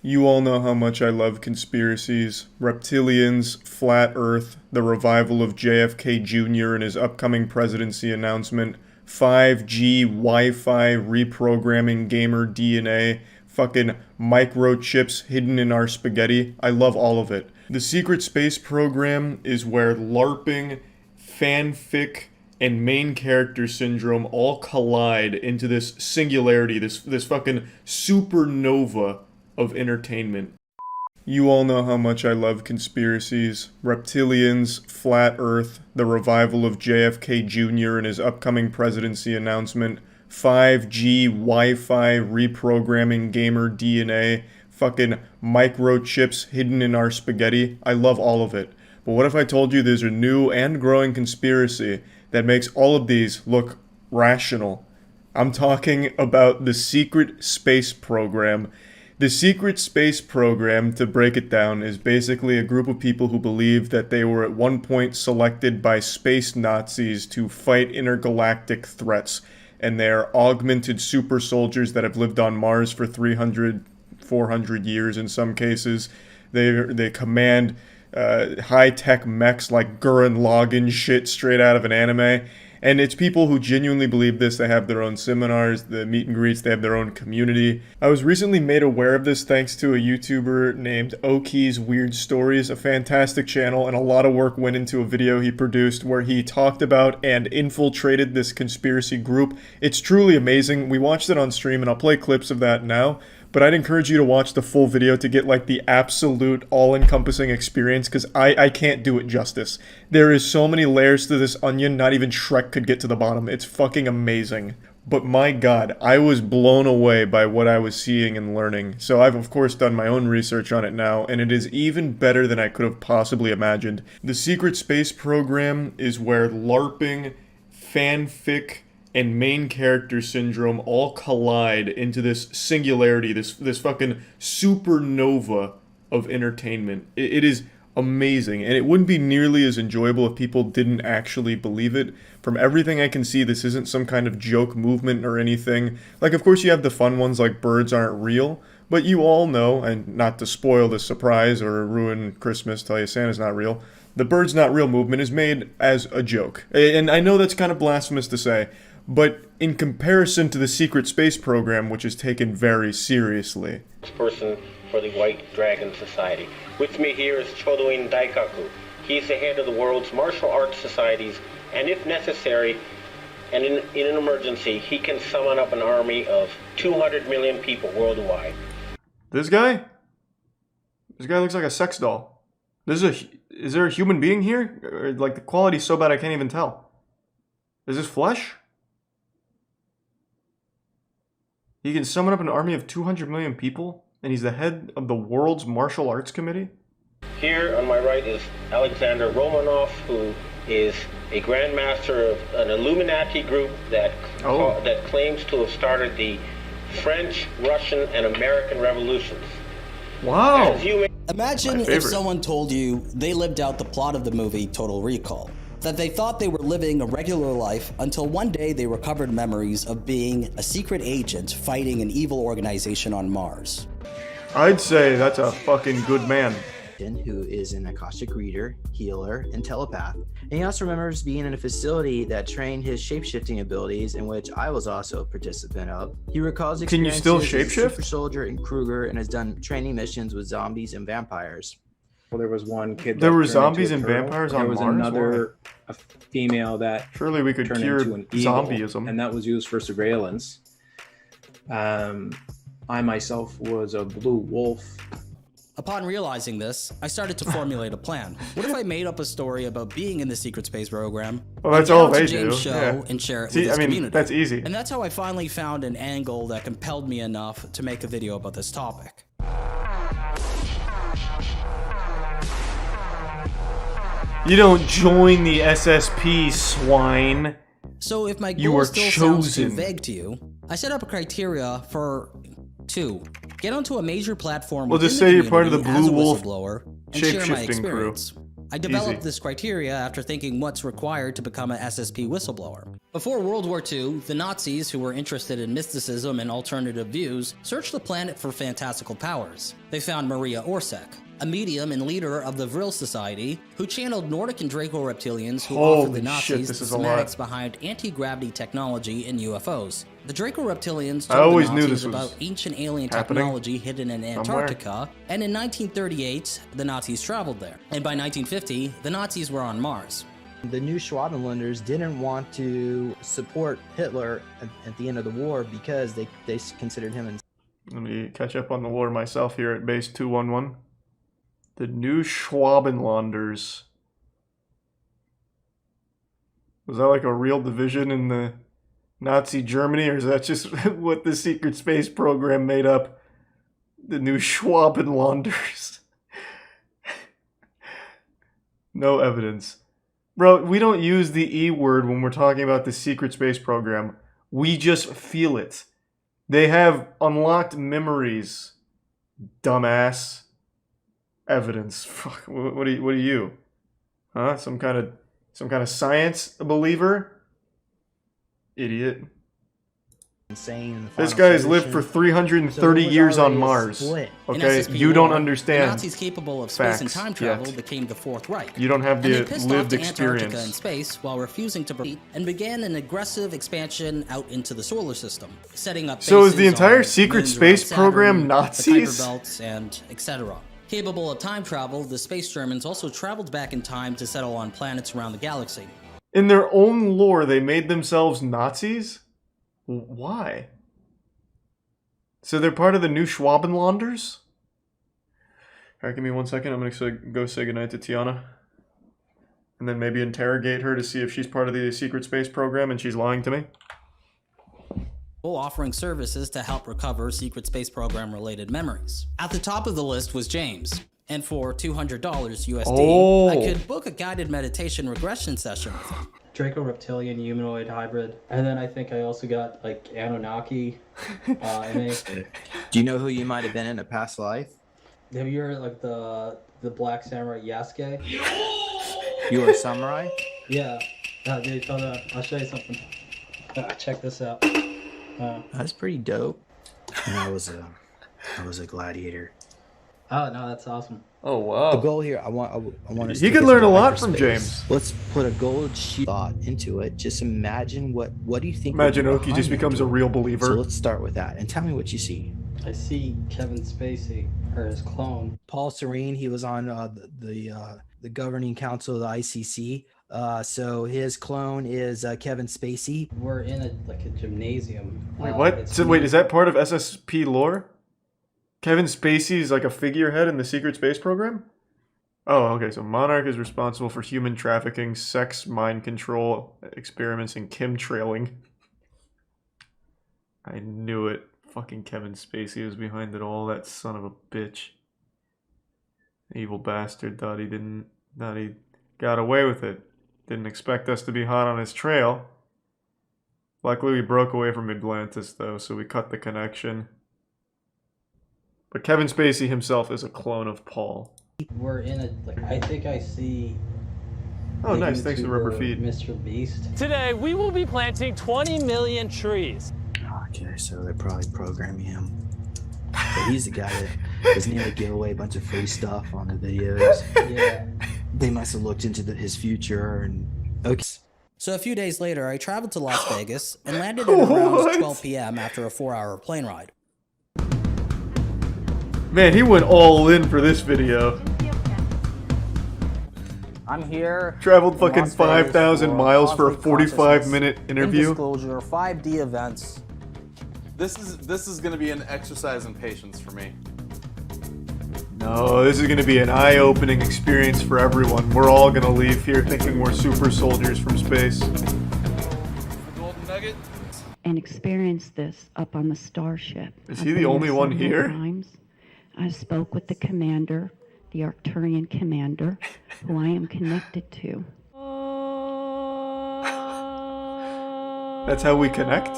You all know how much I love conspiracies, reptilians, flat earth, the revival of JFK Jr. and his upcoming presidency announcement, 5G, Wi-Fi, reprogramming gamer DNA, fucking microchips hidden in our spaghetti. I love all of it. The secret space program is where LARPing, fanfic, and main character syndrome all collide into this singularity, this fucking supernova of entertainment. You all know how much I love conspiracies, reptilians, flat earth, the revival of JFK Jr. and his upcoming presidency announcement, 5G, Wi-Fi, reprogramming gamer DNA, fucking microchips hidden in our spaghetti. I love all of it. But what if I told you there's a new and growing conspiracy that makes all of these look rational? I'm talking about the secret space program. The secret space program, to break it down, is basically a group of people who believe that they were at one point selected by space Nazis to fight intergalactic threats, and they're augmented super soldiers that have lived on Mars for 300, 400 years in some cases. They command high-tech mechs like Gurren Lagann shit straight out of an anime. And it's people who genuinely believe this. They have their own seminars, the meet and greets, they have their own community. I was recently made aware of this thanks to a YouTuber named Oki's Weird Stories, a fantastic channel, and a lot of work went into a video he produced where he talked about and infiltrated this conspiracy group. It's truly amazing. We watched it on stream, and I'll play clips of that now. But I'd encourage you to watch the full video to get like the absolute all-encompassing experience, because I can't do it justice. There is so many layers to this onion, not even Shrek could get to the bottom. It's fucking amazing. But my god, I was blown away by what I was seeing and learning. So I've of course done my own research on it now, and it is even better than I could have possibly imagined. The secret space program is where LARPing, fanfic, and main character syndrome all collide into this singularity, this fucking supernova of entertainment. It is amazing, and it wouldn't be nearly as enjoyable if people didn't actually believe it. From everything I can see, this isn't some kind of joke movement or anything. Like, of course you have the fun ones like birds aren't real, but you all know, and not to spoil the surprise or ruin Christmas, tell you Santa's not real, the birds not real movement is made as a joke. And I know that's kind of blasphemous to say, but in comparison to the secret space program, which is taken very seriously. Person for the White Dragon Society. With me here is Chodoin Daikaku. He's the head of the world's martial arts societies, and if necessary, and in an emergency, he can summon up an army of 200 million people worldwide. This guy? This guy looks like a sex doll. Is there a human being here? Like, the quality's so bad I can't even tell. Is this flesh? He can summon up an army of 200 million people, and he's the head of the world's martial arts committee? Here on my right is Alexander Romanov, who is a grandmaster of an Illuminati group that claims to have started the French, Russian, and American revolutions. Wow! Imagine if someone told you they lived out the plot of the movie Total Recall. That they thought they were living a regular life until one day they recovered memories of being a secret agent fighting an evil organization on Mars. I'd say that's a fucking good man. Who is an Akashic reader, healer, and telepath. And he also remembers being in a facility that trained his shapeshifting abilities, in which I was also a participant of. He recalls experiences Can you still as a shapeshift? super soldier in Kruger, and has done training missions with zombies and vampires. Well, there was one kid. There were zombies and vampires on Mars? There was another a female that surely we could turned cure into an eagle, zombieism, and that was used for surveillance. I myself was a blue wolf. Upon realizing this, I started to formulate a plan. What if I made up a story about being in the secret space program? Well, that's all they do. Yeah. And share it See, with his I mean, community. that's easy. And that's how I finally found an angle that compelled me enough to make a video about this topic. You don't join the SSP, swine. So if my You goal are still sounds too chosen. vague to you, I set up a criteria for 2. Get onto a major platform Well, within just the say you're part of the community as Blue a Wolf whistleblower and share my shape-shifting crew. experience. I developed Easy. this criteria after thinking what's required to become an SSP whistleblower. Before World War II, the Nazis, who were interested in mysticism and alternative views, searched the planet for fantastical powers. They found Maria Orsek, a medium and leader of the Vril Society, who channeled Nordic and Draco reptilians who offered the Nazis the schematics behind anti-gravity technology and UFOs. The Draco reptilians told the Nazis about ancient alien technology hidden in Antarctica, and in 1938, the Nazis traveled there. And by 1950, the Nazis were on Mars. The new Schwabenlanders didn't want to support Hitler at the end of the war because they considered him. Let me catch up on the lore myself here at base 211. The new Schwabenlanders. Was that like a real division in the Nazi Germany, or is that just what the secret space program made up? The new Schwabenlanders. No evidence. Bro, we don't use the E word when we're talking about the secret space program. We just feel it. They have unlocked memories, dumbass. Evidence. Fuck. What are you? Huh? Some kind of science believer? Idiot. Insane. This guy's lived for 330 years on Mars. Okay, you don't understand. The Nazis capable of space and time travel became the Fourth Reich. You don't have the lived experience. Antarctica in space while refusing to proceed, and began an aggressive expansion out into the solar system, setting up. So is the entire secret space program Nazis? The Kuiper belts and etc. Capable of time travel, the space Germans also traveled back in time to settle on planets around the galaxy. In their own lore, they made themselves Nazis? Why? So they're part of the new Schwabenlanders? Alright, give me 1 second. I'm going to go say goodnight to Tiana. And then maybe interrogate her to see if she's part of the secret space program and she's lying to me. Offering services to help recover secret space program related memories. At the top of the list was James, and for $200 USD, I could book a guided meditation regression session with him. Draco reptilian humanoid hybrid, and then I think I also got like Anunnaki. Do you know who you might have been in a past life? Have you heard like the Black Samurai Yasuke? You were a samurai? Yeah. Dude, hold on. I'll show you something. Check this out. That's pretty dope. And I was a gladiator. Oh no, that's awesome. Oh wow. The goal here, I want us. You could learn a lot from James. Let's put a gold sheet thought into it. Just imagine what do you think? Imagine Oki just becomes a real believer. So let's start with that and tell me what you see. I see Kevin Spacey, or his clone. Paul Serene, he was on the governing council of the ICC. So his clone is Kevin Spacey. We're in a gymnasium. Wait, what? So wait, is that part of SSP lore? Kevin Spacey is like a figurehead in the secret space program? Oh, okay. So Monarch is responsible for human trafficking, sex, mind control, experiments, and chemtrailing. I knew it. Fucking Kevin Spacey was behind it all. That son of a bitch. Evil bastard. Thought he got away with it. Didn't expect us to be hot on his trail. Luckily, we broke away from Atlantis, though, so we cut the connection. But Kevin Spacey himself is a clone of Paul. We're in I think I see... Oh, nice. Thanks for the rubber feed. Mr. Beast. Today, we will be planting 20 million trees. Okay, so they're probably programming him. But he's the guy that doesn't even give away a bunch of free stuff on the videos. Yeah. They must have looked into his future and... Okay. So a few days later, I traveled to Las Vegas and landed at around 12 p.m. after a 4-hour plane ride. Man, he went all in for this video. I'm here. Traveled fucking 5,000 miles for a 45-minute interview. Disclosure, 5D events. This is going to be an exercise in patience for me. No, this is going to be an eye-opening experience for everyone. We're all going to leave here thinking we're super soldiers from space. Golden Nugget? And experience this up on the starship. Is he the only one here? Times. I spoke with the commander, the Arcturian commander, who I am connected to. That's how we connect?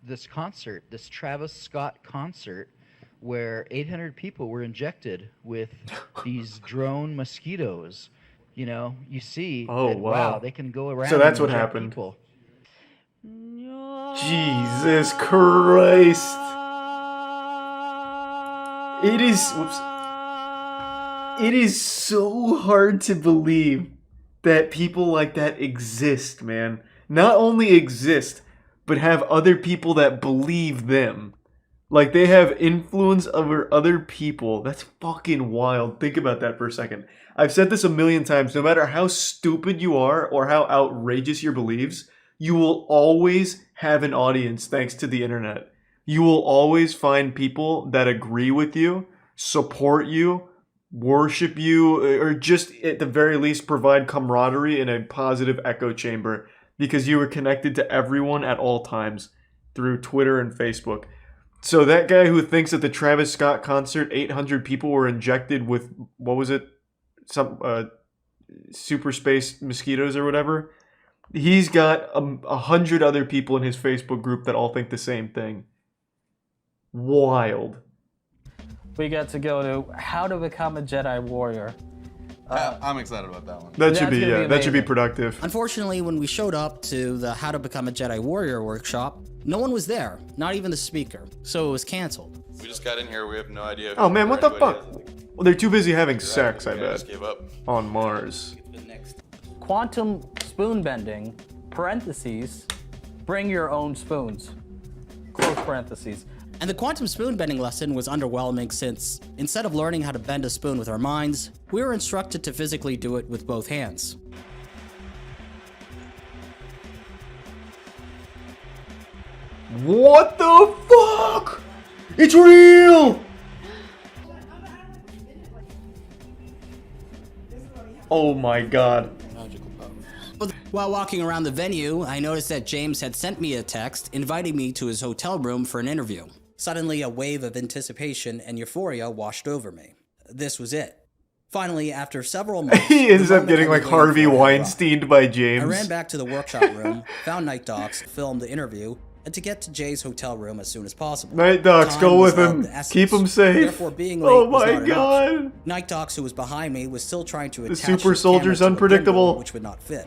This concert, this Travis Scott concert, where 800 people were injected with these drone mosquitoes. You know, you see that, wow, they can go around So that's and what inject happened. people. Jesus Christ. It is so hard to believe that people like that exist, man. Not only exist, but have other people that believe them. Like, they have influence over other people. That's fucking wild. Think about that for a second. I've said this a million times. No matter how stupid you are or how outrageous your beliefs, you will always have an audience thanks to the internet. You will always find people that agree with you, support you, worship you, or just at the very least provide camaraderie in a positive echo chamber because you are connected to everyone at all times through Twitter and Facebook. So that guy who thinks at the Travis Scott concert 800 people were injected with, what was it? Some super space mosquitoes or whatever. He's got 100 other people in his Facebook group that all think the same thing. Wild. We get to go to How to Become a Jedi Warrior. I'm excited about that one. That should be productive. Unfortunately, when we showed up to the How to Become a Jedi Warrior workshop, no one was there, not even the speaker, so it was canceled. We just got in here, we have no idea. Oh man, what the fuck? Well, they're too busy having sex, I I bet. just gave up. On Mars. Quantum spoon bending, parentheses, bring your own spoons, close parentheses. And the quantum spoon bending lesson was underwhelming since, instead of learning how to bend a spoon with our minds, we were instructed to physically do it with both hands. What the fuck? It's real! Oh my god. While walking around the venue, I noticed that James had sent me a text inviting me to his hotel room for an interview. Suddenly, a wave of anticipation and euphoria washed over me. This was it. Finally, after several months, He ends up getting like Harvey Weinsteined by James. I ran back to the workshop room, found Night Docs, filmed the interview, and to get to Jay's hotel room as soon as possible. Night Docs, go with him. Keep him safe. Therefore, being late oh was my not god. enough. Night Docs, who was behind me, was still trying to attach The super his soldier's camera to a unpredictable. gimbal, which would not fit.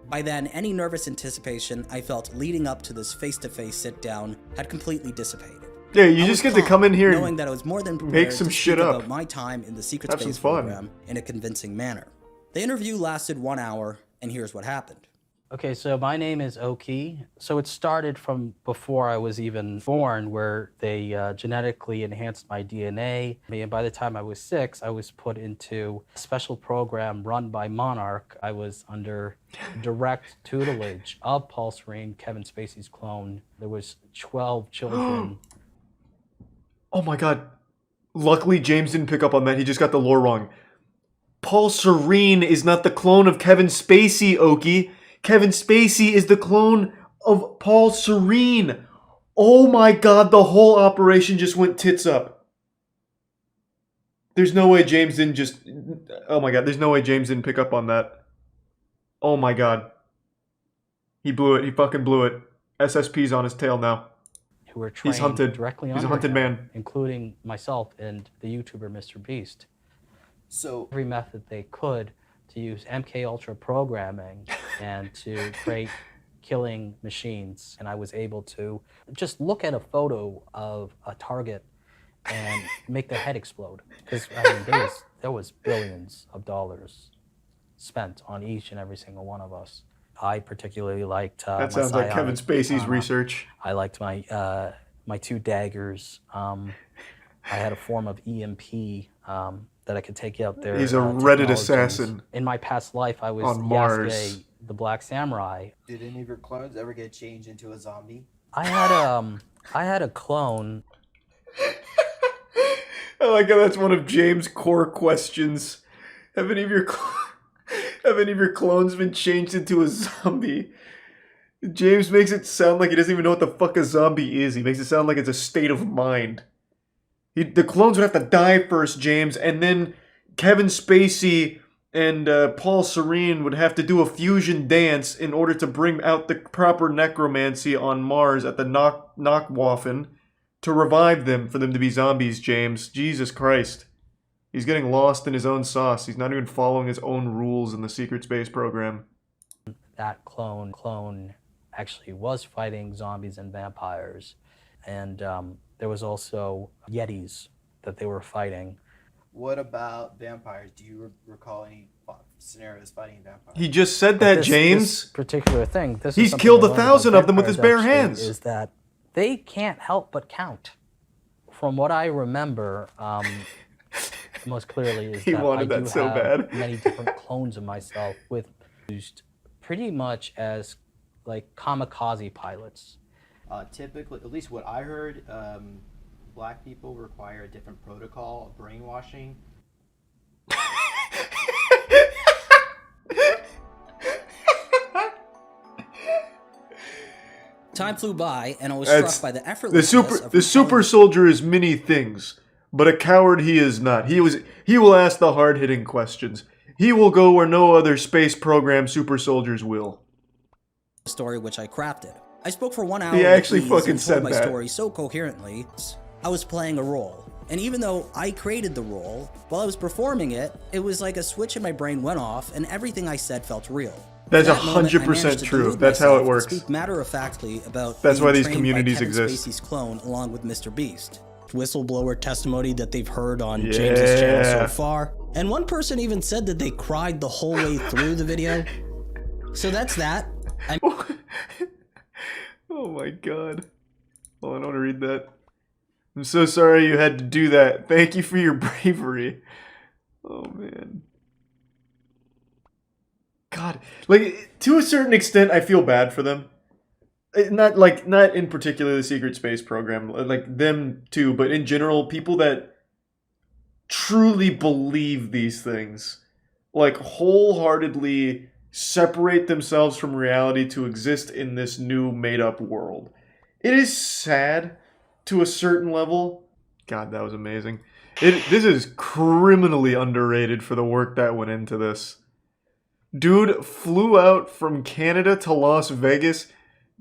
By then, any nervous anticipation I felt leading up to this face-to-face sit-down had completely dissipated. Yeah, you just get to come in here knowing and that I was more than make some to shit speak up. about my time in the secret Have some space fun. program in a convincing manner. The interview lasted 1 hour, and here's what happened. Okay, so my name is Oki. So it started from before I was even born, where they genetically enhanced my DNA. And by the time I was 6, I was put into a special program run by Monarch. I was under direct tutelage of Paul Serene, Kevin Spacey's clone. There was 12 children. Oh my god. Luckily, James didn't pick up on that. He just got the lore wrong. Paul Serene is not the clone of Kevin Spacey, Oki. Kevin Spacey is the clone of Paul Serene. Oh my god, the whole operation just went tits up. There's no way James didn't just... Oh my god, there's no way James didn't pick up on that. Oh my god. He blew it. He fucking blew it. SSP's on his tail now. Who were trained He's hunted. directly He's a under hunted him, man. including myself and the YouTuber Mr. Beast. So every method they could to use MK Ultra programming and to create killing machines. And I was able to just look at a photo of a target and make their head explode. Because I mean, there was billions of dollars spent on each and every single one of us. I particularly liked that sounds like Kevin Spacey's research. I liked my my 2 daggers. I had a form of EMP that I could take out there. He's a Reddit assassin. In my past life, I was on Mars. Yasuke, the Black Samurai. Did any of your clones ever get changed into a zombie? I had a clone. I like how that's one of James' core questions. Have any of your clones been changed into a zombie? James makes it sound like he doesn't even know what the fuck a zombie is. He makes it sound like it's a state of mind. The clones would have to die first, James, and then Kevin Spacey and Paul Serene would have to do a fusion dance in order to bring out the proper necromancy on Mars at the Knockwaffen to revive them for them to be zombies, James. Jesus Christ. He's getting lost in his own sauce. He's not even following his own rules in the secret space program. That clone actually was fighting zombies and vampires. And there was also Yetis that they were fighting. What about vampires? Do you recall any scenarios fighting vampires? He just said that, James. This particular thing. He's killed 1,000 of them with his bare hands. Is that they can't help but count. From what I remember, most clearly is he that wanted I that do so have bad. many different clones of myself with used pretty much as like kamikaze pilots. Typically, at least what I heard, black people require a different protocol of brainwashing. Time flew by, and I was struck by the effortlessness of the super soldier is many things, but a coward he is not. He will ask the hard-hitting questions. He will go where no other space program super soldiers will. Story which I crafted. I spoke for 1 hour. He actually with ease fucking and said told my that. story so coherently. I was playing a role, and even though I created the role, while I was performing it, it was like a switch in my brain went off, and everything I said felt real. That's At that moment, I 100% managed to true. delude That's how it myself and works. Speak matter-of-factly about That's being why these trained communities by Kevin exist. Spacey's clone, along with Mr. Beast. Whistleblower testimony that they've heard on James's channel so far, and one person even said that they cried the whole way through the video. So that's that. Oh my god. Hold on, I want to read that. I'm so sorry you had to do that. Thank you for your bravery. Oh man. God, like, to a certain extent, I feel bad for them. Not in particular the secret space program, like them too, but in general, people that truly believe these things, like wholeheartedly separate themselves from reality to exist in this new made-up world. It is sad to a certain level. God, that was amazing. This is criminally underrated for the work that went into this. Dude flew out from Canada to Las Vegas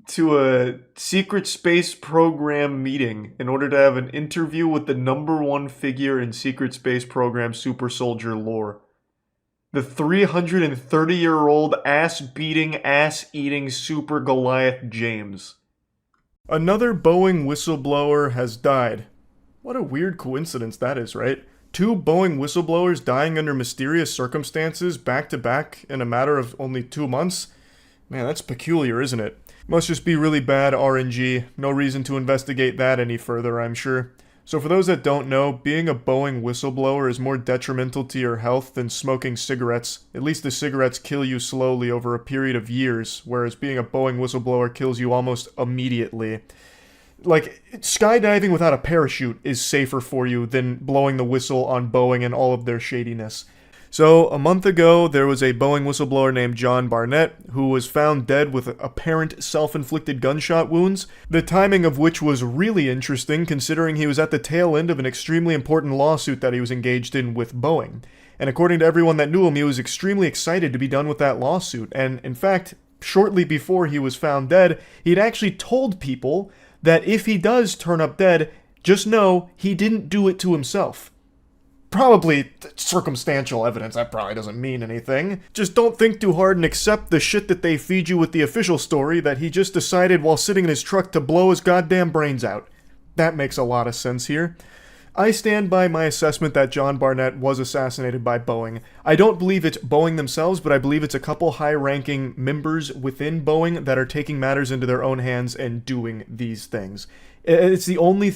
to a secret space program meeting in order to have an interview with the #1 figure in secret space program super soldier lore. The 330-year-old ass-beating, ass-eating super Goliath James. Another Boeing whistleblower has died. What a weird coincidence that is, right? 2 Boeing whistleblowers dying under mysterious circumstances back-to-back in a matter of only 2 months? Man, that's peculiar, isn't it? Must just be really bad RNG. No reason to investigate that any further, I'm sure. So for those that don't know, being a Boeing whistleblower is more detrimental to your health than smoking cigarettes. At least the cigarettes kill you slowly over a period of years, whereas being a Boeing whistleblower kills you almost immediately. Like, skydiving without a parachute is safer for you than blowing the whistle on Boeing and all of their shadiness. So, a month ago, there was a Boeing whistleblower named John Barnett who was found dead with apparent self-inflicted gunshot wounds, the timing of which was really interesting considering he was at the tail end of an extremely important lawsuit that he was engaged in with Boeing. And according to everyone that knew him, he was extremely excited to be done with that lawsuit, and in fact, shortly before he was found dead, he'd actually told people that if he does turn up dead, just know he didn't do it to himself. Probably circumstantial evidence, that probably doesn't mean anything. Just don't think too hard and accept the shit that they feed you with the official story that he just decided while sitting in his truck to blow his goddamn brains out. That makes a lot of sense here. I stand by my assessment that John Barnett was assassinated by Boeing. I don't believe it's Boeing themselves, but I believe it's a couple high-ranking members within Boeing that are taking matters into their own hands and doing these things. It's the only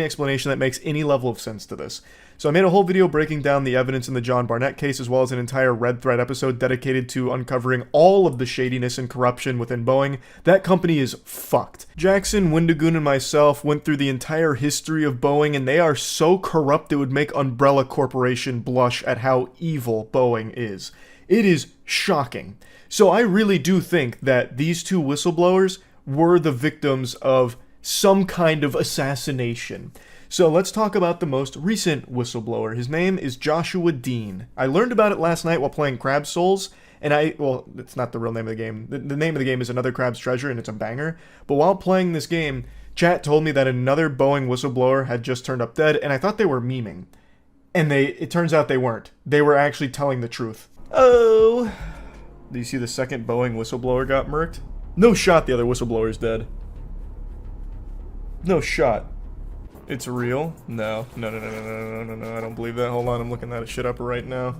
explanation that makes any level of sense to this. So I made a whole video breaking down the evidence in the John Barnett case, as well as an entire Red Thread episode dedicated to uncovering all of the shadiness and corruption within Boeing. That company is fucked. Jackson, Windigoon, and myself went through the entire history of Boeing, and they are so corrupt it would make Umbrella Corporation blush at how evil Boeing is. It is shocking. So I really do think that these 2 whistleblowers were the victims of some kind of assassination. So let's talk about the most recent whistleblower. His name is Joshua Dean. I learned about it last night while playing Crab Souls, and well, it's not the real name of the game. The name of the game is Another Crab's Treasure, and it's a banger. But while playing this game, Chat told me that another Boeing whistleblower had just turned up dead, and I thought they were memeing. And it turns out they weren't. They were actually telling the truth. Oh. Do you see the second Boeing whistleblower got murked? No shot the other whistleblower's dead. No shot. It's real? No. No, I don't believe that. Hold on, I'm looking that shit up right now.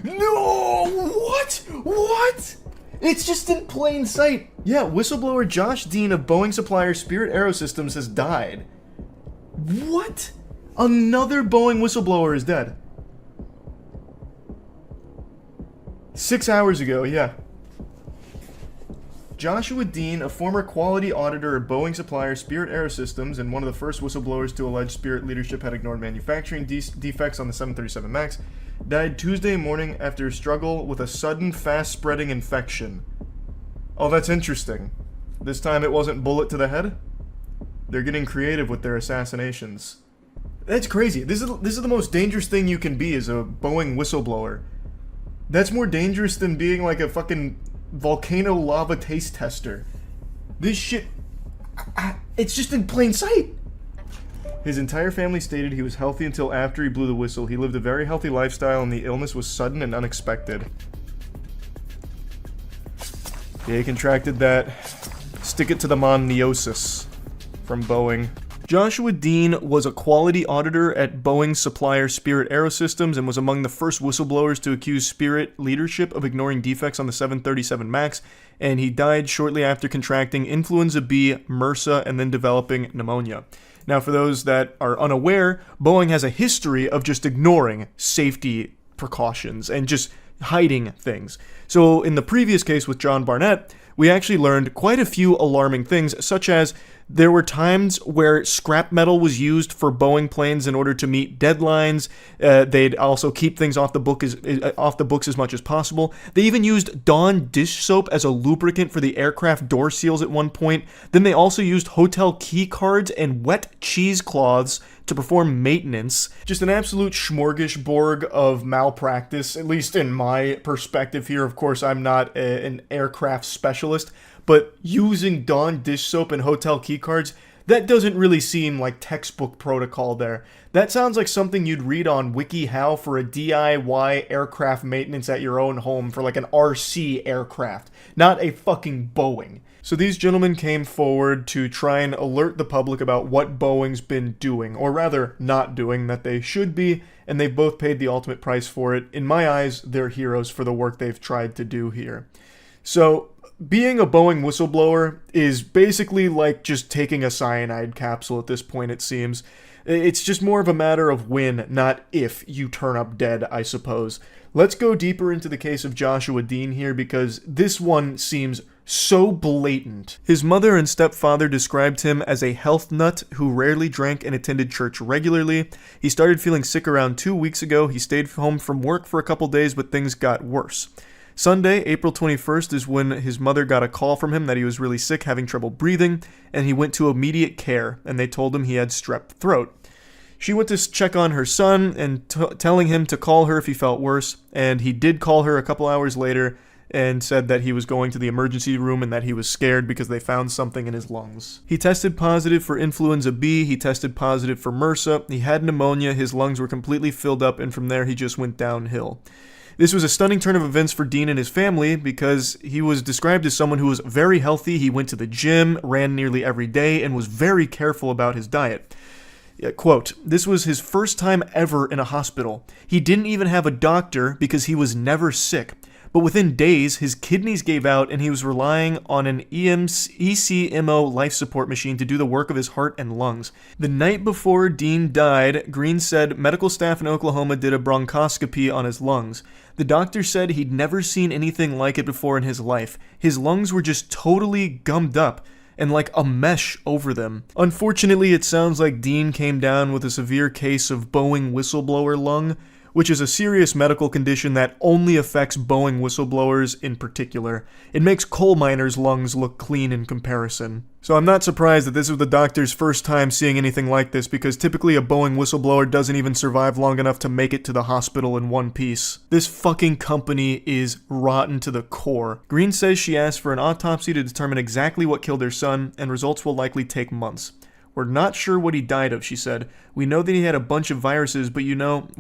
No! What? What? It's just in plain sight. Yeah, whistleblower Josh Dean of Boeing supplier Spirit Aerosystems has died. What? Another Boeing whistleblower is dead. 6 hours ago, yeah. Joshua Dean, a former quality auditor at Boeing supplier Spirit Aerosystems and one of the first whistleblowers to allege Spirit leadership had ignored manufacturing defects on the 737 MAX, died Tuesday morning after a struggle with a sudden, fast-spreading infection. Oh, that's interesting. This time it wasn't bullet to the head? They're getting creative with their assassinations. That's crazy. This is the most dangerous thing you can be as a Boeing whistleblower. That's more dangerous than being like a fucking volcano lava taste tester. This shit... it's just in plain sight. His entire family stated he was healthy until after he blew the whistle. He lived a very healthy lifestyle and the illness was sudden and unexpected. Yeah, he contracted that. Stick it to the monneosis from Boeing. Joshua Dean was a quality auditor at Boeing supplier Spirit Aerosystems and was among the first whistleblowers to accuse Spirit leadership of ignoring defects on the 737 MAX, and he died shortly after contracting influenza B, MRSA, and then developing pneumonia. Now, for those that are unaware, Boeing has a history of just ignoring safety precautions and just hiding things. So in the previous case with John Barnett, we actually learned quite a few alarming things, such as there were times where scrap metal was used for Boeing planes in order to meet deadlines. They'd also keep things off the books as much as possible. They even used Dawn dish soap as a lubricant for the aircraft door seals at one point. Then they also used hotel key cards and wet cheesecloths to perform maintenance. Just an absolute smorgasbord of malpractice, at least in my perspective here. Of course, I'm not an aircraft specialist, but using Dawn dish soap and hotel key cards, that doesn't really seem like textbook protocol there. That sounds like something you'd read on WikiHow for a DIY aircraft maintenance at your own home for like an RC aircraft, not a fucking Boeing. So these gentlemen came forward to try and alert the public about what Boeing's been doing, or rather not doing, that they should be, and they've both paid the ultimate price for it. In my eyes, they're heroes for the work they've tried to do here. So being a Boeing whistleblower is basically like just taking a cyanide capsule at this point, it seems. It's just more of a matter of when, not if, you turn up dead, I suppose. Let's go deeper into the case of Joshua Dean here, because this one seems so blatant. His mother and stepfather described him as a health nut who rarely drank and attended church regularly. He started feeling sick around 2 weeks ago. He stayed home from work for a couple days, but things got worse. Sunday, April 21st, is when his mother got a call from him that he was really sick, having trouble breathing, and he went to immediate care, and they told him he had strep throat. She went to check on her son and telling him to call her if he felt worse, and he did call her a couple hours later and said that he was going to the emergency room and that he was scared because they found something in his lungs. He tested positive for influenza B, he tested positive for MRSA, he had pneumonia, his lungs were completely filled up, and from there he just went downhill. This was a stunning turn of events for Dean and his family because he was described as someone who was very healthy. He went to the gym, ran nearly every day, and was very careful about his diet. Quote, "This was his first time ever in a hospital. He didn't even have a doctor because he was never sick. But within days, his kidneys gave out and he was relying on an ECMO life support machine to do the work of his heart and lungs. The night before Dean died, Green said medical staff in Oklahoma did a bronchoscopy on his lungs. The doctor said he'd never seen anything like it before in his life. His lungs were just totally gummed up and like a mesh over them. Unfortunately, it sounds like Dean came down with a severe case of Boeing whistleblower lung, which is a serious medical condition that only affects Boeing whistleblowers in particular. It makes coal miners' lungs look clean in comparison. So I'm not surprised that this was the doctor's first time seeing anything like this, because typically a Boeing whistleblower doesn't even survive long enough to make it to the hospital in one piece. This fucking company is rotten to the core. Green says she asked for an autopsy to determine exactly what killed her son, and results will likely take months. We're not sure what he died of, she said. We know that he had a bunch of viruses, but we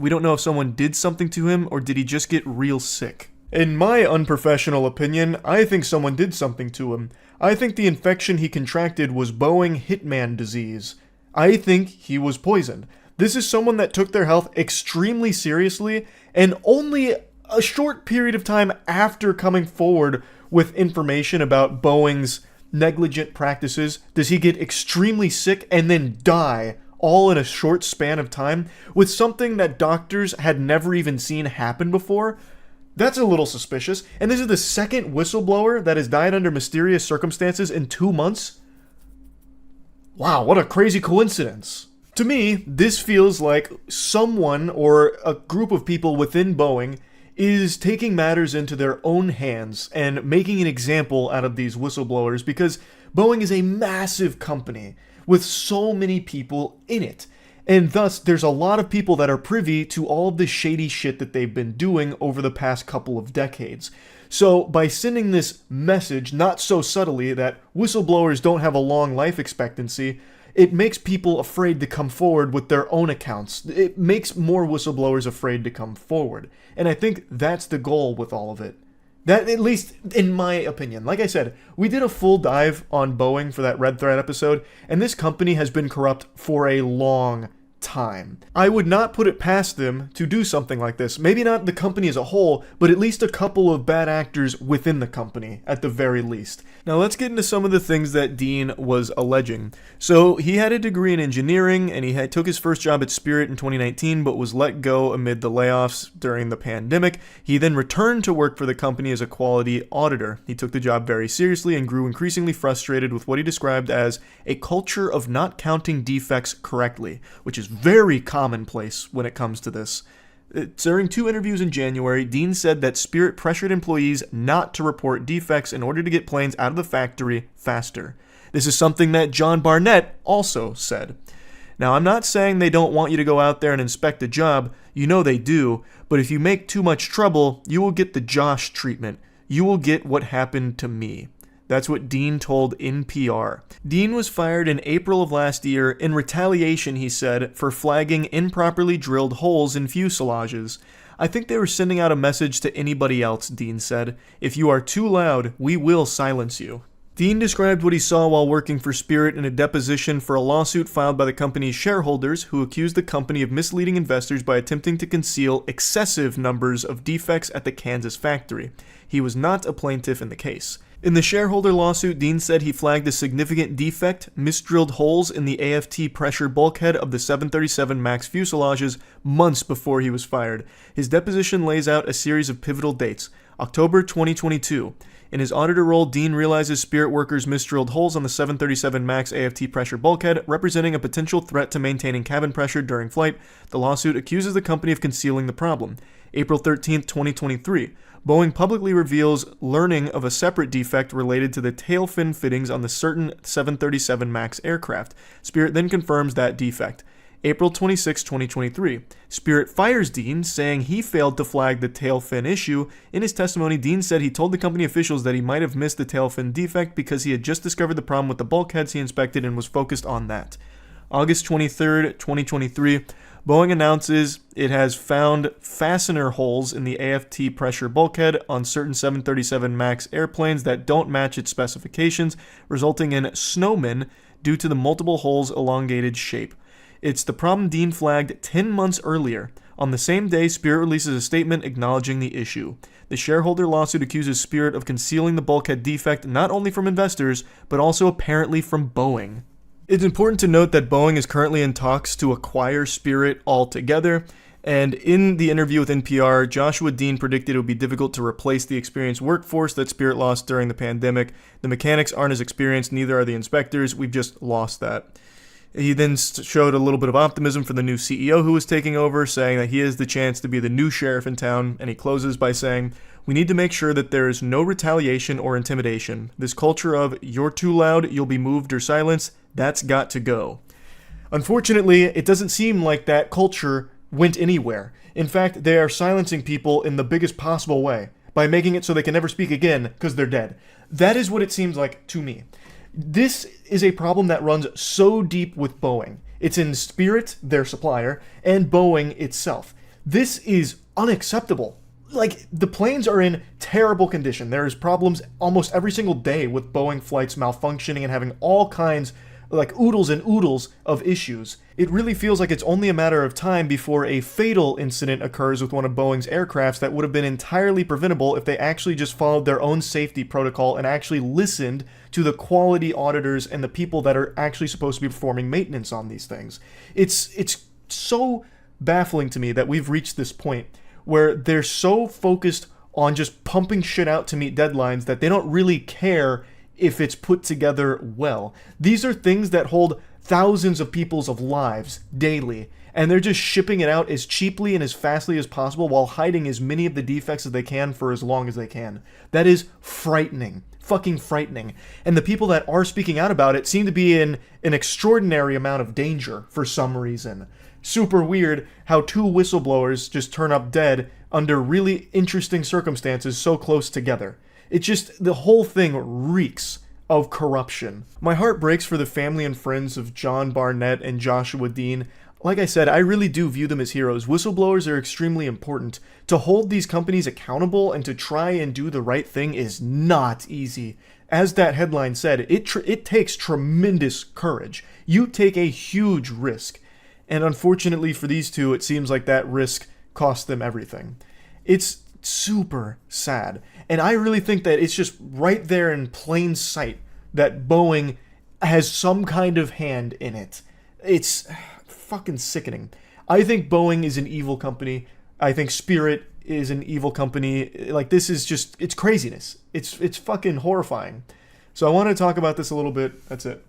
don't know if someone did something to him or did he just get real sick. In my unprofessional opinion, I think someone did something to him. I think the infection he contracted was Boeing hitman disease. I think he was poisoned. This is someone that took their health extremely seriously, and only a short period of time after coming forward with information about Boeing's negligent practices does he get extremely sick and then die, all in a short span of time, with something that doctors had never even seen happen before. That's a little suspicious. And this is the second whistleblower that has died under mysterious circumstances in 2 months? Wow, what a crazy coincidence. To me, this feels like someone or a group of people within Boeing is taking matters into their own hands and making an example out of these whistleblowers, because Boeing is a massive company with so many people in it. And thus, there's a lot of people that are privy to all of the shady shit that they've been doing over the past couple of decades. So, by sending this message, not so subtly, that whistleblowers don't have a long life expectancy, it makes people afraid to come forward with their own accounts. It makes more whistleblowers afraid to come forward. And I think that's the goal with all of it. That, at least in my opinion. Like I said, we did a full dive on Boeing for that Red Thread episode, and this company has been corrupt for a long time. I would not put it past them to do something like this. Maybe not the company as a whole, but at least a couple of bad actors within the company, at the very least. Now let's get into some of the things that Dean was alleging. So he had a degree in engineering, and he took his first job at Spirit in 2019, but was let go amid the layoffs during the pandemic. He then returned to work for the company as a quality auditor. He took the job very seriously and grew increasingly frustrated with what he described as a culture of not counting defects correctly, which is very commonplace when it comes to this. During 2 interviews in January, Dean said that Spirit pressured employees not to report defects in order to get planes out of the factory faster. This is something that John Barnett also said. Now, I'm not saying they don't want you to go out there and inspect a job. You know they do. But if you make too much trouble, you will get the Josh treatment. You will get what happened to me. That's what Dean told NPR. Dean was fired in April of last year in retaliation, he said, for flagging improperly drilled holes in fuselages. I think they were sending out a message to anybody else, Dean said. If you are too loud, we will silence you. Dean described what he saw while working for Spirit in a deposition for a lawsuit filed by the company's shareholders, who accused the company of misleading investors by attempting to conceal excessive numbers of defects at the Kansas factory. He was not a plaintiff in the case. In the shareholder lawsuit, Dean said he flagged a significant defect, misdrilled holes in the AFT pressure bulkhead of the 737 MAX fuselages months before he was fired. His deposition lays out a series of pivotal dates. October 2022. In his auditor role, Dean realizes Spirit workers misdrilled holes on the 737 MAX AFT pressure bulkhead, representing a potential threat to maintaining cabin pressure during flight. The lawsuit accuses the company of concealing the problem. April 13, 2023. Boeing publicly reveals learning of a separate defect related to the tail fin fittings on the certain 737 MAX aircraft. Spirit then confirms that defect. April 26, 2023. Spirit fires Dean, saying he failed to flag the tail fin issue. In his testimony, Dean said he told the company officials that he might have missed the tail fin defect because he had just discovered the problem with the bulkheads he inspected and was focused on that. August 23, 2023. Boeing announces it has found fastener holes in the AFT pressure bulkhead on certain 737 MAX airplanes that don't match its specifications, resulting in snowmen due to the multiple holes' elongated shape. It's the problem Dean flagged 10 months earlier. On the same day, Spirit releases a statement acknowledging the issue. The shareholder lawsuit accuses Spirit of concealing the bulkhead defect not only from investors, but also apparently from Boeing. It's important to note that Boeing is currently in talks to acquire Spirit altogether, and in the interview with NPR, Joshua Dean predicted it would be difficult to replace the experienced workforce that Spirit lost during the pandemic. The mechanics aren't as experienced, neither are the inspectors. We've just lost that. He then showed a little bit of optimism for the new CEO who was taking over, saying that he has the chance to be the new sheriff in town, and he closes by saying, "We need to make sure that there is no retaliation or intimidation. This culture of, you're too loud, you'll be moved or silenced, that's got to go." Unfortunately, it doesn't seem like that culture went anywhere. In fact, they are silencing people in the biggest possible way, by making it so they can never speak again because they're dead. That is what it seems like to me. This is a problem that runs so deep with Boeing. It's in Spirit, their supplier, and Boeing itself. This is unacceptable. Like, the planes are in terrible condition. There is problems almost every single day with Boeing flights malfunctioning and having all kinds, like oodles and oodles of issues. It really feels like it's only a matter of time before a fatal incident occurs with one of Boeing's aircrafts that would have been entirely preventable if they actually just followed their own safety protocol and actually listened to the quality auditors and the people that are actually supposed to be performing maintenance on these things. It's so baffling to me that we've reached this point where they're so focused on just pumping shit out to meet deadlines that they don't really care if it's put together well. These are things that hold thousands of people's lives daily, and they're just shipping it out as cheaply and as fastly as possible while hiding as many of the defects as they can for as long as they can. That is frightening. Fucking frightening. And the people that are speaking out about it seem to be in an extraordinary amount of danger for some reason. Super weird how two whistleblowers just turn up dead under really interesting circumstances so close together. It just, the whole thing reeks of corruption. My heart breaks for the family and friends of John Barnett and Joshua Dean. Like I said, I really do view them as heroes. Whistleblowers are extremely important. To hold these companies accountable and to try and do the right thing is not easy. As that headline said, it takes tremendous courage. You take a huge risk. And unfortunately for these two, it seems like that risk cost them everything. It's super sad. And I really think that it's just right there in plain sight that Boeing has some kind of hand in it. It's fucking sickening. I think Boeing is an evil company. I think Spirit is an evil company. Like, this is just, it's craziness. It's fucking horrifying. So I want to talk about this a little bit. That's it.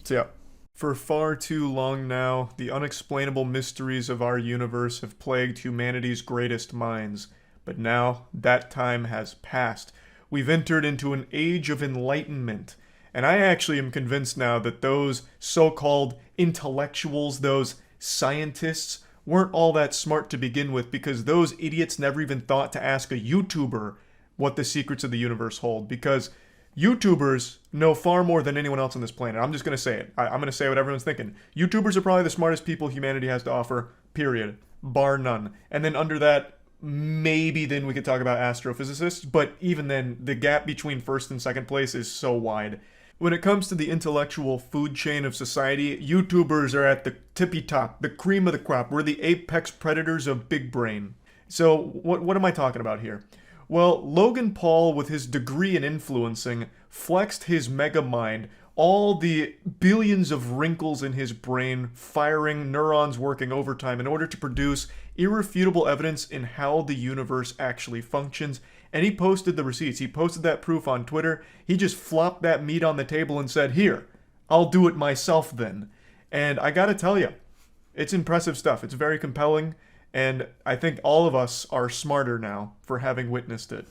So yeah. For far too long now, the unexplainable mysteries of our universe have plagued humanity's greatest minds. But now, that time has passed. We've entered into an age of enlightenment. And I actually am convinced now that those so-called intellectuals, those scientists, weren't all that smart to begin with, because those idiots never even thought to ask a YouTuber what the secrets of the universe hold. Because YouTubers know far more than anyone else on this planet. I'm just going to say it. I'm going to say what everyone's thinking. YouTubers are probably the smartest people humanity has to offer, period. Bar none. And then under that, maybe then we could talk about astrophysicists, but even then, the gap between first and second place is so wide. When it comes to the intellectual food chain of society, YouTubers are at the tippy top, the cream of the crop. We're the apex predators of big brain. So what am I talking about here? Well, Logan Paul, with his degree in influencing, flexed his mega mind, all the billions of wrinkles in his brain, firing neurons working overtime in order to produce irrefutable evidence in how the universe actually functions. And he posted the receipts. He posted that proof on Twitter. He just flopped that meat on the table and said, "Here, I'll do it myself then." And I gotta tell you, it's impressive stuff. It's very compelling. And I think all of us are smarter now for having witnessed it.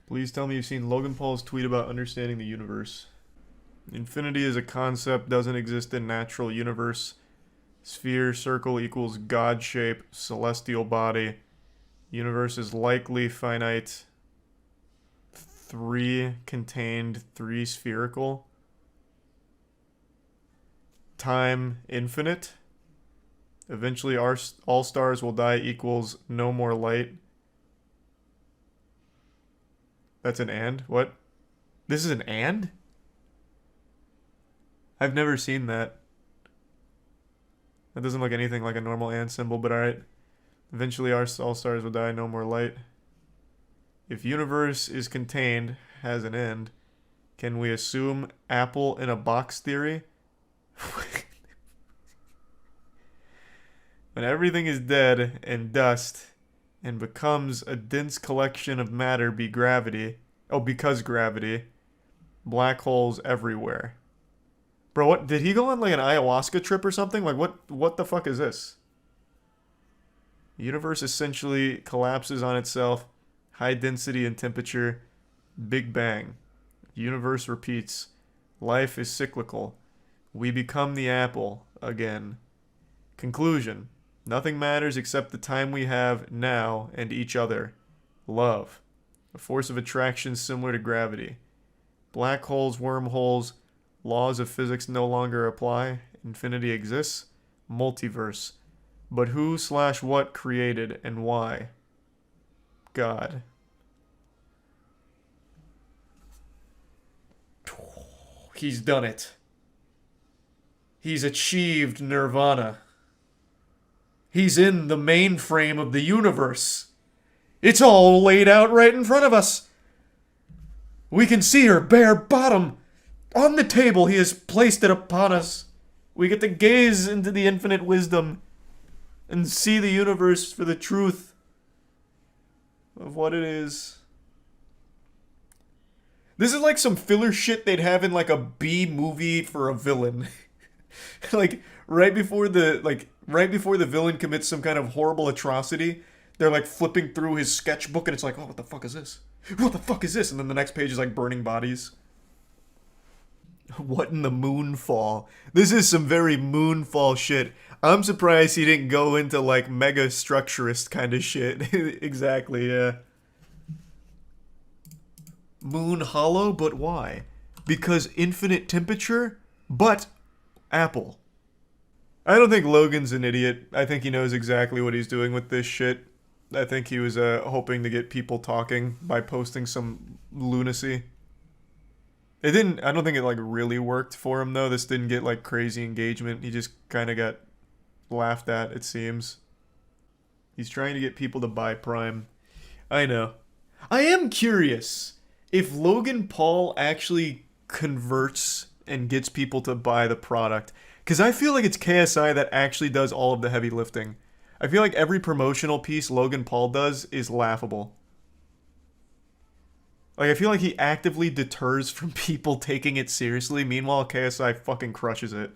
Please tell me you've seen Logan Paul's tweet about understanding the universe. Infinity as a concept doesn't exist in natural universe. Sphere, circle equals God shape, celestial body. Universe is likely finite. 3 contained, 3 spherical. Time infinite. Eventually all stars will die equals no more light. That's an and? What? This is an and? I've never seen that. That doesn't look anything like a normal and symbol, but alright. Eventually all stars will die, no more light. If universe is contained, has an end, can we assume apple in a box theory? When everything is dead and dust and becomes a dense collection of matter because gravity, black holes everywhere. Bro, what did he go on like an ayahuasca trip or something? Like what the fuck is this? The universe essentially collapses on itself. High density and temperature. Big bang. Universe repeats. Life is cyclical. We become the apple again. Conclusion. Nothing matters except the time we have now and each other. Love. A force of attraction similar to gravity. Black holes, wormholes, laws of physics no longer apply. Infinity exists. Multiverse. But who/what created and why? God. He's done it. He's achieved nirvana. He's in the mainframe of the universe. It's all laid out right in front of us. We can see her bare bottom. On the table, he has placed it upon us. We get to gaze into the infinite wisdom and see the universe for the truth of what it is. This is like some filler shit they'd have in like a B movie for a villain. like right before the villain commits some kind of horrible atrocity, they're like flipping through his sketchbook and it's like, oh, what the fuck is this? What the fuck is this? And then the next page is like burning bodies. What in the moonfall? This is some very moonfall shit. I'm surprised he didn't go into like mega structurist kind of shit. Exactly, yeah. Moon hollow, but why? Because infinite temperature, but apple. I don't think Logan's an idiot. I think he knows exactly what he's doing with this shit. I think he was hoping to get people talking by posting some lunacy. It didn't, I don't think it like really worked for him though. This didn't get like crazy engagement. He just kind of got laughed at, it seems. He's trying to get people to buy Prime. I know. I am curious if Logan Paul actually converts and gets people to buy the product. Because I feel like it's KSI that actually does all of the heavy lifting. I feel like every promotional piece Logan Paul does is laughable. Like, I feel like he actively deters from people taking it seriously. Meanwhile, KSI fucking crushes it.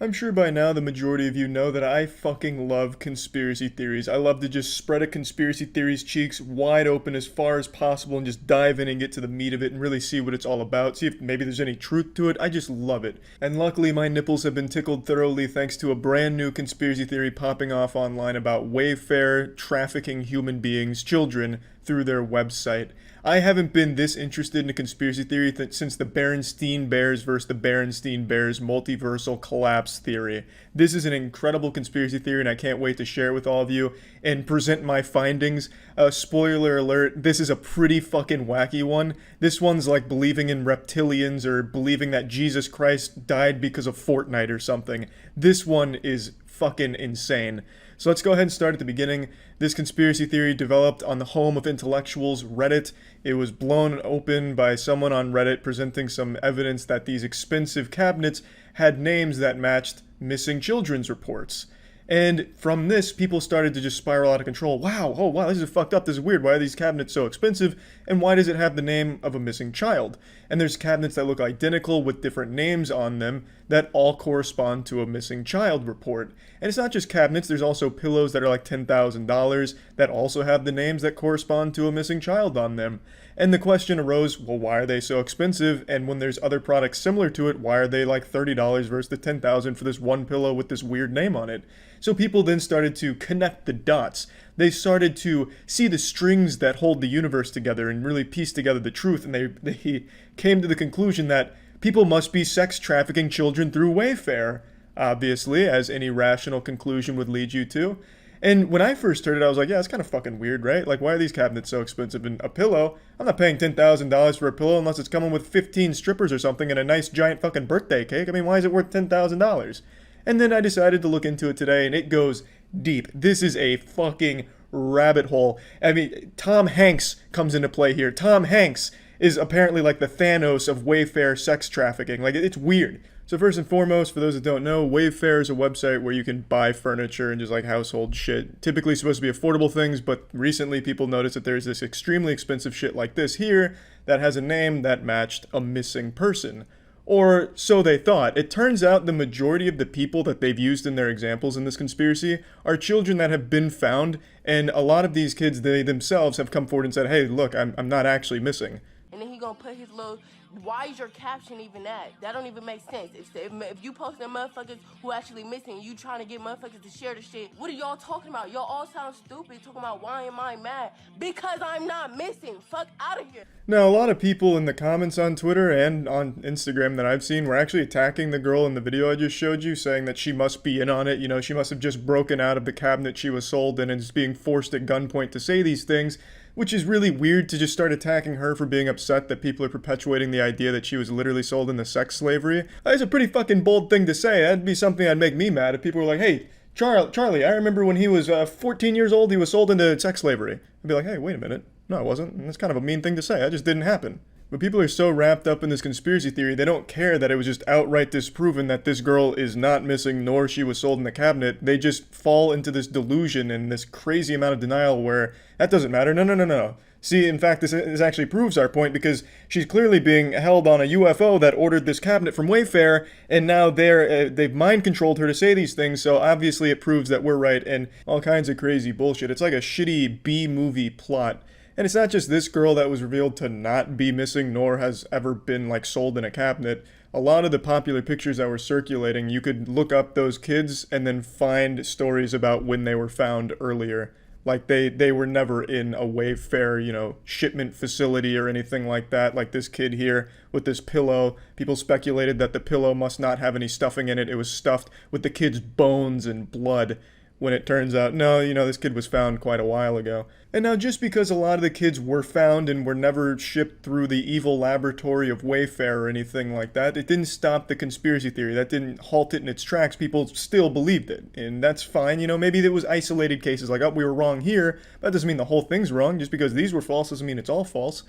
I'm sure by now the majority of you know that I fucking love conspiracy theories. I love to just spread a conspiracy theory's cheeks wide open as far as possible and just dive in and get to the meat of it and really see what it's all about. See if maybe there's any truth to it. I just love it. And luckily my nipples have been tickled thoroughly thanks to a brand new conspiracy theory popping off online about Wayfair trafficking human beings, children, through their website. I haven't been this interested in a conspiracy theory since the Berenstein Bears versus the Berenstein Bears multiversal collapse theory. This is an incredible conspiracy theory and I can't wait to share it with all of you and present my findings. Spoiler alert, this is a pretty fucking wacky one. This one's like believing in reptilians or believing that Jesus Christ died because of Fortnite or something. This one is fucking insane. So let's go ahead and start at the beginning. This conspiracy theory developed on the home of intellectuals, Reddit. It was blown open by someone on Reddit presenting some evidence that these expensive cabinets had names that matched missing children's reports. And from this, people started to just spiral out of control. Wow, oh wow, this is fucked up, this is weird. Why are these cabinets so expensive? And why does it have the name of a missing child? And there's cabinets that look identical with different names on them that all correspond to a missing child report. And it's not just cabinets, there's also pillows that are like $10,000 that also have the names that correspond to a missing child on them. And the question arose, well, why are they so expensive? And when there's other products similar to it, why are they like $30 versus the $10,000 for this one pillow with this weird name on it? So people then started to connect the dots. They started to see the strings that hold the universe together and really piece together the truth. And they came to the conclusion that people must be sex trafficking children through Wayfair, obviously, as any rational conclusion would lead you to. And when I first heard it, I was like, yeah, it's kind of fucking weird, right? Like, why are these cabinets so expensive? And a pillow, I'm not paying $10,000 for a pillow unless it's coming with 15 strippers or something and a nice giant fucking birthday cake. I mean, why is it worth $10,000? And then I decided to look into it today, and it goes deep. This is a fucking rabbit hole. I mean, Tom Hanks comes into play here. Tom Hanks is apparently like the Thanos of Wayfair sex trafficking. Like, it's weird. So first and foremost, for those that don't know, Wayfair is a website where you can buy furniture and just like household shit. Typically supposed to be affordable things, but recently people noticed that there's this extremely expensive shit like this here that has a name that matched a missing person. Or so they thought. It turns out the majority of the people that they've used in their examples in this conspiracy are children that have been found, and a lot of these kids, they themselves have come forward and said, hey, look, I'm not actually missing. And then he gonna put his little, why is your caption even that? That don't even make sense. If you posting motherfuckers who actually missing, you trying to get motherfuckers to share the shit, what are y'all talking about? Y'all all sound stupid talking about why am I mad? Because I'm not missing. Fuck out of here. Now, a lot of people in the comments on Twitter and on Instagram that I've seen were actually attacking the girl in the video I just showed you, saying that she must be in on it. You know, she must have just broken out of the cabinet she was sold in and is being forced at gunpoint to say these things, which is really weird to just start attacking her for being upset that people are perpetuating the idea that she was literally sold into sex slavery. That's a pretty fucking bold thing to say. That'd be something that'd make me mad if people were like, hey, Charlie, I remember when he was 14 years old, he was sold into sex slavery. I'd be like, hey, wait a minute. No, it wasn't. And that's kind of a mean thing to say. That just didn't happen. But people are so wrapped up in this conspiracy theory, they don't care that it was just outright disproven that this girl is not missing, nor she was sold in the cabinet. They just fall into this delusion and this crazy amount of denial where that doesn't matter. No. See, in fact, this actually proves our point, because she's clearly being held on a UFO that ordered this cabinet from Wayfair, and now they've mind-controlled her to say these things, so obviously it proves that we're right, and all kinds of crazy bullshit. It's like a shitty B-movie plot. And it's not just this girl that was revealed to not be missing, nor has ever been, like, sold in a cabinet. A lot of the popular pictures that were circulating, you could look up those kids and then find stories about when they were found earlier. Like, they were never in a Wayfair, you know, shipment facility or anything like that. Like this kid here with this pillow. People speculated that the pillow must not have any stuffing in it. It was stuffed with the kid's bones and blood. When it turns out, no, you know, this kid was found quite a while ago. And now, just because a lot of the kids were found and were never shipped through the evil laboratory of Wayfair or anything like that, it didn't stop the conspiracy theory. That didn't halt it in its tracks. People still believed it. And that's fine. You know, maybe there was isolated cases like, oh, we were wrong here. But that doesn't mean the whole thing's wrong. Just because these were false doesn't mean it's all false.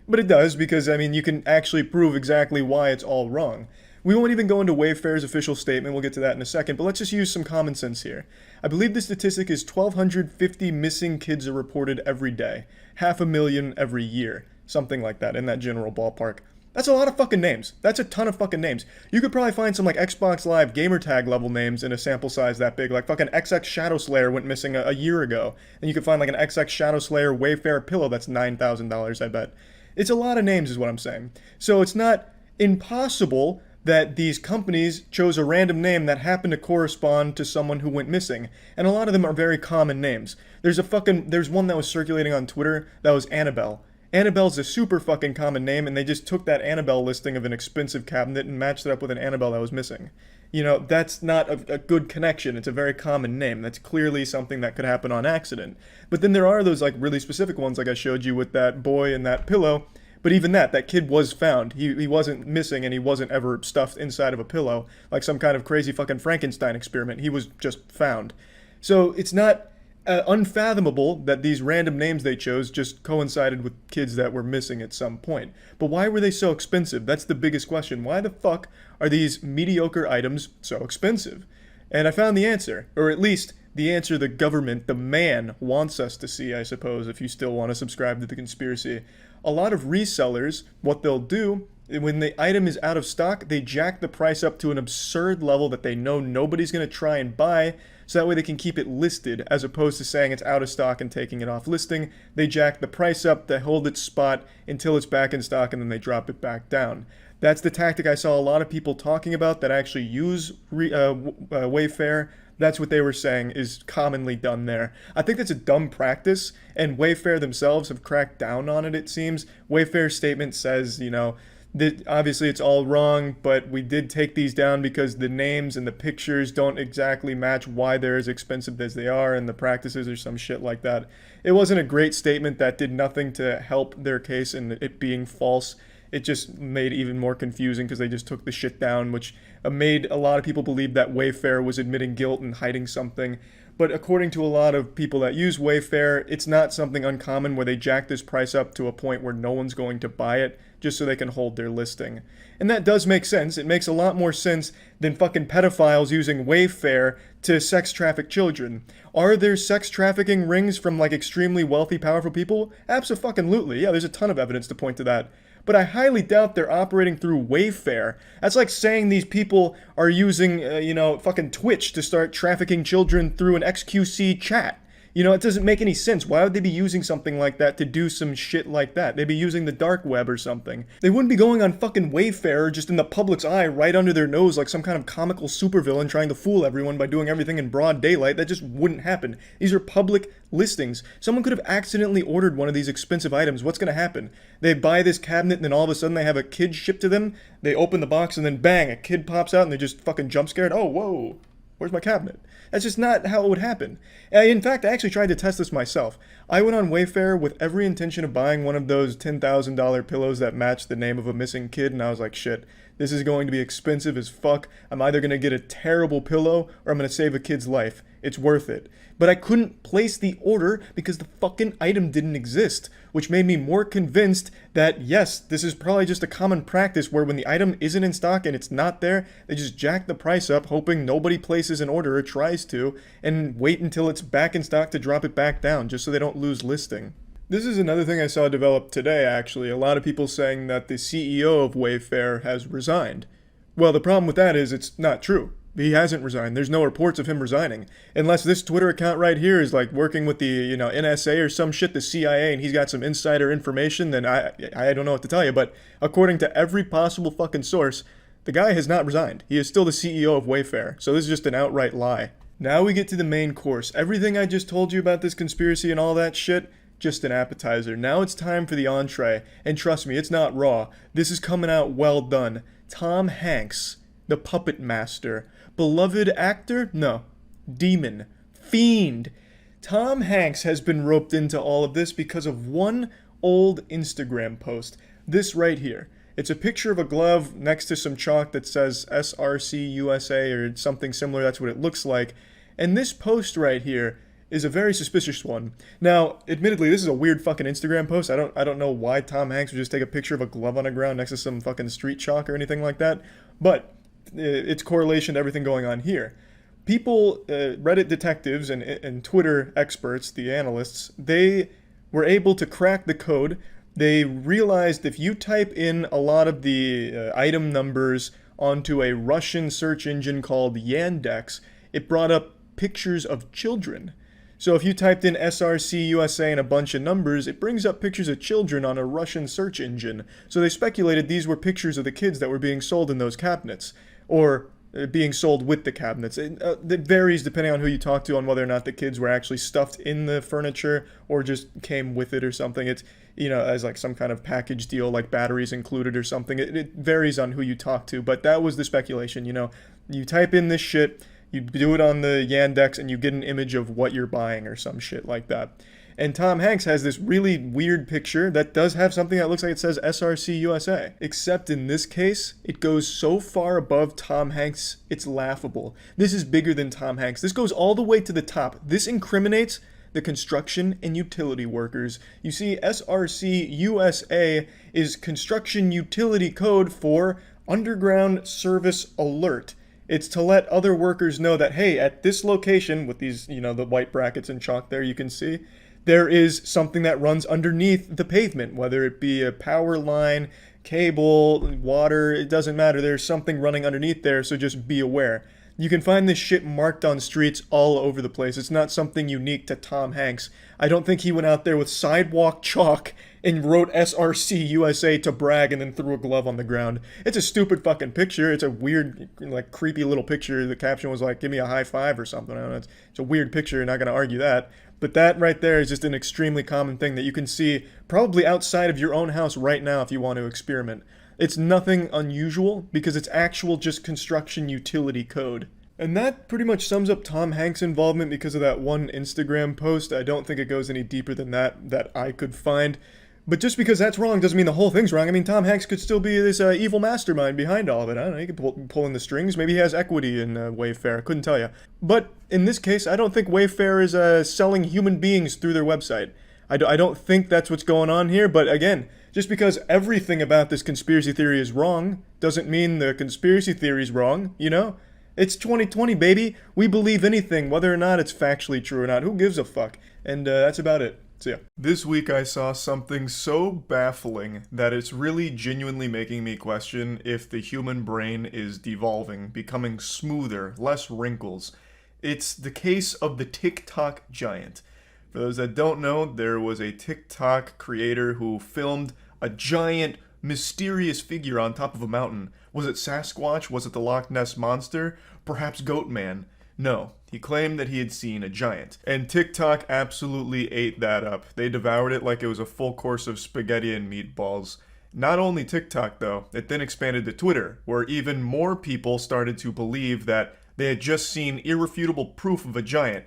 But it does, because, I mean, you can actually prove exactly why it's all wrong. We won't even go into Wayfair's official statement, we'll get to that in a second, but let's just use some common sense here. I believe the statistic is 1,250 missing kids are reported every day. 500,000 every year. Something like that, in that general ballpark. That's a lot of fucking names. That's a ton of fucking names. You could probably find some like Xbox Live gamertag level names in a sample size that big. Like fucking XX Shadow Slayer went missing a year ago. And you could find like an XX Shadow Slayer Wayfair pillow that's $9,000, I bet. It's a lot of names is what I'm saying. So it's not impossible that these companies chose a random name that happened to correspond to someone who went missing. And a lot of them are very common names. There's one that was circulating on Twitter that was Annabelle. Annabelle's a super fucking common name, and they just took that Annabelle listing of an expensive cabinet and matched it up with an Annabelle that was missing. You know, that's not a good connection. It's a very common name. That's clearly something that could happen on accident. But then there are those like really specific ones like I showed you with that boy and that pillow. But even that kid was found. He wasn't missing, and he wasn't ever stuffed inside of a pillow like some kind of crazy fucking Frankenstein experiment. He was just found. So it's not unfathomable that these random names they chose just coincided with kids that were missing at some point. But why were they so expensive? That's the biggest question. Why the fuck are these mediocre items so expensive? And I found the answer, or at least the answer the government, the man, wants us to see, I suppose, if you still want to subscribe to the conspiracy. A lot of resellers, what they'll do, when the item is out of stock, they jack the price up to an absurd level that they know nobody's going to try and buy, so that way they can keep it listed, as opposed to saying it's out of stock and taking it off listing. They jack the price up to hold its spot until it's back in stock, and then they drop it back down. That's the tactic I saw a lot of people talking about that actually use Wayfair. That's what they were saying is commonly done there. I think that's a dumb practice, and Wayfair themselves have cracked down on it, it seems. Wayfair's statement says, you know, that obviously it's all wrong, but we did take these down because the names and the pictures don't exactly match why they're as expensive as they are, and the practices or some shit like that. It wasn't a great statement that did nothing to help their case in it being false. It just made it even more confusing because they just took the shit down, which made a lot of people believe that Wayfair was admitting guilt and hiding something. But according to a lot of people that use Wayfair, it's not something uncommon where they jack this price up to a point where no one's going to buy it just so they can hold their listing. And that does make sense. It makes a lot more sense than fucking pedophiles using Wayfair to sex traffic children. Are there sex trafficking rings from like extremely wealthy, powerful people? Abso-fucking-lutely. Yeah, there's a ton of evidence to point to that. but I highly doubt they're operating through Wayfair. That's like saying these people are using, fucking Twitch to start trafficking children through an XQC chat. It doesn't make any sense. Why would they be using something like that to do some shit like that? They'd be using the dark web or something. They wouldn't be going on fucking Wayfair just in the public's eye right under their nose like some kind of comical supervillain trying to fool everyone by doing everything in broad daylight. That just wouldn't happen. These are public listings. Someone could have accidentally ordered one of these expensive items. What's going to happen? They buy this cabinet and then all of a sudden they have a kid shipped to them. They open the box and then bang, a kid pops out and they're just fucking jump scared. Oh, whoa. Where's my cabinet? That's just not how it would happen. In fact, I actually tried to test this myself. I went on Wayfair with every intention of buying one of those $10,000 pillows that matched the name of a missing kid, and I was like, shit, this is going to be expensive as fuck. I'm either going to get a terrible pillow or I'm going to save a kid's life. It's worth it. But I couldn't place the order because the fucking item didn't exist, which made me more convinced that, yes, this is probably just a common practice where when the item isn't in stock and it's not there, they just jack the price up, hoping nobody places an order or tries to, and wait until it's back in stock to drop it back down, just so they don't lose listing. This is another thing I saw develop today, actually. A lot of people saying that the CEO of Wayfair has resigned. Well, the problem with that is it's not true. He hasn't resigned. There's no reports of him resigning. Unless this Twitter account right here is like working with the, NSA or some shit, the CIA, and he's got some insider information, then I don't know what to tell you. But according to every possible fucking source, the guy has not resigned. He is still the CEO of Wayfair. So this is just an outright lie. Now we get to the main course. Everything I just told you about this conspiracy and all that shit, just an appetizer. Now it's time for the entree. And trust me, it's not raw. This is coming out well done. Tom Hanks, the puppet master. Beloved actor? No. Demon. Fiend. Tom Hanks has been roped into all of this because of one old Instagram post. This right here. It's a picture of a glove next to some chalk that says SRC USA or something similar. That's what it looks like. And this post right here is a very suspicious one. Now, admittedly, this is a weird fucking Instagram post. I don't know why Tom Hanks would just take a picture of a glove on the ground next to some fucking street chalk or anything like that. But it's correlation to everything going on here. People, Reddit detectives and Twitter experts, the analysts, they were able to crack the code. They realized if you type in a lot of the item numbers onto a Russian search engine called Yandex, it brought up pictures of children. So if you typed in SRC USA and a bunch of numbers, it brings up pictures of children on a Russian search engine. So they speculated these were pictures of the kids that were being sold in those cabinets. Or being sold with the cabinets. It varies depending on who you talk to on whether or not the kids were actually stuffed in the furniture or just came with it or something. It's, as like some kind of package deal, like batteries included or something. It varies on who you talk to, but that was the speculation. You type in this shit, you do it on the Yandex, and you get an image of what you're buying or some shit like that. And Tom Hanks has this really weird picture that does have something that looks like it says SRC USA. Except in this case, it goes so far above Tom Hanks, it's laughable. This is bigger than Tom Hanks. This goes all the way to the top. This incriminates the construction and utility workers. You see, SRC USA is construction utility code for Underground Service Alert. It's to let other workers know that, hey, at this location, with these, the white brackets and chalk there you can see, there is something that runs underneath the pavement, whether it be a power line, cable, water, it doesn't matter. There's something running underneath there, so just be aware. You can find this shit marked on streets all over the place. It's not something unique to Tom Hanks. I don't think he went out there with sidewalk chalk and wrote SRC USA to brag and then threw a glove on the ground. It's a stupid fucking picture. It's a weird, creepy little picture. The caption was like, give me a high five or something. I don't know. It's a weird picture. You're not going to argue that. But that right there is just an extremely common thing that you can see probably outside of your own house right now if you want to experiment. It's nothing unusual because it's actual just construction utility code. And that pretty much sums up Tom Hanks' involvement because of that one Instagram post. I don't think it goes any deeper than that I could find. But just because that's wrong doesn't mean the whole thing's wrong. I mean, Tom Hanks could still be this evil mastermind behind all of it. I don't know, he could pull in the strings. Maybe he has equity in Wayfair. I couldn't tell you. But in this case, I don't think Wayfair is selling human beings through their website. I don't think that's what's going on here. But again, just because everything about this conspiracy theory is wrong doesn't mean the conspiracy theory is wrong, It's 2020, baby. We believe anything, whether or not it's factually true or not. Who gives a fuck? And that's about it. So yeah, this week I saw something so baffling that it's really genuinely making me question if the human brain is devolving, becoming smoother, less wrinkles. It's the case of the TikTok giant. For those that don't know, there was a TikTok creator who filmed a giant, mysterious figure on top of a mountain. Was it Sasquatch? Was it the Loch Ness Monster? Perhaps Goatman? No, he claimed that he had seen a giant. And TikTok absolutely ate that up. They devoured it like it was a full course of spaghetti and meatballs. Not only TikTok though, it then expanded to Twitter, where even more people started to believe that they had just seen irrefutable proof of a giant,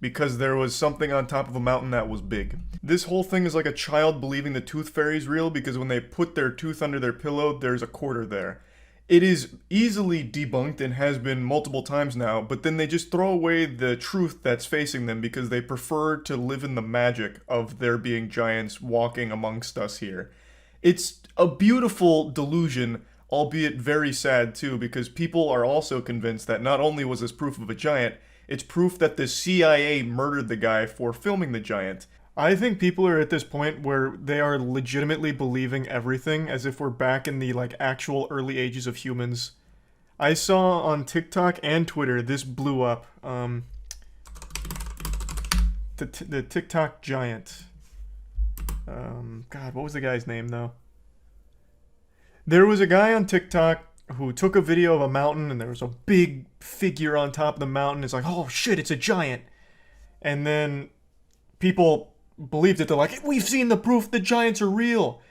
because there was something on top of a mountain that was big. This whole thing is like a child believing the tooth fairy's real because when they put their tooth under their pillow, there's a quarter there. It is easily debunked and has been multiple times now, but then they just throw away the truth that's facing them because they prefer to live in the magic of there being giants walking amongst us here. It's a beautiful delusion, albeit very sad too, because people are also convinced that not only was this proof of a giant, it's proof that the CIA murdered the guy for filming the giant. I think people are at this point where they are legitimately believing everything as if we're back in the actual early ages of humans. I saw on TikTok and Twitter, this blew up. The TikTok giant. God, what was the guy's name though? There was a guy on TikTok who took a video of a mountain and there was a big figure on top of the mountain. It's like, oh shit, it's a giant. And then people believed it. They're like, we've seen the proof, the giants are real.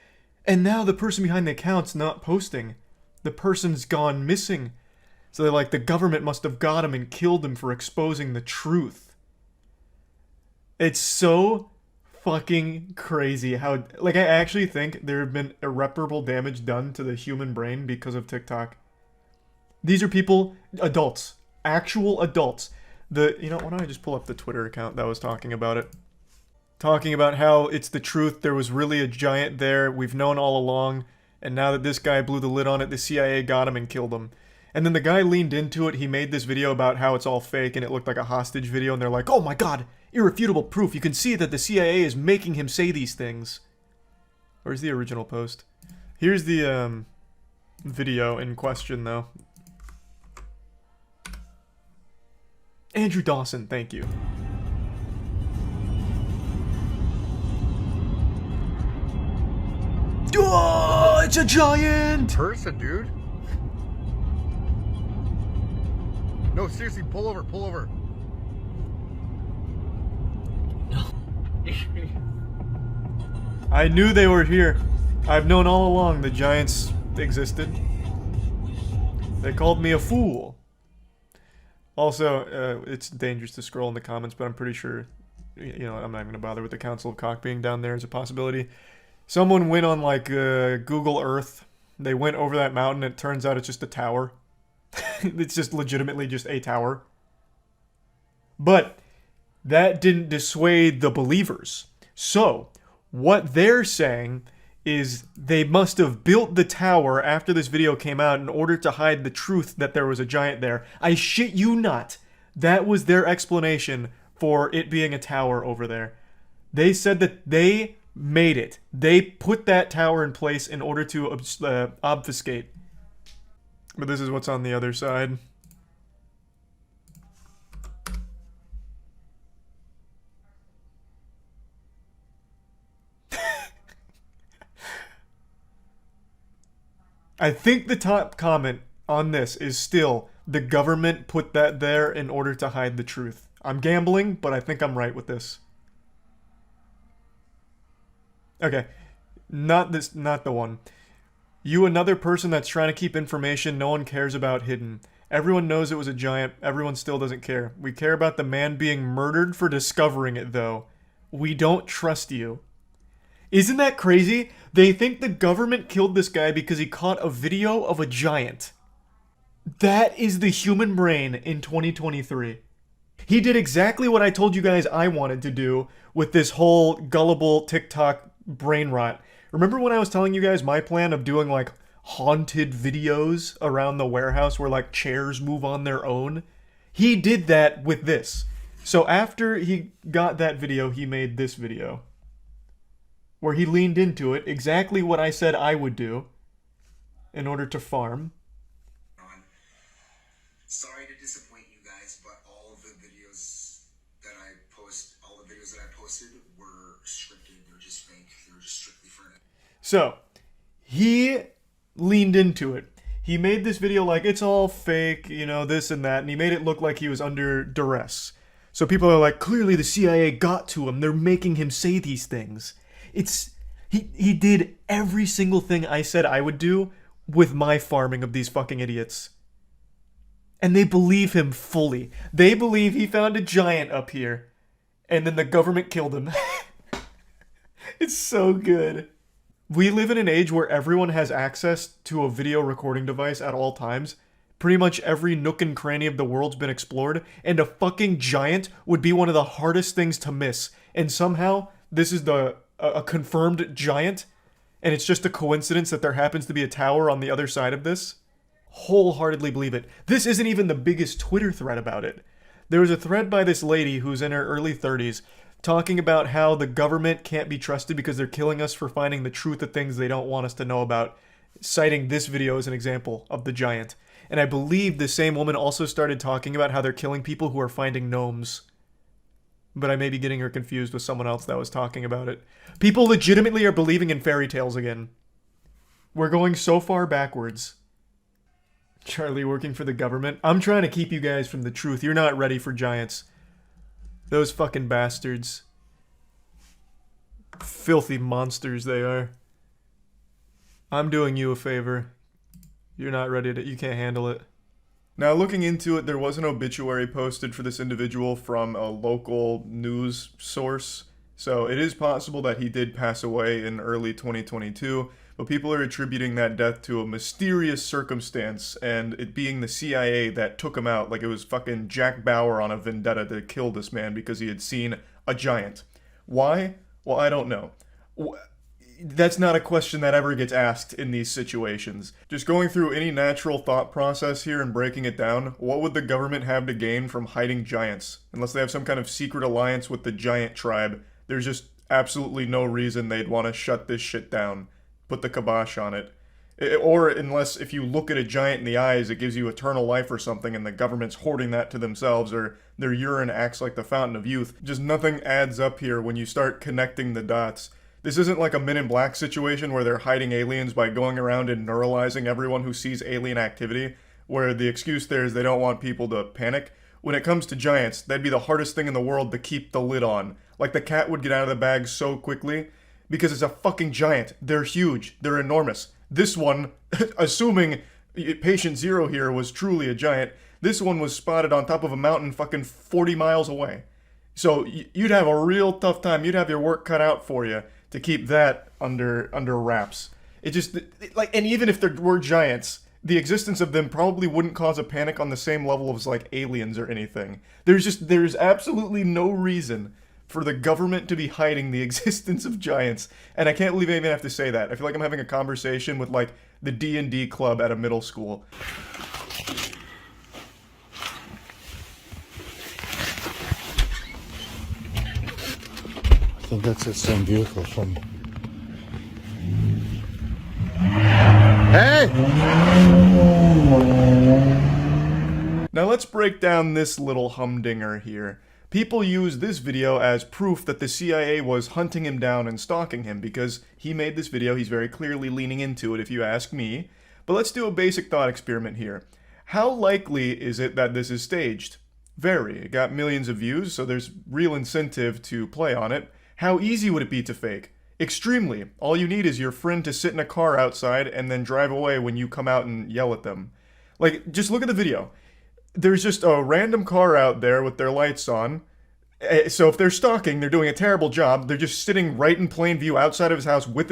And now the person behind the account's not posting. The person's gone missing. So they're like, the government must have got him and killed him for exposing the truth. It's so fucking crazy how, I actually think there have been irreparable damage done to the human brain because of TikTok. These are people, adults, actual adults. Why don't I just pull up the Twitter account that was talking about it? Talking about how it's the truth, there was really a giant there, we've known all along, and now that this guy blew the lid on it, the CIA got him and killed him. And then the guy leaned into it, he made this video about how it's all fake and it looked like a hostage video, and they're like, oh my god, irrefutable proof, you can see that the CIA is making him say these things. Where's the original post? Here's the video in question though. Andrew Dawson, thank you. Oh, it's a giant person, dude. No, seriously, pull over, pull over. I knew they were here. I've known all along the giants existed. They called me a fool. Also, it's dangerous to scroll in the comments, but I'm pretty sure, I'm not even going to bother with the Council of Cock being down there as a possibility. Someone went on Google Earth. They went over that mountain. It turns out it's just a tower. It's just legitimately just a tower. But that didn't dissuade the believers. So what they're saying is they must have built the tower after this video came out in order to hide the truth that there was a giant there. I shit you not. That was their explanation for it being a tower over there. They said that they made it. They put that tower in place in order to obfuscate. But this is what's on the other side. I think the top comment on this is still, the government put that there in order to hide the truth. I'm gambling, but I think I'm right with this. Okay, not the one. You, another person that's trying to keep information no one cares about hidden. Everyone knows it was a giant, everyone still doesn't care. We care about the man being murdered for discovering it, though. We don't trust you. Isn't that crazy? They think the government killed this guy because he caught a video of a giant. That is the human brain in 2023. He did exactly what I told you guys I wanted to do with this whole gullible TikTok brain rot. Remember when I was telling you guys my plan of doing haunted videos around the warehouse where chairs move on their own? He did that with this. So after he got that video, he made this video. where he leaned into it, exactly what I said I would do in order to farm. Sorry to disappoint you guys, but all of the videos that I posted were scripted. They were just fake. They were just strictly for it. So, he leaned into it. He made this video like, it's all fake, you know, this and that, and he made it look like he was under duress. So people are like, clearly the CIA got to him. They're making him say these things. He did every single thing I said I would do with my farming of these fucking idiots. And they believe him fully. They believe he found a giant up here. And then the government killed him. It's so good. We live in an age where everyone has access to a video recording device at all times. Pretty much every nook and cranny of the world's been explored, and a fucking giant would be one of the hardest things to miss. And somehow, this is a confirmed giant, and it's just a coincidence that there happens to be a tower on the other side of this. Wholeheartedly believe it. This isn't even the biggest Twitter thread about it. There was a thread by this lady who's in her early 30s talking about how the government can't be trusted because they're killing us for finding the truth of things they don't want us to know about, citing this video as an example of the giant. And I believe the same woman also started talking about how they're killing people who are finding gnomes. But I may be getting her confused with someone else that was talking about it. People legitimately are believing in fairy tales again. We're going so far backwards. Charlie working for the government. I'm trying to keep you guys from the truth. You're not ready for giants. Those fucking bastards. Filthy monsters they are. I'm doing you a favor. You're not ready to, you can't handle it. Now, looking into it, there was an obituary posted for this individual from a local news source. So it is possible that he did pass away in early 2022, but people are attributing that death to a mysterious circumstance, and it being the CIA that took him out, like it was fucking Jack Bauer on a vendetta to kill this man because he had seen a giant. Why? Well, I don't know. That's not a question that ever gets asked in these situations. Just going through any natural thought process here and breaking it down, what would the government have to gain from hiding giants? Unless they have some kind of secret alliance with the giant tribe, there's just absolutely no reason they'd want to shut this shit down, put the kibosh on it. Or unless if you look at a giant in the eyes, it gives you eternal life or something, and the government's hoarding that to themselves, or their urine acts like the fountain of youth. Just nothing adds up here when you start connecting the dots. This isn't like a Men in Black situation where they're hiding aliens by going around and neuralizing everyone who sees alien activity, where the excuse there is they don't want people to panic. When it comes to giants, that'd be the hardest thing in the world to keep the lid on. Like the cat would get out of the bag so quickly, because it's a fucking giant. They're huge. They're enormous. This one, assuming Patient Zero here was truly a giant, this one was spotted on top of a mountain fucking 40 miles away. So you'd have a real tough time. You'd have your work cut out for you to keep that under wraps. And even if there were giants, the existence of them probably wouldn't cause a panic on the same level as like aliens or anything. There's absolutely no reason for the government to be hiding the existence of giants. And I can't believe I even have to say that. I feel like I'm having a conversation with like the D&D club at a middle school. I think that's that same vehicle from... Hey! Now let's break down this little humdinger here. People use this video as proof that the CIA was hunting him down and stalking him because he made this video. He's very clearly leaning into it if you ask me. But let's do a basic thought experiment here. How likely is it that this is staged? Very. It got millions of views, so there's real incentive to play on it. How easy would it be to fake? Extremely. All you need is your friend to sit in a car outside and then drive away when you come out and yell at them. Like, just look at the video. There's just a random car out there with their lights on. So if they're stalking, they're doing a terrible job. They're just sitting right in plain view outside of his house with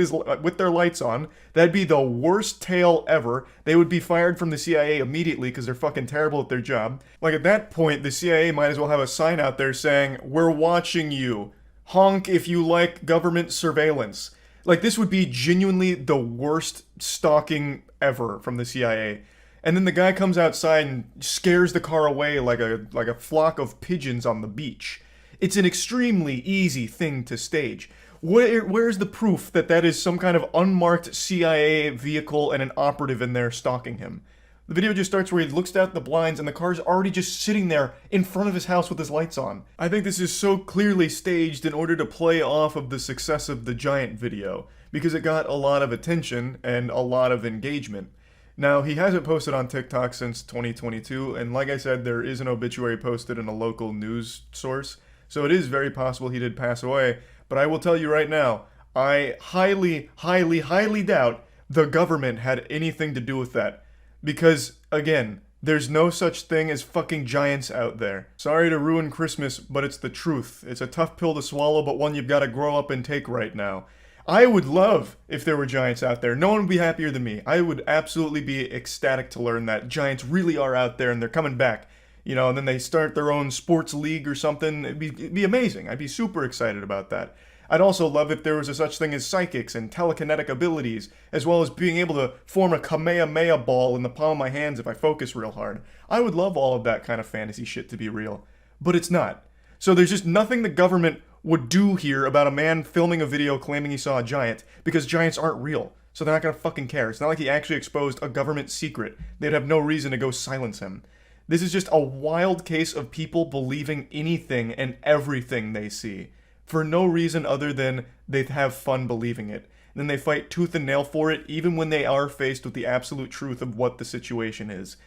their lights on. That'd be the worst tale ever. They would be fired from the CIA immediately because they're fucking terrible at their job. Like, at that point, the CIA might as well have a sign out there saying, "We're watching you. Honk if you like government surveillance." Like, this would be genuinely the worst stalking ever from the CIA. And then the guy comes outside and scares the car away like a flock of pigeons on the beach. It's an extremely easy thing to stage. Where's the proof that that is some kind of unmarked CIA vehicle and an operative in there stalking him? The video just starts where he looks out the blinds and the car's already just sitting there in front of his house with his lights on. I think this is so clearly staged in order to play off of the success of the Giant video, because it got a lot of attention and a lot of engagement. Now, he hasn't posted on TikTok since 2022, and like I said, there is an obituary posted in a local news source, so it is very possible he did pass away, but I will tell you right now, I highly, highly, highly doubt the government had anything to do with that. Because, again, there's no such thing as fucking giants out there. Sorry to ruin Christmas, but it's the truth. It's a tough pill to swallow, but one you've got to grow up and take right now. I would love if there were giants out there. No one would be happier than me. I would absolutely be ecstatic to learn that giants really are out there and they're coming back. You know, and then they start their own sports league or something. It'd be amazing. I'd be super excited about that. I'd also love if there was a such thing as psychics and telekinetic abilities, as well as being able to form a Kamehameha ball in the palm of my hands if I focus real hard. I would love all of that kind of fantasy shit to be real. But it's not. So there's just nothing the government would do here about a man filming a video claiming he saw a giant, because giants aren't real. So they're not gonna fucking care. It's not like he actually exposed a government secret. They'd have no reason to go silence him. This is just a wild case of people believing anything and everything they see, for no reason other than they have fun believing it. And then they fight tooth and nail for it, even when they are faced with the absolute truth of what the situation is.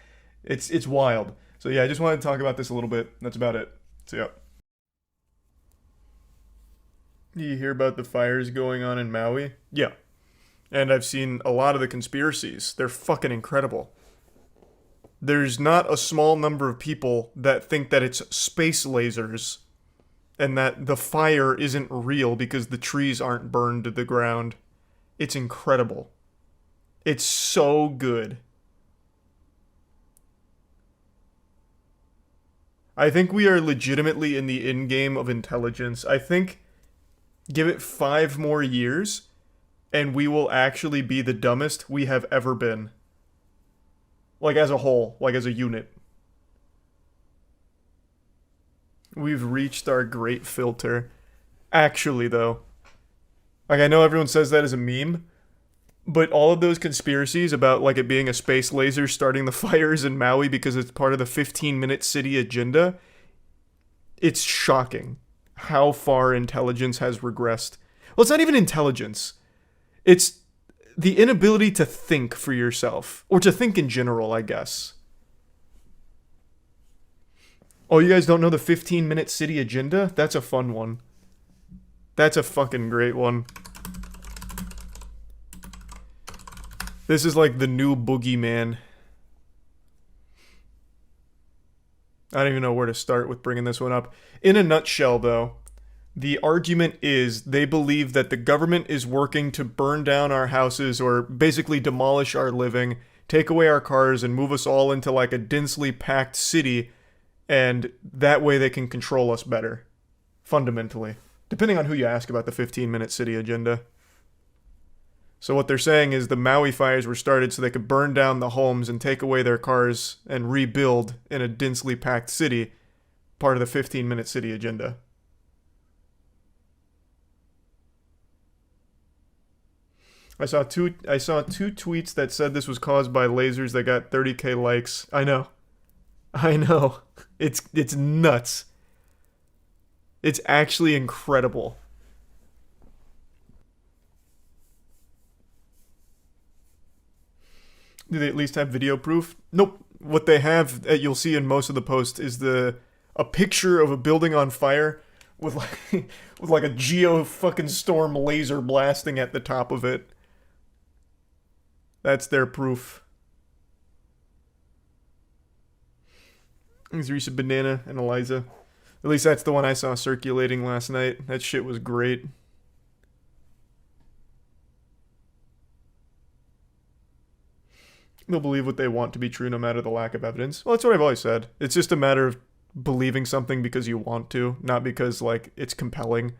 It's wild. So yeah, I just wanted to talk about this a little bit. That's about it. So yeah. You hear about the fires going on in Maui? Yeah. And I've seen a lot of the conspiracies. They're fucking incredible. There's not a small number of people that think that it's space lasers and that the fire isn't real because the trees aren't burned to the ground. It's incredible. It's so good. I think we are legitimately in the endgame of intelligence. I think give it 5 more years and we will actually be the dumbest we have ever been. Like as a whole, like as a unit. We've reached our great filter. Actually, though. Like, I know everyone says that as a meme, but all of those conspiracies about, like, it being a space laser starting the fires in Maui because it's part of the 15-minute city agenda, it's shocking how far intelligence has regressed. Well, it's not even intelligence. It's the inability to think for yourself. Or to think in general, I guess. Oh, you guys don't know the 15-minute city agenda? That's a fun one. That's a fucking great one. This is like the new boogeyman. I don't even know where to start with bringing this one up. In a nutshell, though, the argument is they believe that the government is working to burn down our houses or basically demolish our living, take away our cars, and move us all into like a densely packed city, and that way they can control us better. Fundamentally. Depending on who you ask about the 15-minute city agenda. So what they're saying is the Maui fires were started so they could burn down the homes and take away their cars and rebuild in a densely packed city, part of the 15-minute city agenda. I saw two tweets that said this was caused by lasers that got 30k likes. I know. It's nuts. It's actually incredible. Do they at least have video proof? Nope. What they have, you'll see in most of the posts, is a picture of a building on fire with like a geo fucking storm laser blasting at the top of it. That's their proof. There's Risa Banana and Eliza. At least that's the one I saw circulating last night. That shit was great. They'll believe what they want to be true no matter the lack of evidence. Well, that's what I've always said. It's just a matter of believing something because you want to, not because, like, it's compelling.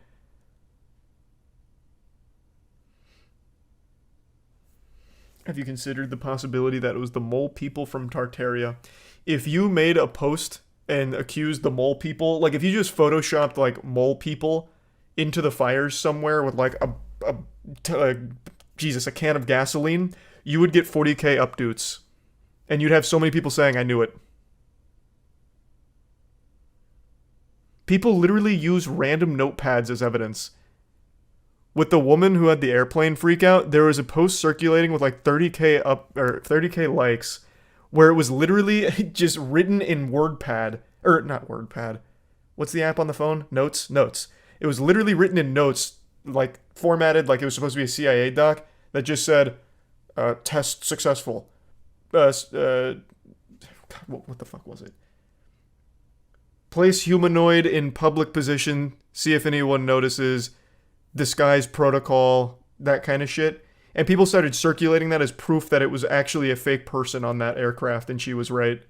Have you considered the possibility that it was the mole people from Tartaria? If you made a post and accused the mole people, like if you just photoshopped like mole people into the fires somewhere with like a can of gasoline, you would get 40K updates. And you'd have so many people saying, I knew it. People literally use random notepads as evidence. With the woman who had the airplane freak out, there was a post circulating with like 30K likes where it was literally just written in WordPad. Or not WordPad. What's the app on the phone? Notes? Notes. It was literally written in notes, like formatted like it was supposed to be a CIA doc that just said, test successful. What the fuck was it? Place humanoid in public position, see if anyone notices, disguise protocol, that kind of shit. And people started circulating that as proof that it was actually a fake person on that aircraft, and she was right.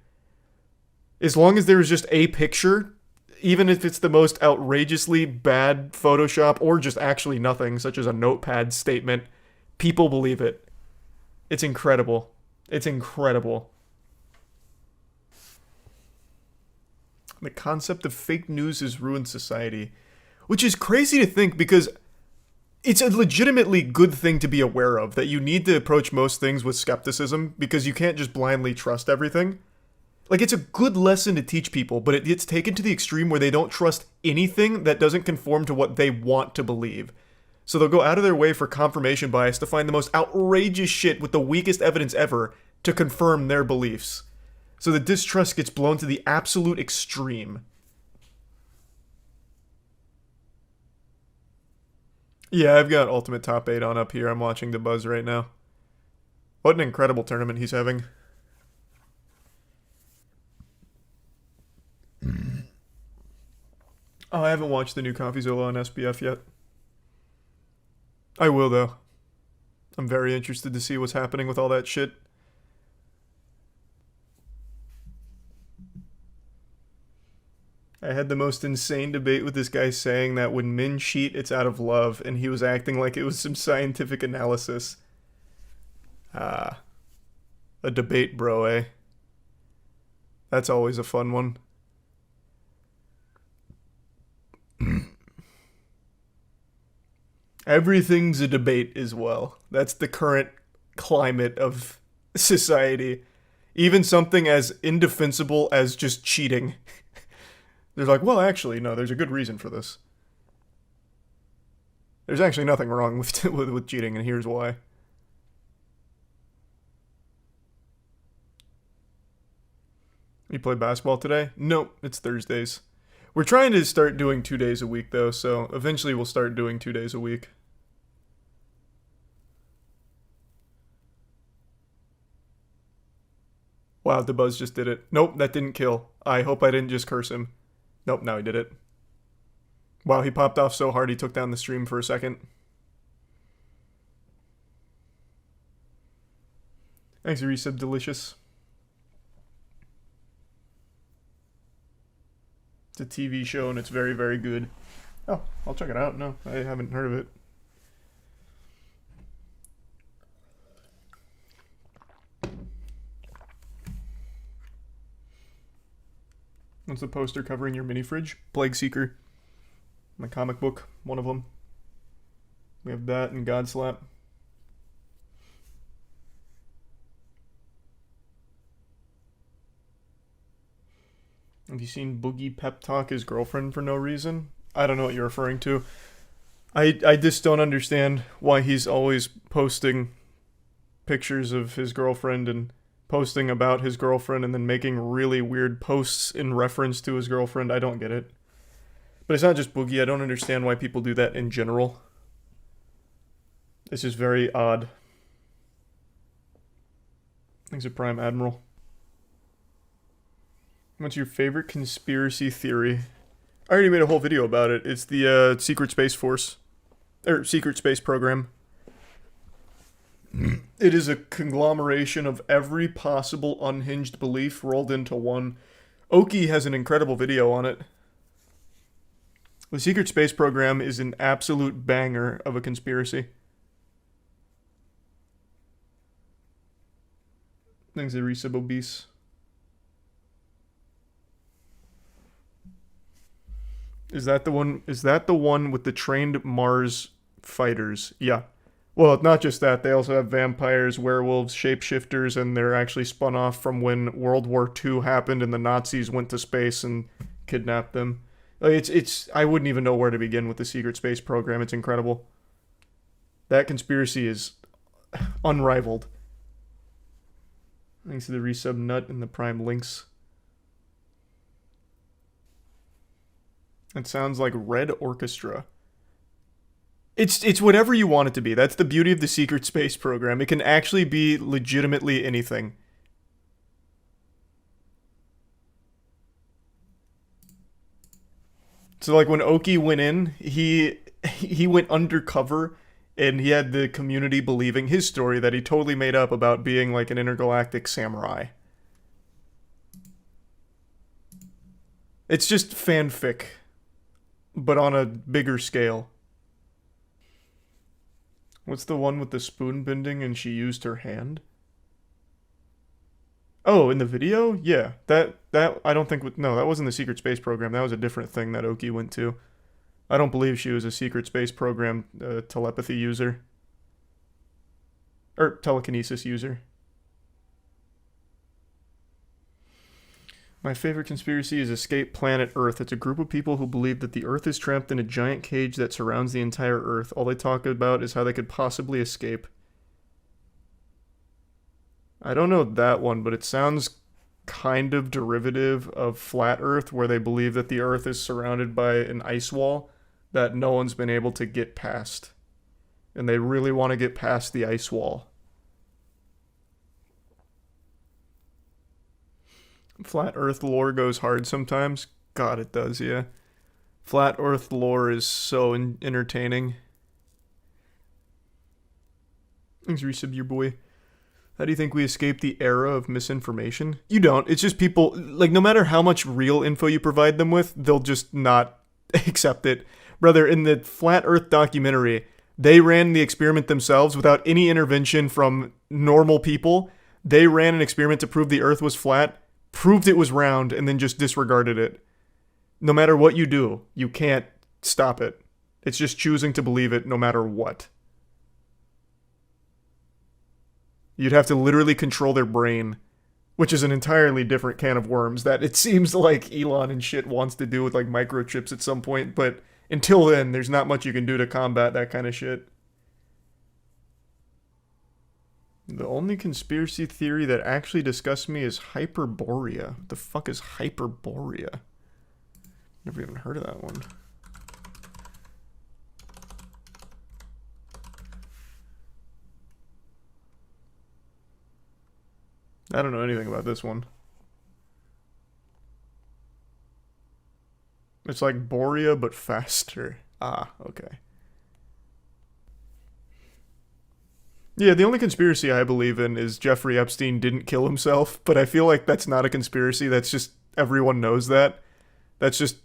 As long as there was just a picture, even if it's the most outrageously bad Photoshop or just actually nothing, such as a notepad statement, people believe it. It's incredible. It's incredible. The concept of fake news has ruined society, which is crazy to think because it's a legitimately good thing to be aware of, that you need to approach most things with skepticism because you can't just blindly trust everything. Like, it's a good lesson to teach people, but it gets taken to the extreme where they don't trust anything that doesn't conform to what they want to believe. So they'll go out of their way for confirmation bias to find the most outrageous shit with the weakest evidence ever to confirm their beliefs. So the distrust gets blown to the absolute extreme. Yeah, I've got Ultimate Top 8 on up here. I'm watching the buzz right now. What an incredible tournament he's having. Oh, I haven't watched the new CoffeeZilla on SBF yet. I will, though. I'm very interested to see what's happening with all that shit. I had the most insane debate with this guy saying that when men cheat, it's out of love, and he was acting like it was some scientific analysis. A debate, bro, eh? That's always a fun one. Everything's a debate as well. That's the current climate of society. Even something as indefensible as just cheating. They're like, well, actually, no, there's a good reason for this. There's actually nothing wrong with cheating, and here's why. You play basketball today? Nope, it's Thursdays. We're trying to start doing 2 days a week, though, so eventually we'll start doing 2 days a week. Wow, the buzz just did it. Nope, that didn't kill. I hope I didn't just curse him. Nope, now he did it. Wow, he popped off so hard he took down the stream for a second. Thanks, resub, delicious. It's a TV show and it's very, very good. Oh, I'll check it out. No, I haven't heard of it. What's the poster covering your mini fridge? Plague Seeker. My comic book, one of them. We have that and Godslap. Have you seen Boogie pep talk his girlfriend for no reason? I don't know what you're referring to. I just don't understand why he's always posting pictures of his girlfriend and posting about his girlfriend and then making really weird posts in reference to his girlfriend. I don't get it. But it's not just Boogie. I don't understand why people do that in general. It's just very odd. Thanks to Prime Admiral. What's your favorite conspiracy theory? I already made a whole video about it. It's the Secret Space Force. Or Secret Space Program. It is a conglomeration of every possible unhinged belief rolled into one. Oki has an incredible video on it. The Secret Space Program is an absolute banger of a conspiracy. Thanks to Resub Obese. Is that the one? Is that the one with the trained Mars fighters? Yeah. Well, not just that. They also have vampires, werewolves, shapeshifters, and they're actually spun off from when World War II happened and the Nazis went to space and kidnapped them. It's. I wouldn't even know where to begin with the secret space program. It's incredible. That conspiracy is unrivaled. Thanks to the resub nut and the prime links. It sounds like Red Orchestra. It's whatever you want it to be. That's the beauty of the secret space program. It can actually be legitimately anything. So like when Oki went in, he went undercover and he had the community believing his story that he totally made up about being like an intergalactic samurai. It's just fanfic, but on a bigger scale. What's the one with the spoon bending and she used her hand? Oh, in the video? Yeah, that I don't think, no, that wasn't the secret space program. That was a different thing that Oki went to. I don't believe she was a secret space program telepathy user. Or telekinesis user. My favorite conspiracy is Escape Planet Earth. It's a group of people who believe that the Earth is trapped in a giant cage that surrounds the entire Earth. All they talk about is how they could possibly escape. I don't know that one, but it sounds kind of derivative of Flat Earth, where they believe that the Earth is surrounded by an ice wall that no one's been able to get past. And they really want to get past the ice wall. Flat Earth lore goes hard sometimes. God, it does, yeah. Flat Earth lore is so entertaining. Thanks, resub your boy. How do you think we escape the era of misinformation? You don't. It's just people, like, no matter how much real info you provide them with, they'll just not accept it. Brother, in the Flat Earth documentary, they ran the experiment themselves without any intervention from normal people. They ran an experiment to prove the Earth was flat, proved it was round, and then just disregarded it. No matter what you do, you can't stop it. It's just choosing to believe it no matter what. You'd have to literally control their brain, which is an entirely different can of worms that it seems like Elon and shit wants to do with like microchips at some point, but until then, there's not much you can do to combat that kind of shit. The only conspiracy theory that actually disgusts me is Hyperborea. What the fuck is Hyperborea? Never even heard of that one. I don't know anything about this one. It's like Borea, but faster. Ah, okay. Yeah, the only conspiracy I believe in is Jeffrey Epstein didn't kill himself, but I feel like that's not a conspiracy. That's just, everyone knows that. That's just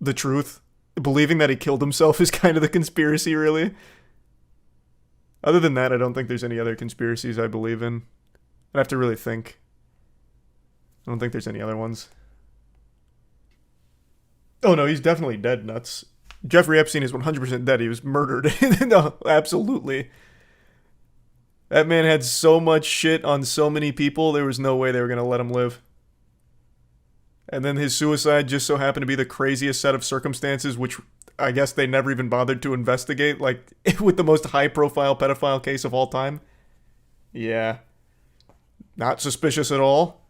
the truth. Believing that he killed himself is kind of the conspiracy, really. Other than that, I don't think there's any other conspiracies I believe in. I'd have to really think. I don't think there's any other ones. Oh no, he's definitely dead, nuts. Jeffrey Epstein is 100% dead. He was murdered. No, absolutely. That man had so much shit on so many people, there was no way they were going to let him live. And then his suicide just so happened to be the craziest set of circumstances, which I guess they never even bothered to investigate, like, with the most high-profile pedophile case of all time. Yeah. Not suspicious at all.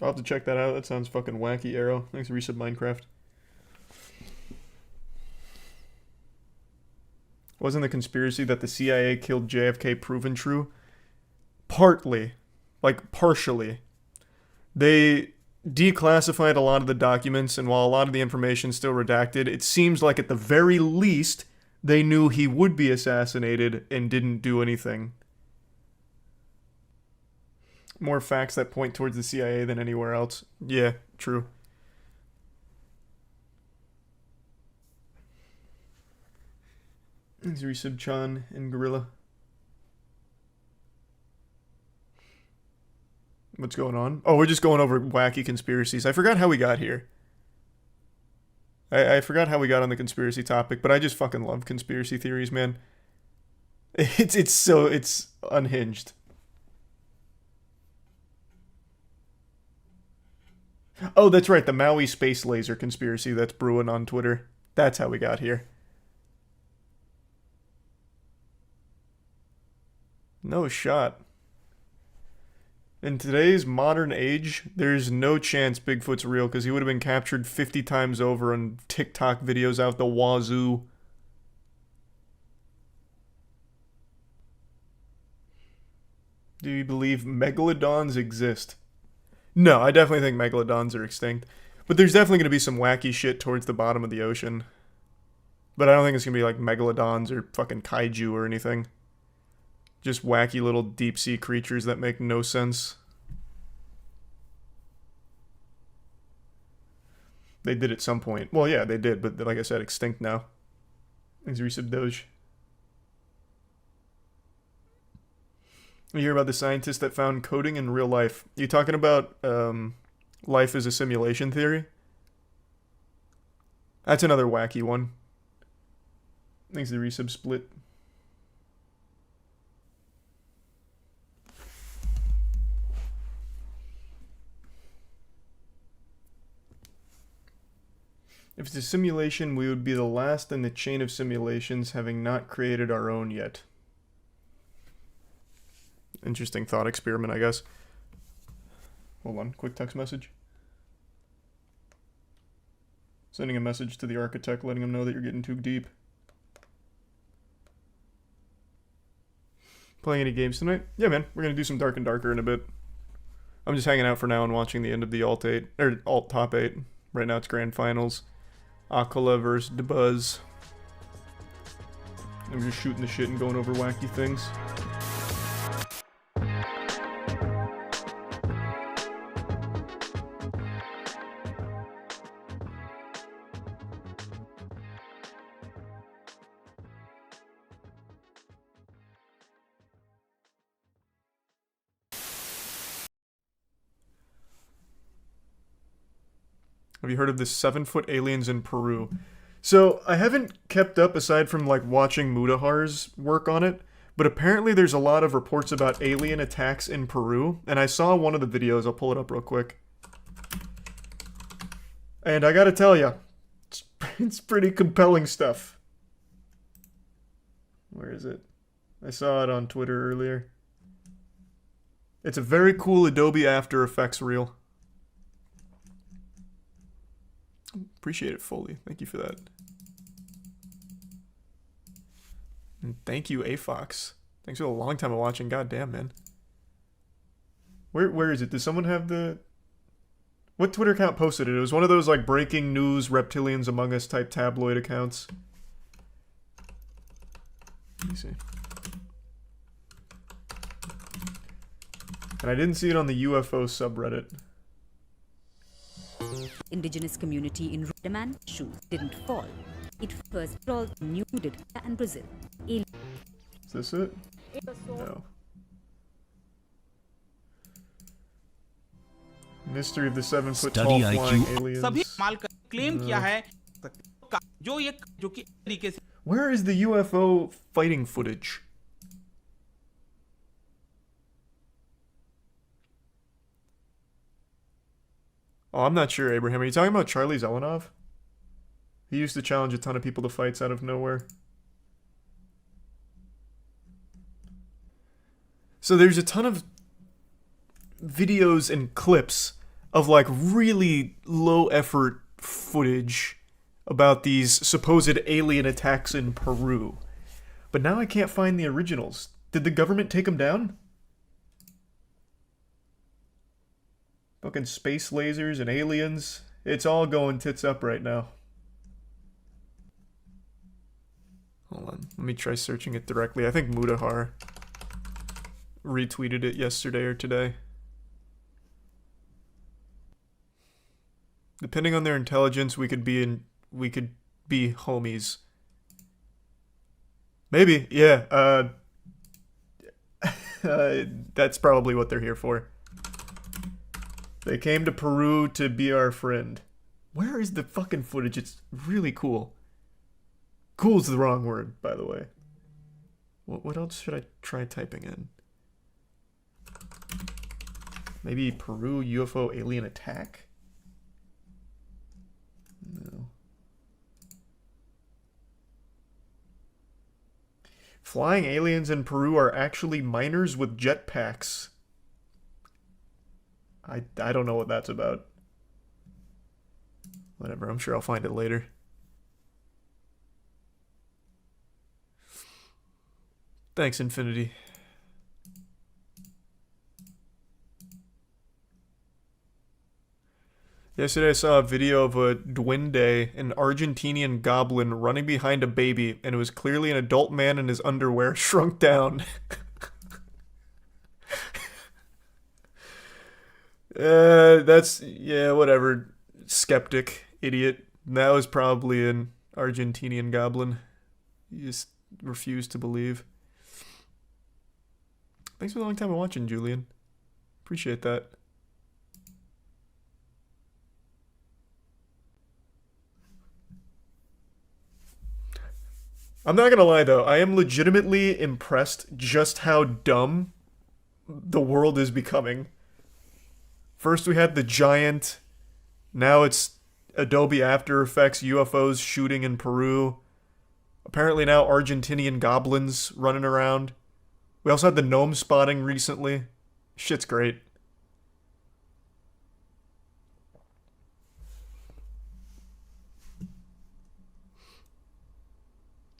I'll have to check that out. That sounds fucking wacky, Arrow. Thanks for resub Minecraft. Wasn't the conspiracy that the CIA killed JFK proven true? Partly. Like, partially. They declassified a lot of the documents, and while a lot of the information is still redacted, it seems like at the very least, they knew he would be assassinated and didn't do anything. More facts that point towards the CIA than anywhere else. Yeah, true. Thanks, resub Chan and Gorilla. What's going on? Oh, we're just going over wacky conspiracies. I forgot how we got here. I forgot how we got on the conspiracy topic, but I just fucking love conspiracy theories, man. It's unhinged. Oh, that's right, the Maui space laser conspiracy that's brewing on Twitter. That's how we got here. No shot. In today's modern age, there's no chance Bigfoot's real because he would have been captured 50 times over on TikTok videos out the wazoo. Do you believe megalodons exist? No, I definitely think megalodons are extinct. But there's definitely going to be some wacky shit towards the bottom of the ocean. But I don't think it's going to be like megalodons or fucking kaiju or anything. Just wacky little deep sea creatures that make no sense. They did at some point. Well, yeah, they did, but like I said, extinct now. Thanks, Resub Doge. You hear about the scientist that found coding in real life. You talking about life as a simulation theory? That's another wacky one. Thanks, the Resub Split. If it's a simulation, we would be the last in the chain of simulations, having not created our own yet. Interesting thought experiment, I guess. Hold on, quick text message. Sending a message to the architect, letting him know that you're getting too deep. Playing any games tonight? Yeah, man, we're gonna do some Dark and Darker in a bit. I'm just hanging out for now and watching the end of the Alt 8, or Alt Top 8. Right now it's Grand Finals. Aquila versus DeBuzz. I'm just shooting the shit and going over wacky things. Have you heard of the 7-foot aliens in Peru? So, I haven't kept up aside from like watching Mudahar's work on it, but apparently there's a lot of reports about alien attacks in Peru, and I saw one of the videos, I'll pull it up real quick. And I gotta tell ya, it's pretty compelling stuff. Where is it? I saw it on Twitter earlier. It's a very cool Adobe After Effects reel. Appreciate it fully. Thank you for that. And thank you, AFox. Thanks for a long time of watching. God damn, man. Where is it? Does someone have the... What Twitter account posted it? It was one of those like breaking news reptilians among us type tabloid accounts. Let me see. And I didn't see it on the UFO subreddit. Indigenous community in Rodaman shoes didn't fall. It first crawled nuded and Brazil. Is this it? No. Mystery of the 7-foot tall flying aliens. Where is the UFO fighting footage? Oh, I'm not sure, Abraham. Are you talking about Charlie Zelenov? He used to challenge a ton of people to fights out of nowhere. So there's a ton of videos and clips of like really low effort footage about these supposed alien attacks in Peru. But now I can't find the originals. Did the government take them down? Fucking space lasers and aliens. It's all going tits up right now. Hold on. Let me try searching it directly. I think Mudahar retweeted it yesterday or today. Depending on their intelligence, we could be homies. Maybe, yeah. That's probably what they're here for. They came to Peru to be our friend. Where is the fucking footage? It's really cool. Cool is the wrong word, by the way. What else should I try typing in? Maybe Peru UFO alien attack? No. Flying aliens in Peru are actually miners with jetpacks. I don't know what that's about. Whatever, I'm sure I'll find it later. Thanks, Infinity. Yesterday I saw a video of a duende, an Argentinian goblin, running behind a baby, and it was clearly an adult man in his underwear shrunk down. That's, yeah, whatever. Skeptic, idiot. That was probably an Argentinian goblin. You just refuse to believe. Thanks for the long time of watching, Julian. Appreciate that. I'm not gonna lie though, I am legitimately impressed just how dumb the world is becoming. First we had the giant, now it's Adobe After Effects UFOs shooting in Peru. Apparently now Argentinian goblins running around. We also had the gnome spotting recently. Shit's great.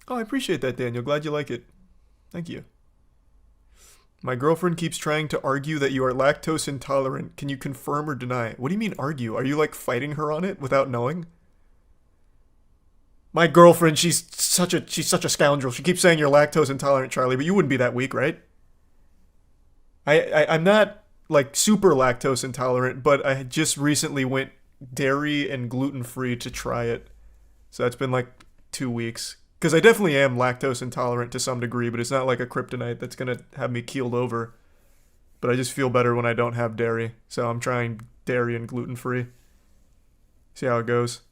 Oh, I appreciate that, Daniel. Glad you like it. Thank you. My girlfriend keeps trying to argue that you are lactose intolerant. Can you confirm or deny? What do you mean argue? Are you like fighting her on it without knowing? My girlfriend, she's such a scoundrel. She keeps saying you're lactose intolerant, Charlie, but you wouldn't be that weak, right? I'm not like super lactose intolerant, but I just recently went dairy and gluten free to try it. So that's been like 2 weeks. Because I definitely am lactose intolerant to some degree, but it's not like a kryptonite that's going to have me keeled over. But I just feel better when I don't have dairy. So I'm trying dairy and gluten-free. See how it goes.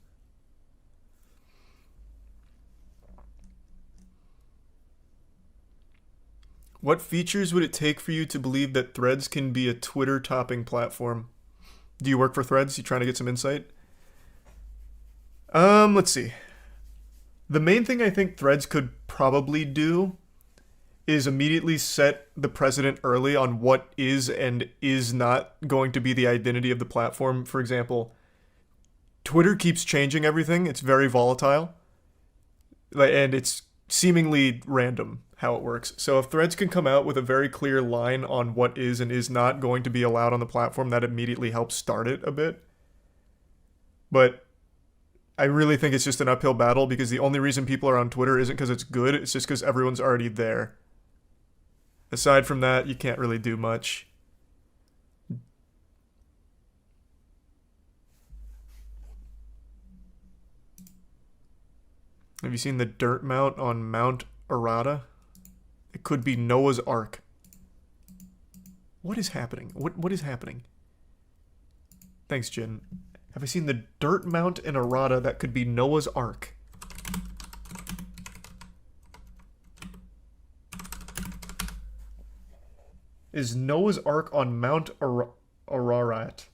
What features would it take for you to believe that Threads can be a Twitter-topping platform? Do you work for Threads? You trying to get some insight? Let's see. The main thing I think Threads could probably do is immediately set the precedent early on what is and is not going to be the identity of the platform. For example, Twitter keeps changing everything. It's very volatile. And it's seemingly random how it works. So if Threads can come out with a very clear line on what is and is not going to be allowed on the platform, that immediately helps start it a bit. But I really think it's just an uphill battle because the only reason people are on Twitter isn't because it's good, it's just because everyone's already there. Aside from that, you can't really do much. Have you seen the dirt mount on Mount Arata? It could be Noah's Ark. What is happening? What is happening? Thanks, Jin. Have I seen the dirt mount in Arata that could be Noah's Ark? Is Noah's Ark on Mount Ararat?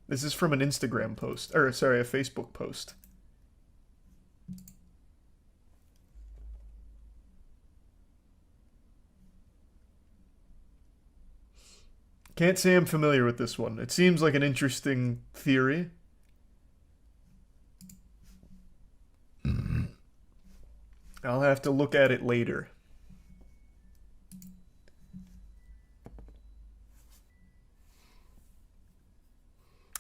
This is from an Instagram post. Or, sorry, a Facebook post. Can't say I'm familiar with this one. It seems like an interesting theory. I'll have to look at it later.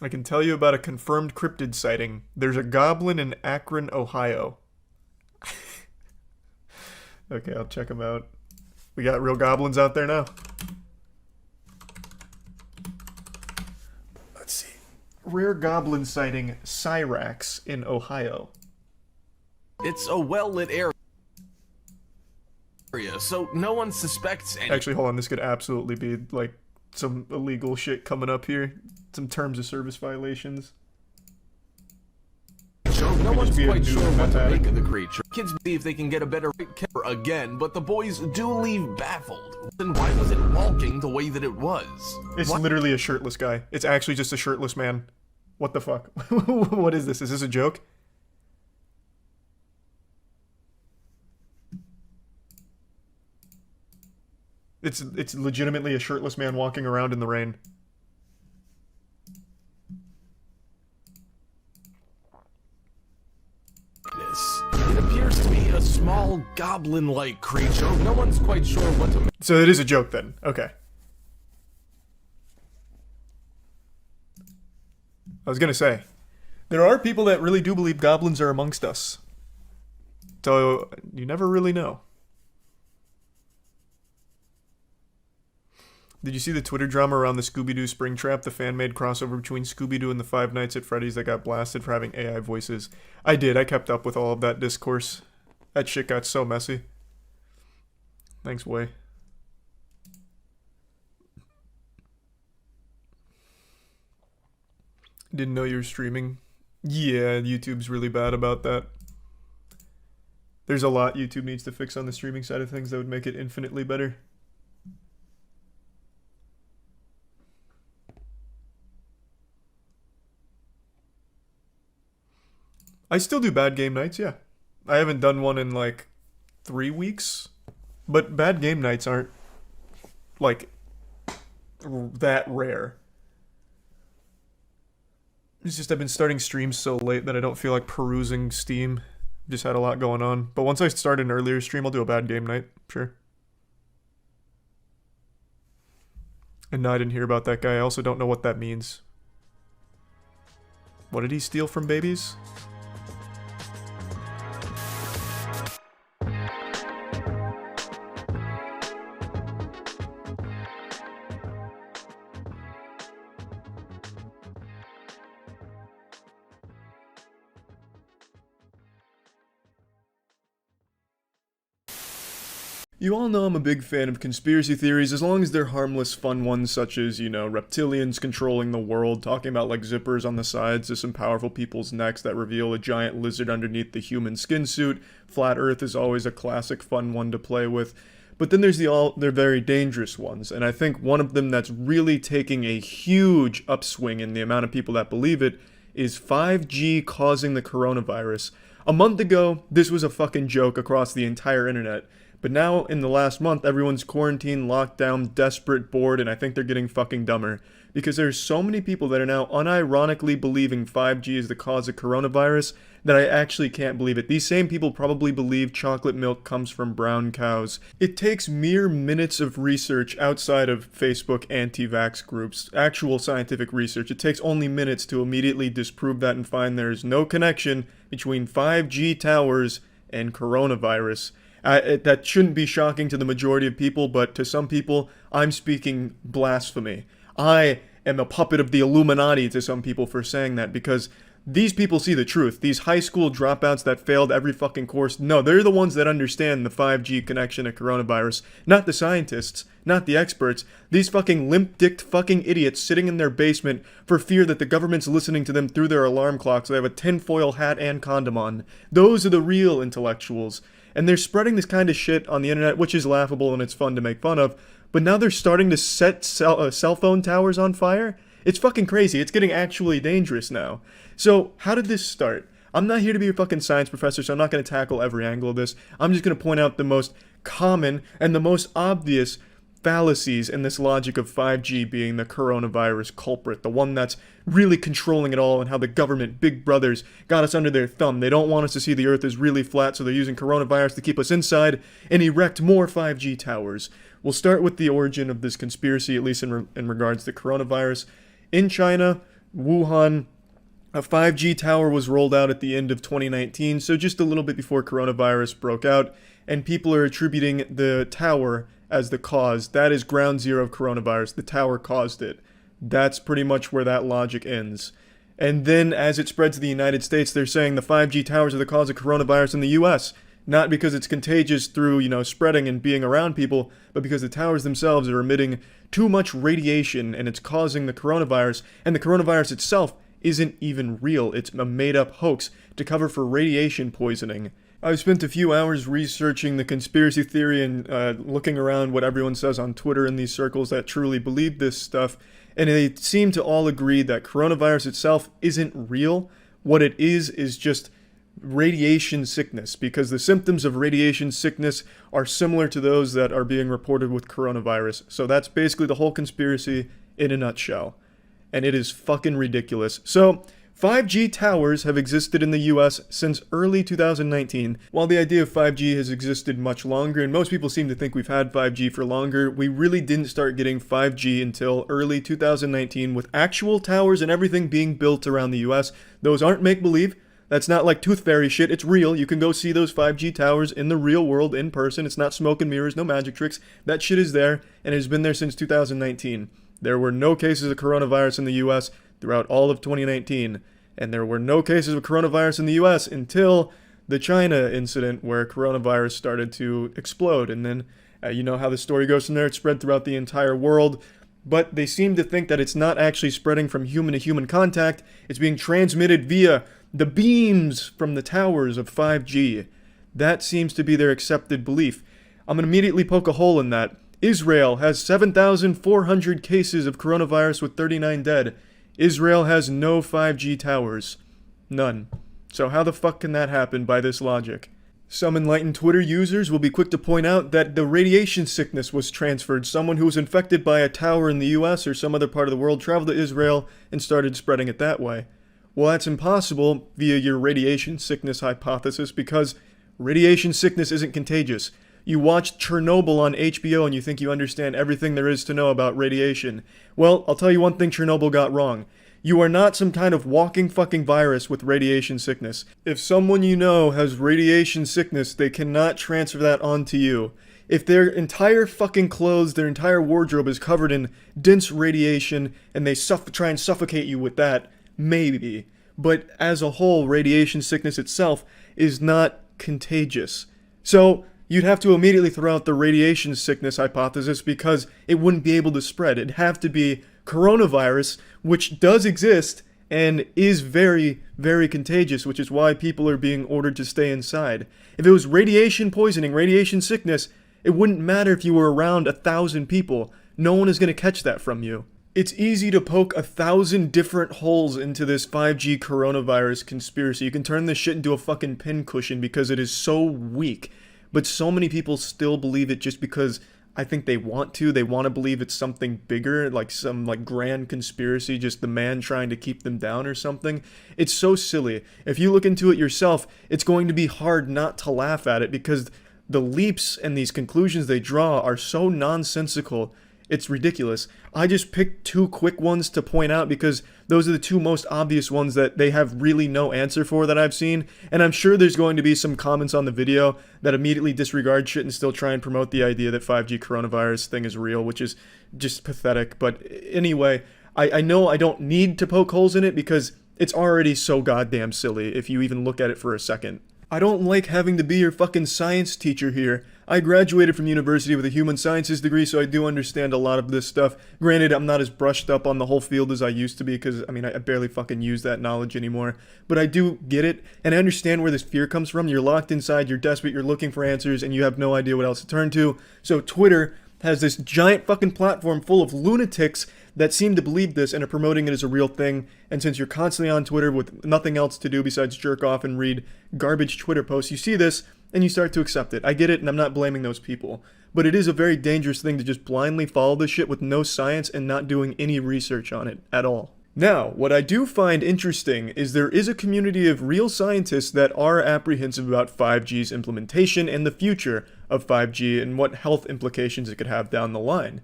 I can tell you about a confirmed cryptid sighting. There's a goblin in Akron, Ohio. Okay, I'll check them out. We got real goblins out there now. Let's see. Rare goblin sighting, Cyrax in Ohio. It's a well-lit area. area, so no one suspects any. Actually, hold on. This could absolutely be like some illegal shit coming up here. Some terms of service violations. No one's quite sure what to make of the creature. Kids believe they can get a better care again, but the boys do leave baffled. Then why was it walking the way that it was? It's literally a shirtless guy. It's actually just a shirtless man. What the fuck? What is this? Is this a joke? It's legitimately a shirtless man walking around in the rain. It appears to be a small goblin-like creature. No one's quite sure what to make. So it is a joke then. Okay. I was gonna say, there are people that really do believe goblins are amongst us. So you never really know. Did you see the Twitter drama around the Scooby-Doo Springtrap, the fan-made crossover between Scooby-Doo and the Five Nights at Freddy's that got blasted for having AI voices? I did. I kept up with all of that discourse. That shit got so messy. Thanks, Way. Didn't know you were streaming. Yeah, YouTube's really bad about that. There's a lot YouTube needs to fix on the streaming side of things that would make it infinitely better. I still do bad game nights, yeah. I haven't done one in like 3 weeks, but bad game nights aren't like that rare. It's just I've been starting streams so late that I don't feel like perusing Steam. Just had a lot going on. But once I start an earlier stream, I'll do a bad game night, sure. And no, I didn't hear about that guy. I also don't know what that means. What did he steal from babies? You all know I'm a big fan of conspiracy theories as long as they're harmless, fun ones such as, you know, reptilians controlling the world, talking about like zippers on the sides of some powerful people's necks that reveal a giant lizard underneath the human skin suit. Flat Earth is always a classic fun one to play with. But then there's they're very dangerous ones, and I think one of them that's really taking a huge upswing in the amount of people that believe it is 5G causing the coronavirus. A month ago, this was a fucking joke across the entire internet. But now, in the last month, everyone's quarantined, locked down, desperate, bored, and I think they're getting fucking dumber. Because there's so many people that are now unironically believing 5G is the cause of coronavirus that I actually can't believe it. These same people probably believe chocolate milk comes from brown cows. It takes mere minutes of research outside of Facebook anti-vax groups, actual scientific research. It takes only minutes to immediately disprove that and find there's no connection between 5G towers and coronavirus. That shouldn't be shocking to the majority of people, but to some people, I'm speaking blasphemy. I am a puppet of the Illuminati to some people for saying that, because these people see the truth. These high school dropouts that failed every fucking course, no, they're the ones that understand the 5G connection to coronavirus. Not the scientists, not the experts. These fucking limp-dicked fucking idiots sitting in their basement for fear that the government's listening to them through their alarm clock so they have a tinfoil hat and condom on. Those are the real intellectuals. And they're spreading this kind of shit on the internet, which is laughable and it's fun to make fun of. But now they're starting to set cell phone towers on fire? It's fucking crazy. It's getting actually dangerous now. So, how did this start? I'm not here to be a fucking science professor, so I'm not going to tackle every angle of this. I'm just going to point out the most common and the most obvious fallacies in this logic of 5G being the coronavirus culprit, the one that's really controlling it all, and how the government, big brothers, got us under their thumb. They don't want us to see the earth is really flat, so they're using coronavirus to keep us inside and erect more 5G towers. We'll start with the origin of this conspiracy, at least in regards to coronavirus. In China, Wuhan, a 5G tower was rolled out at the end of 2019, so just a little bit before coronavirus broke out, and people are attributing the tower as the cause. That is ground zero of coronavirus. The tower caused it. That's pretty much where that logic ends. And then as it spreads to the United States, they're saying the 5G towers are the cause of coronavirus in the US. not because it's contagious through, spreading and being around people, but because the towers themselves are emitting too much radiation and it's causing the coronavirus, and the coronavirus itself isn't even real. It's a made-up hoax to cover for radiation poisoning. I've spent a few hours researching the conspiracy theory and looking around what everyone says on Twitter in these circles that truly believe this stuff, and they seem to all agree that coronavirus itself isn't real. What it is just radiation sickness, because the symptoms of radiation sickness are similar to those that are being reported with coronavirus. So that's basically the whole conspiracy in a nutshell. And it is fucking ridiculous. So 5G towers have existed in the US since early 2019. While the idea of 5G has existed much longer, and most people seem to think we've had 5G for longer, we really didn't start getting 5G until early 2019 with actual towers and everything being built around the US. Those aren't make-believe. That's not like Tooth Fairy shit. It's real. You can go see those 5G towers in the real world in person. It's not smoke and mirrors, no magic tricks. That shit is there, and it has been there since 2019. There were no cases of coronavirus in the US throughout all of 2019. And there were no cases of coronavirus in the US until the China incident where coronavirus started to explode. And then, you know how the story goes from there. It spread throughout the entire world. But they seem to think that it's not actually spreading from human to human contact. It's being transmitted via the beams from the towers of 5G. That seems to be their accepted belief. I'm going to immediately poke a hole in that. Israel has 7,400 cases of coronavirus with 39 dead. Israel has no 5G towers. None. So how the fuck can that happen by this logic? Some enlightened Twitter users will be quick to point out that the radiation sickness was transferred. Someone who was infected by a tower in the US or some other part of the world traveled to Israel and started spreading it that way. Well, that's impossible via your radiation sickness hypothesis, because radiation sickness isn't contagious. You watched Chernobyl on HBO and you think you understand everything there is to know about radiation. Well, I'll tell you one thing Chernobyl got wrong. You are not some kind of walking fucking virus with radiation sickness. If someone you know has radiation sickness, they cannot transfer that onto you. If their entire fucking clothes, their entire wardrobe is covered in dense radiation and they try and suffocate you with that, maybe. But as a whole, radiation sickness itself is not contagious. So you'd have to immediately throw out the radiation sickness hypothesis because it wouldn't be able to spread. It'd have to be coronavirus, which does exist and is very, very contagious, which is why people are being ordered to stay inside. If it was radiation poisoning, radiation sickness, it wouldn't matter if you were around 1,000 people. No one is going to catch that from you. It's easy to poke 1,000 different holes into this 5G coronavirus conspiracy. You can turn this shit into a fucking pincushion because it is so weak. But so many people still believe it just because I think they want to. They want to believe it's something bigger, like some grand conspiracy, just the man trying to keep them down or something. It's so silly. If you look into it yourself, it's going to be hard not to laugh at it because the leaps and these conclusions they draw are so nonsensical. It's ridiculous. I just picked two quick ones to point out because those are the two most obvious ones that they have really no answer for that I've seen. And I'm sure there's going to be some comments on the video that immediately disregard shit and still try and promote the idea that 5G coronavirus thing is real, which is just pathetic. But anyway, I know I don't need to poke holes in it because it's already so goddamn silly if you even look at it for a second. I don't like having to be your fucking science teacher here. I graduated from university with a human sciences degree, so I do understand a lot of this stuff. Granted, I'm not as brushed up on the whole field as I used to be, because, I barely fucking use that knowledge anymore. But I do get it, and I understand where this fear comes from. You're locked inside, you're desperate, you're looking for answers, and you have no idea what else to turn to. So Twitter has this giant fucking platform full of lunatics that seem to believe this and are promoting it as a real thing. And since you're constantly on Twitter with nothing else to do besides jerk off and read garbage Twitter posts, you see this and you start to accept it. I get it, and I'm not blaming those people. But it is a very dangerous thing to just blindly follow this shit with no science and not doing any research on it at all. Now, what I do find interesting is there is a community of real scientists that are apprehensive about 5G's implementation and the future of 5G and what health implications it could have down the line.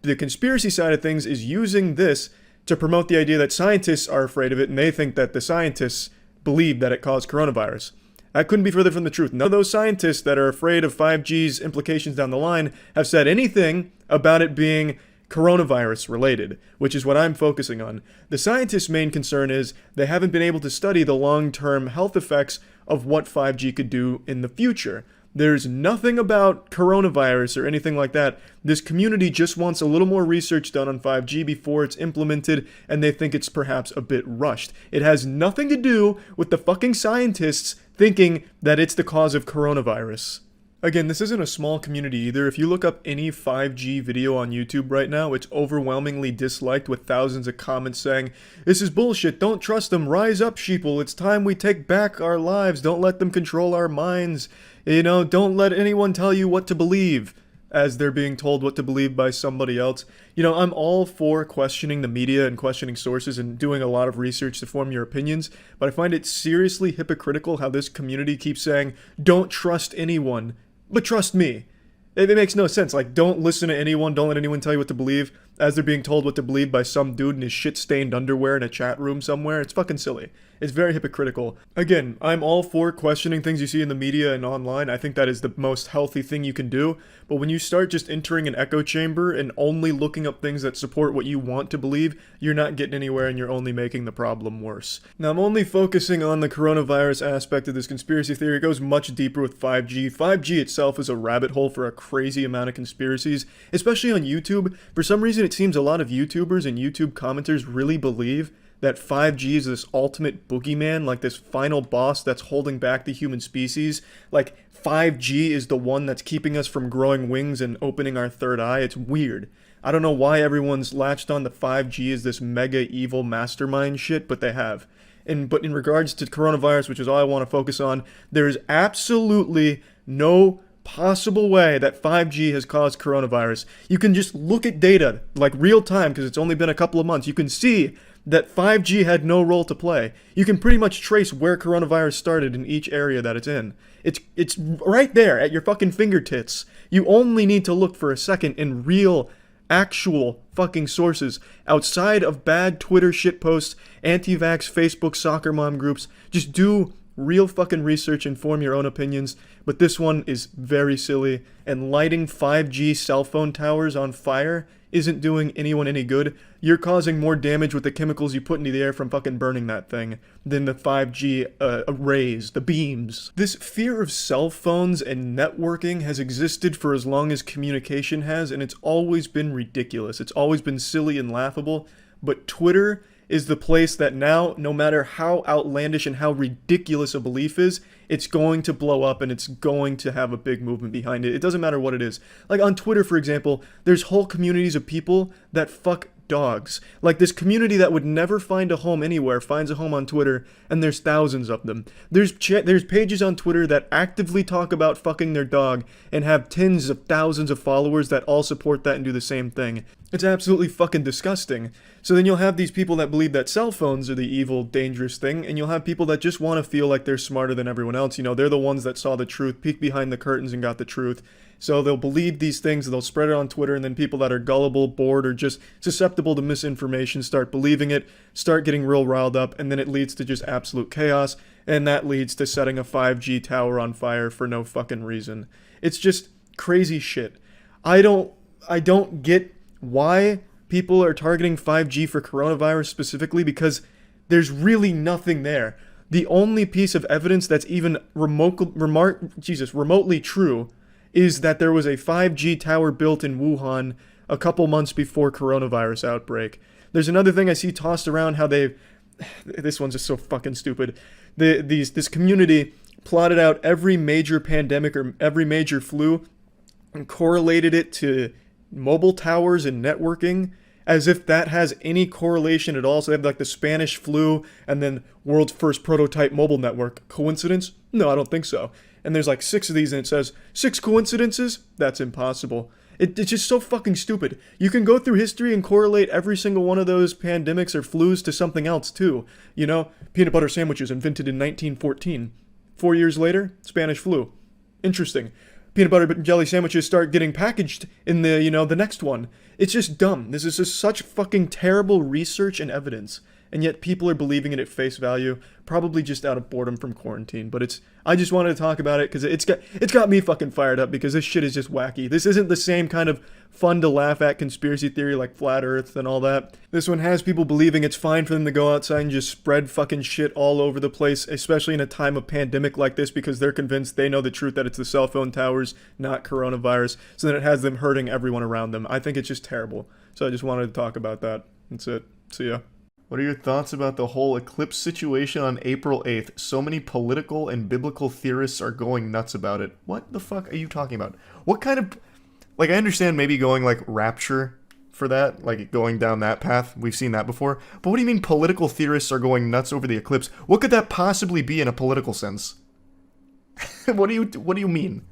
The conspiracy side of things is using this to promote the idea that scientists are afraid of it and they think that the scientists believe that it caused coronavirus. That couldn't be further from the truth. None of those scientists that are afraid of 5G's implications down the line have said anything about it being coronavirus related, which is what I'm focusing on. The scientists' main concern is they haven't been able to study the long-term health effects of what 5G could do in the future. There's nothing about coronavirus or anything like that. This community just wants a little more research done on 5G before it's implemented, and they think it's perhaps a bit rushed. It has nothing to do with the fucking scientists thinking that it's the cause of coronavirus. Again, this isn't a small community either. If you look up any 5G video on YouTube right now, it's overwhelmingly disliked with thousands of comments saying, "This is bullshit, don't trust them, rise up sheeple, it's time we take back our lives, don't let them control our minds, don't let anyone tell you what to believe," as they're being told what to believe by somebody else. I'm all for questioning the media and questioning sources and doing a lot of research to form your opinions, but I find it seriously hypocritical how this community keeps saying, "Don't trust anyone, but trust me." It makes no sense. Like, don't listen to anyone, don't let anyone tell you what to believe, as they're being told what to believe by some dude in his shit-stained underwear in a chat room somewhere. It's fucking silly. It's very hypocritical. Again, I'm all for questioning things you see in the media and online. I think that is the most healthy thing you can do. But when you start just entering an echo chamber and only looking up things that support what you want to believe, you're not getting anywhere and you're only making the problem worse. Now, I'm only focusing on the coronavirus aspect of this conspiracy theory. It goes much deeper with 5G. 5G itself is a rabbit hole for a crazy amount of conspiracies, especially on YouTube. For some reason, it seems a lot of YouTubers and YouTube commenters really believe that 5G is this ultimate boogeyman, like this final boss that's holding back the human species. Like, 5G is the one that's keeping us from growing wings and opening our third eye. It's weird. I don't know why everyone's latched on to 5G as this mega evil mastermind shit, but they have. But in regards to coronavirus, which is all I want to focus on, there is absolutely no possible way that 5G has caused coronavirus. You can just look at data, like real time, because it's only been a couple of months. You can see that 5G had no role to play. You can pretty much trace where coronavirus started in each area that it's in. It's right there at your fucking fingertips. You only need to look for a second in real, actual fucking sources outside of bad Twitter shitposts, anti-vax Facebook soccer mom groups. Just do real fucking research and form your own opinions. But this one is very silly, and lighting 5G cell phone towers on fire isn't doing anyone any good. You're causing more damage with the chemicals you put into the air from fucking burning that thing than the 5G rays, the beams. This fear of cell phones and networking has existed for as long as communication has, and it's always been ridiculous. It's always been silly and laughable, but Twitter is the place that now, no matter how outlandish and how ridiculous a belief is, it's going to blow up and it's going to have a big movement behind it. It doesn't matter what it is. Like on Twitter, for example, there's whole communities of people that fuck dogs. Like this community that would never find a home anywhere finds a home on Twitter, and there's thousands of them. There's pages on Twitter that actively talk about fucking their dog and have tens of thousands of followers that all support that and do the same thing. It's absolutely fucking disgusting. So then you'll have these people that believe that cell phones are the evil, dangerous thing, and you'll have people that just want to feel like they're smarter than everyone else. They're the ones that saw the truth, peeked behind the curtains and got the truth. So they'll believe these things, they'll spread it on Twitter, and then people that are gullible, bored, or just susceptible to misinformation start believing it, start getting real riled up, and then it leads to just absolute chaos, and that leads to setting a 5G tower on fire for no fucking reason. It's just crazy shit. I don't get why people are targeting 5G for coronavirus specifically, because there's really nothing there. The only piece of evidence that's even remotely true is that there was a 5G tower built in Wuhan a couple months before coronavirus outbreak. There's another thing I see tossed around how this one's just so fucking stupid. This community plotted out every major pandemic or every major flu and correlated it to mobile towers and networking, as if that has any correlation at all. So they have like the Spanish flu and then world's first prototype mobile network. Coincidence? No, I don't think so. And there's like 6 of these and it says 6 coincidences? That's impossible. It's just so fucking stupid. You can go through history and correlate every single one of those pandemics or flus to something else too. Peanut butter sandwiches invented in 1914. 4 years later, Spanish flu. Interesting. Peanut butter and jelly sandwiches start getting packaged in the next one. It's just dumb. This is just such fucking terrible research and evidence. and yet people are believing it at face value, probably just out of boredom from quarantine. But I just wanted to talk about it because it's got me fucking fired up, because this shit is just wacky. This isn't the same kind of fun to laugh at conspiracy theory like flat earth and all that. This one has people believing it's fine for them to go outside and just spread fucking shit all over the place, especially in a time of pandemic like this, because they're convinced they know the truth, that it's the cell phone towers, not coronavirus, so that it has them hurting everyone around them. I think it's just terrible. So I just wanted to talk about that. That's it. See ya. What are your thoughts about the whole eclipse situation on April 8th? So many political and biblical theorists are going nuts about it. What the fuck are you talking about? What kind of... Like, I understand maybe going, like, rapture for that, like, going down that path. We've seen that before. But what do you mean political theorists are going nuts over the eclipse? What could that possibly be in a political sense? What do you mean?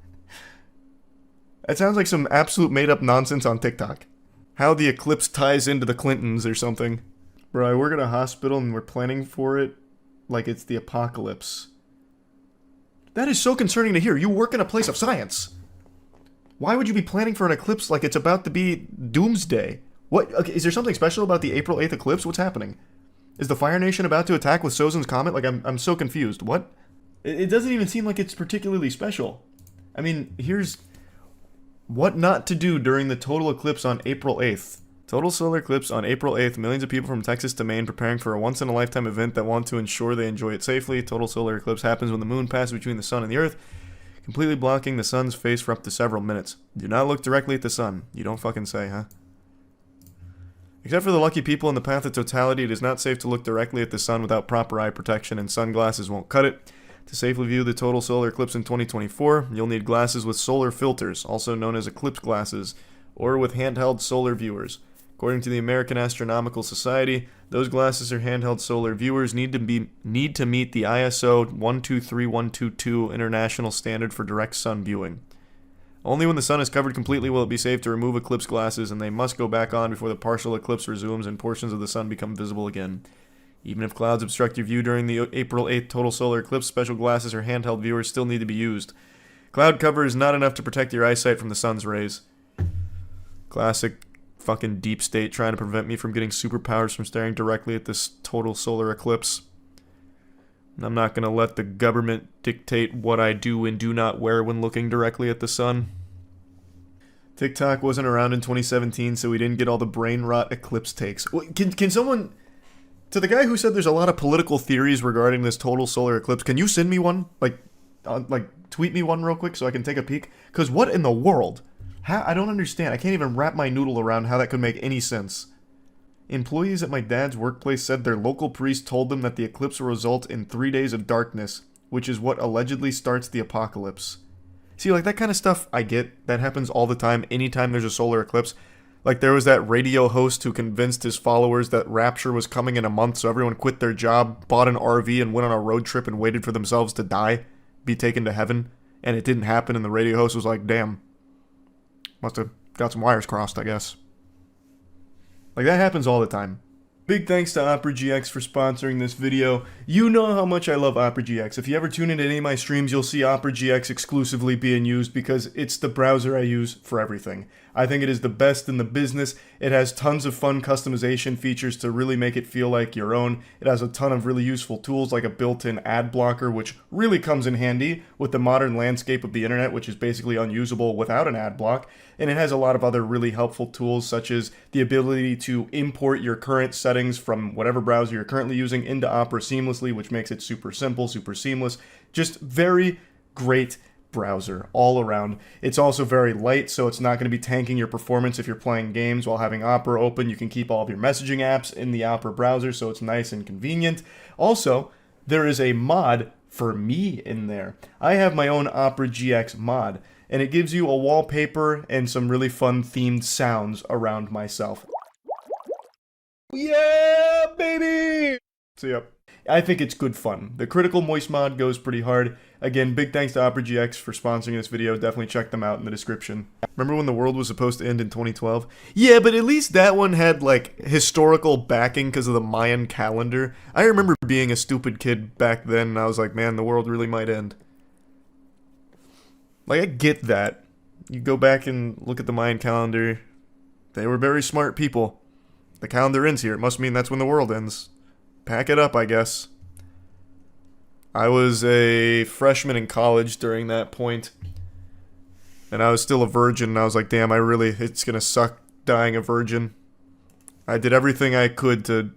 It sounds like some absolute made-up nonsense on TikTok. How the eclipse ties into the Clintons or something. Bro, I work at a hospital and we're planning for it like it's the apocalypse. That is so concerning to hear. You work in a place of science. Why would you be planning for an eclipse like it's about to be doomsday? What? Okay, is there something special about the April 8th eclipse? What's happening? Is the Fire Nation about to attack with Sozin's comet? Like, I'm so confused. What? It doesn't even seem like it's particularly special. I mean, here's what not to do during the total eclipse on April 8th. Total solar eclipse on April 8th. Millions of people from Texas to Maine preparing for a once-in-a-lifetime event that want to ensure they enjoy it safely. Total solar eclipse happens when the moon passes between the sun and the earth, completely blocking the sun's face for up to several minutes. Do not look directly at the sun. You don't fucking say, huh? Except for the lucky people in the path of totality, it is not safe to look directly at the sun without proper eye protection, and sunglasses won't cut it. To safely view the total solar eclipse in 2024, you'll need glasses with solar filters, also known as eclipse glasses, or with handheld solar viewers. According to the American Astronomical Society, those glasses or handheld solar viewers need to meet the ISO 123122 international standard for direct sun viewing. Only when the sun is covered completely will it be safe to remove eclipse glasses, and they must go back on before the partial eclipse resumes and portions of the sun become visible again. Even if clouds obstruct your view during the April 8th total solar eclipse, special glasses or handheld viewers still need to be used. Cloud cover is not enough to protect your eyesight from the sun's rays. Classic fucking deep state trying to prevent me from getting superpowers from staring directly at this total solar eclipse. I'm not going to let the government dictate what I do and do not wear when looking directly at the sun. TikTok wasn't around in 2017, so we didn't get all the brain rot eclipse takes. Can someone... To the guy who said there's a lot of political theories regarding this total solar eclipse, can you send me one? Like tweet me one real quick so I can take a peek? Because what in the world? I don't understand. I can't even wrap my noodle around how that could make any sense. Employees at my dad's workplace said their local priest told them that the eclipse will result in 3 days of darkness, which is what allegedly starts the apocalypse. See, like, that kind of stuff I get. That happens all the time, anytime there's a solar eclipse. Like, there was that radio host who convinced his followers that rapture was coming in a month, so everyone quit their job, bought an RV, and went on a road trip and waited for themselves to die, be taken to heaven, and it didn't happen, and the radio host was like, damn. Must have got some wires crossed, I guess. Like, that happens all the time. Big thanks to Opera GX for sponsoring this video. You know how much I love Opera GX. If you ever tune into any of my streams, you'll see Opera GX exclusively being used because it's the browser I use for everything. I think it is the best in the business. It has tons of fun customization features to really make it feel like your own. It has a ton of really useful tools like a built-in ad blocker, which really comes in handy with the modern landscape of the internet, which is basically unusable without an ad block. And it has a lot of other really helpful tools, such as the ability to import your current settings from whatever browser you're currently using into Opera seamlessly, which makes it super simple, super seamless. Just very great browser all around. It's also very light, so it's not going to be tanking your performance if you're playing games while having Opera open. You can keep all of your messaging apps in the Opera browser, so it's nice and convenient. Also, there is a mod for me in there. I have my own Opera GX mod, and it gives you a wallpaper and some really fun themed sounds around myself. Yeah, baby! So yep, I think it's good fun. The critical moist mod goes pretty hard. Again, big thanks to Opera GX for sponsoring this video. Definitely check them out in the description. Remember when the world was supposed to end in 2012? Yeah, but at least that one had, like, historical backing because of the Mayan calendar. I remember being a stupid kid back then, and I was like, man, the world really might end. Like, I get that. You go back and look at the Mayan calendar. They were very smart people. The calendar ends here. It must mean that's when the world ends. pack it up, I guess. I was a freshman in college during that point, and I was still a virgin, and I was like, damn, it's gonna suck dying a virgin. I did everything I could to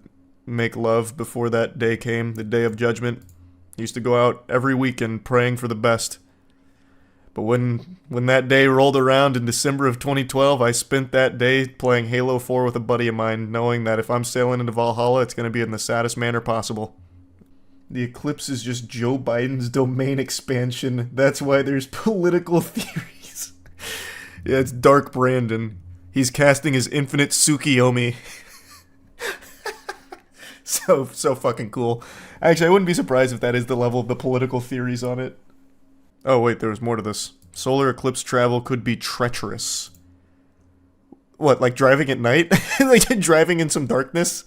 make love before that day came, the day of judgment. I used to go out every weekend praying for the best. But when that day rolled around in December of 2012, I spent that day playing Halo 4 with a buddy of mine, knowing that if I'm sailing into Valhalla, it's going to be in the saddest manner possible. The Eclipse is just Joe Biden's domain expansion. That's why there's political theories. Yeah, it's Dark Brandon. He's casting his infinite Tsukiyomi. So fucking cool. Actually, I wouldn't be surprised if that is the level of the political theories on it. Oh, wait, there was more to this. Solar eclipse travel could be treacherous. What, like driving at night? Like driving in some darkness?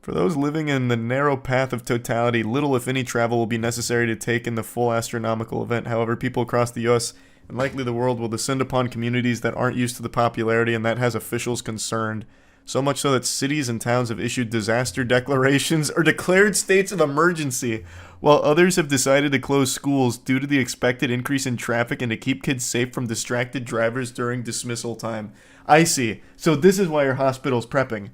For those living in the narrow path of totality, little if any travel will be necessary to take in the full astronomical event. However, people across the US and likely the world will descend upon communities that aren't used to the popularity, and that has officials concerned. So much so that cities and towns have issued disaster declarations or declared states of emergency, while others have decided to close schools due to the expected increase in traffic and to keep kids safe from distracted drivers during dismissal time. I see. So this is why your hospital's prepping.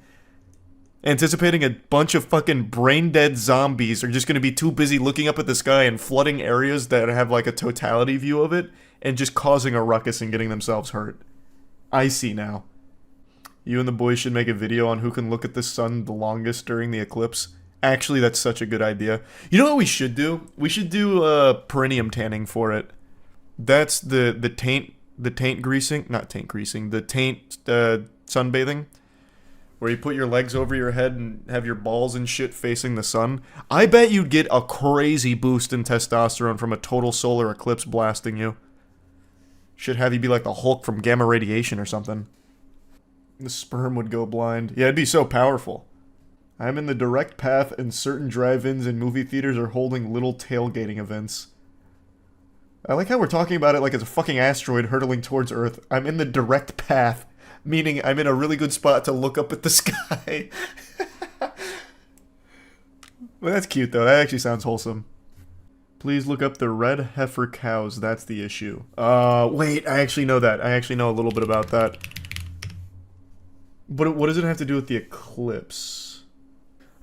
Anticipating a bunch of fucking brain-dead zombies are just going to be too busy looking up at the sky and flooding areas that have like a totality view of it and just causing a ruckus and getting themselves hurt. I see now. You and the boys should make a video on who can look at the sun the longest during the eclipse. Actually, that's such a good idea. You know what we should do? We should do perineum tanning for it. That's the taint greasing, not taint greasing, the taint sunbathing, where you put your legs over your head and have your balls and shit facing the sun. I bet you'd get a crazy boost in testosterone from a total solar eclipse blasting you. Should have you be like the Hulk from gamma radiation or something. The sperm would go blind. Yeah, it'd be so powerful. I'm in the direct path, and certain drive-ins and movie theaters are holding little tailgating events. I like how we're talking about it like it's a fucking asteroid hurtling towards Earth. I'm in the direct path, meaning I'm in a really good spot to look up at the sky. Well, that's cute, though. That actually sounds wholesome. Please look up the red heifer cows. That's the issue. Wait, I actually know that. I actually know a little bit about that. But what does it have to do with the eclipse?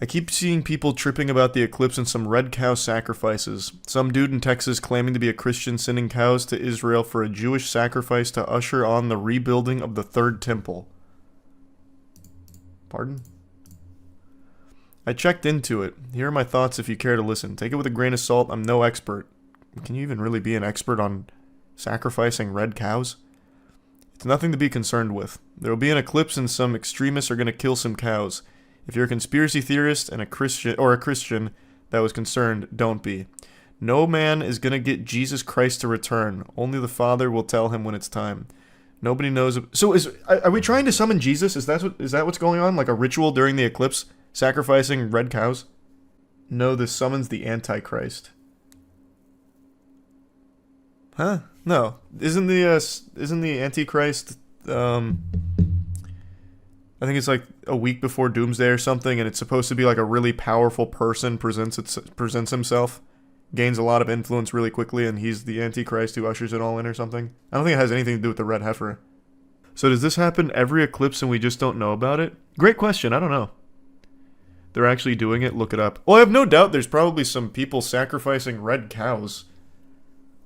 I keep seeing people tripping about the eclipse and some red cow sacrifices. Some dude in Texas claiming to be a Christian sending cows to Israel for a Jewish sacrifice to usher on the rebuilding of the Third Temple. Pardon? I checked into it. Here are my thoughts if you care to listen. Take it with a grain of salt. I'm no expert. Can you even really be an expert on sacrificing red cows? It's nothing to be concerned with. There will be an eclipse and some extremists are going to kill some cows. If you're a conspiracy theorist and a Christian that was concerned, don't be. No man is going to get Jesus Christ to return. Only the Father will tell him when it's time. Nobody knows. So are we trying to summon Jesus? Is that what's going on? Like a ritual during the eclipse? Sacrificing red cows? No, this summons the Antichrist. Huh? No. Isn't the Antichrist, I think it's like a week before Doomsday or something, and it's supposed to be like a really powerful person presents himself, gains a lot of influence really quickly, and he's the Antichrist who ushers it all in or something. I don't think it has anything to do with the red heifer. So does this happen every eclipse and we just don't know about it? Great question. I don't know. They're actually doing it. Look it up. Well, I have no doubt there's probably some people sacrificing red cows.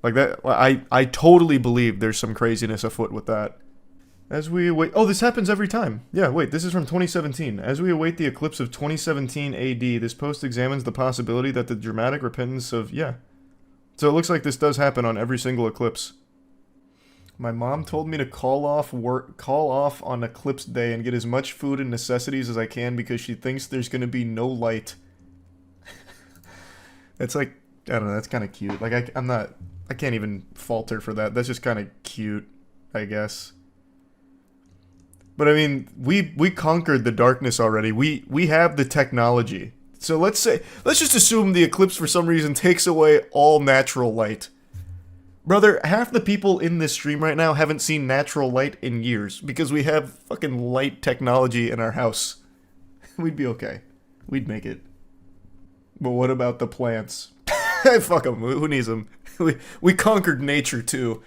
Like that, I totally believe there's some craziness afoot with that. As we await... Oh, this happens every time. Yeah, wait, this is from 2017. As we await the eclipse of 2017 AD, this post examines the possibility that the dramatic repentance of... Yeah. So it looks like this does happen on every single eclipse. My mom told me to call off on eclipse day and get as much food and necessities as I can because she thinks there's going to be no light. It's like... I don't know, that's kind of cute. Like, I can't even falter for that. That's just kind of cute, I guess. But I mean, we conquered the darkness already. We have the technology. So let's just assume the eclipse for some reason takes away all natural light. Brother, half the people in this stream right now haven't seen natural light in years because we have fucking light technology in our house. We'd be okay. We'd make it. But what about the plants? Fuck them. Who needs them? We conquered nature too.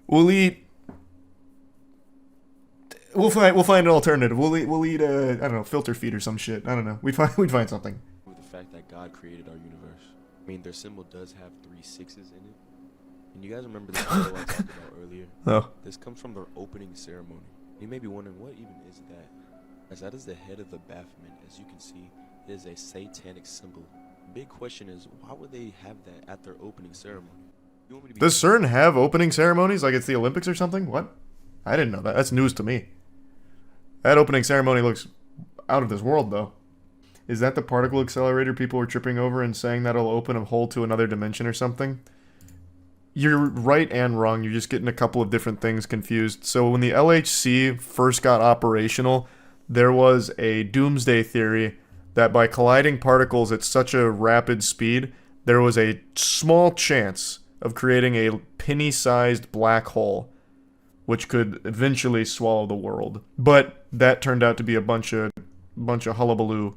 We'll eat. We'll find an alternative. We'll eat I don't know, filter feed or some shit. I don't know. We'd find something. With the fact that God created our universe. I mean, their symbol does have 3 sixes in it. And you guys remember the photo I talked about earlier? Oh. This comes from their opening ceremony. You may be wondering, what even is that? As that is the head of the Baphomet. As you can see, it is a satanic symbol. Big question is, why would they have that at their opening ceremony? Does CERN have opening ceremonies like it's the Olympics or something? What? I didn't know that. That's news to me. That opening ceremony looks out of this world, though. Is that the particle accelerator people were tripping over and saying that'll open a hole to another dimension or something? You're right and wrong. You're just getting a couple of different things confused. So when the LHC first got operational, there was a doomsday theory that by colliding particles at such a rapid speed, there was a small chance of creating a penny-sized black hole, which could eventually swallow the world. But that turned out to be a bunch of hullabaloo.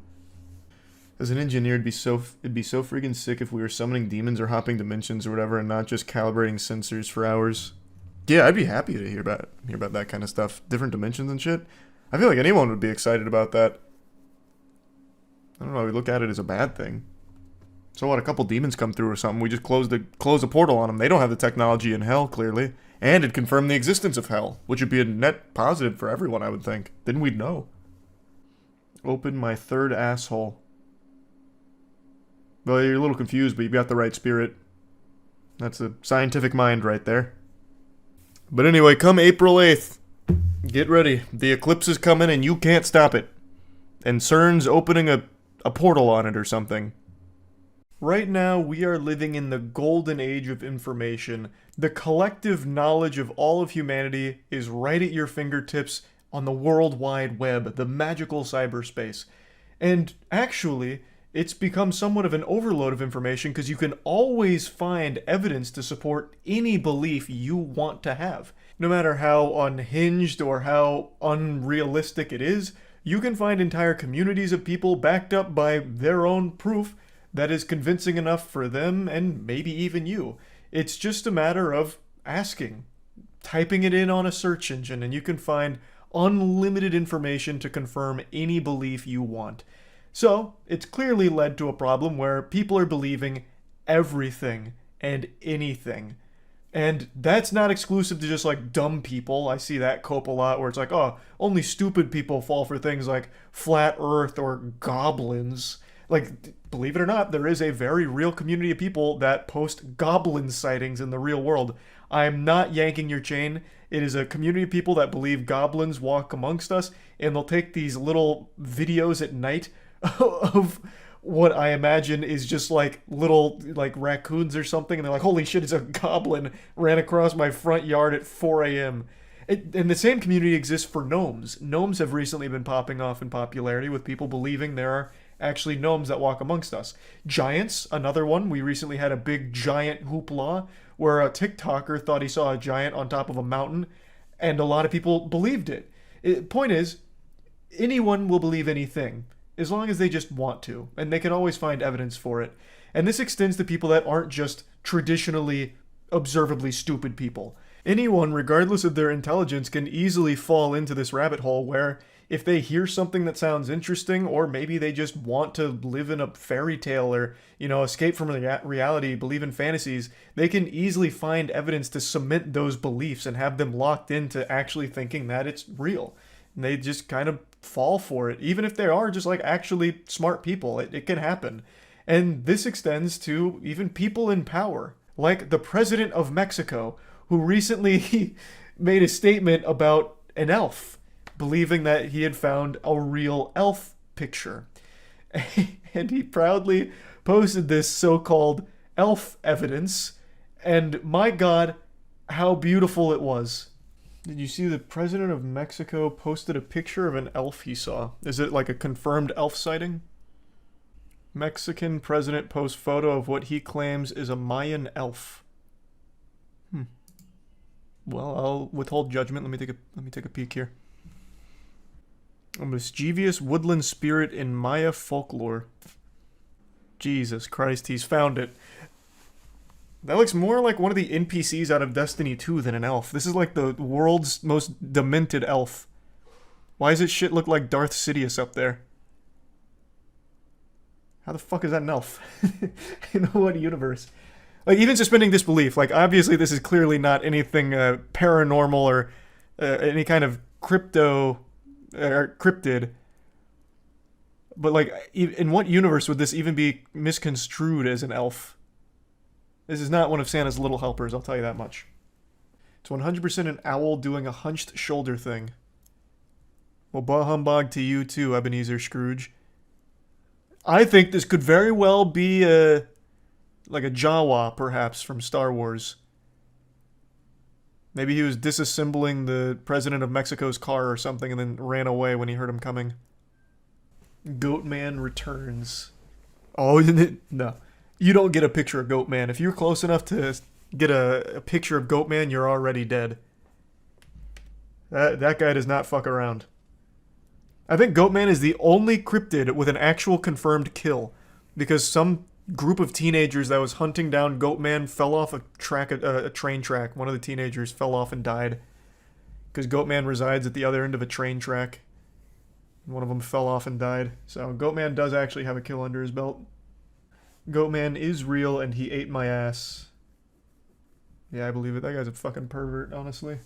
As an engineer, it'd be so freaking sick if we were summoning demons or hopping dimensions or whatever, and not just calibrating sensors for hours. Yeah, I'd be happy to hear about that kind of stuff, different dimensions and shit. I feel like anyone would be excited about that. I don't know. We look at it as a bad thing. So what? A couple demons come through or something. We just close a portal on them. They don't have the technology in hell, clearly, and it confirmed the existence of hell, which would be a net positive for everyone, I would think. Then we'd know. Open my third asshole. Well, you're a little confused, but you've got the right spirit. That's a scientific mind right there. But anyway, come April 8th, get ready. The eclipse is coming and you can't stop it. And CERN's opening a portal on it or something. Right now, we are living in the golden age of information. The collective knowledge of all of humanity is right at your fingertips on the World Wide Web, the magical cyberspace. And actually, it's become somewhat of an overload of information because you can always find evidence to support any belief you want to have. No matter how unhinged or how unrealistic it is, you can find entire communities of people backed up by their own proof that is convincing enough for them and maybe even you. It's just a matter of asking, typing it in on a search engine, and you can find unlimited information to confirm any belief you want. So, it's clearly led to a problem where people are believing everything and anything. And that's not exclusive to just like dumb people. I see that cope a lot where it's like, oh, only stupid people fall for things like flat earth or goblins. Like, believe it or not, there is a very real community of people that post goblin sightings in the real world. I'm not yanking your chain. It is a community of people that believe goblins walk amongst us, and they'll take these little videos at night of what I imagine is just like little like raccoons or something, and they're like, holy shit, it's a goblin ran across my front yard at 4 a.m. And the same community exists for gnomes. Gnomes have recently been popping off in popularity with people believing there are actually gnomes that walk amongst us. Giants, another one. We recently had a big giant hoopla where a TikToker thought he saw a giant on top of a mountain, and a lot of people believed it. Point is, anyone will believe anything, as long as they just want to, and they can always find evidence for it. And this extends to people that aren't just traditionally, observably stupid people. Anyone, regardless of their intelligence, can easily fall into this rabbit hole where if they hear something that sounds interesting, or maybe they just want to live in a fairy tale or, escape from reality, believe in fantasies, they can easily find evidence to cement those beliefs and have them locked into actually thinking that it's real. And they just kind of fall for it, even if they are just like actually smart people. It can happen. And this extends to even people in power, like the president of Mexico, who recently made a statement about an elf, believing that he had found a real elf picture. And he proudly posted this so-called elf evidence, and my God, how beautiful it was. Did you see the president of Mexico posted a picture of an elf he saw? Is it like a confirmed elf sighting? Mexican president posts photo of what he claims is a Mayan elf. Well, I'll withhold judgment. Let me take a peek here. A mischievous woodland spirit in Maya folklore. Jesus Christ, he's found it. That looks more like one of the NPCs out of Destiny 2 than an elf. This is like the world's most demented elf. Why does this shit look like Darth Sidious up there? How the fuck is that an elf? In what universe? Like, even suspending disbelief, like, obviously this is clearly not anything paranormal or any kind of cryptid. But, like, in what universe would this even be misconstrued as an elf? This is not one of Santa's little helpers, I'll tell you that much. It's 100% an owl doing a hunched shoulder thing. Well, bah humbug to you too, Ebenezer Scrooge. I think this could very well be like a Jawa, perhaps, from Star Wars. Maybe he was disassembling the president of Mexico's car or something and then ran away when he heard him coming. Goatman returns. Oh, no. You don't get a picture of Goatman. If you're close enough to get a picture of Goatman, you're already dead. That guy does not fuck around. I think Goatman is the only cryptid with an actual confirmed kill, because some group of teenagers that was hunting down Goatman fell off a train track. One of the teenagers fell off and died because Goatman resides at the other end of a train track. One of them fell off and died. So Goatman does actually have a kill under his belt. Goatman is real and he ate my ass. Yeah, I believe it. That guy's a fucking pervert, honestly.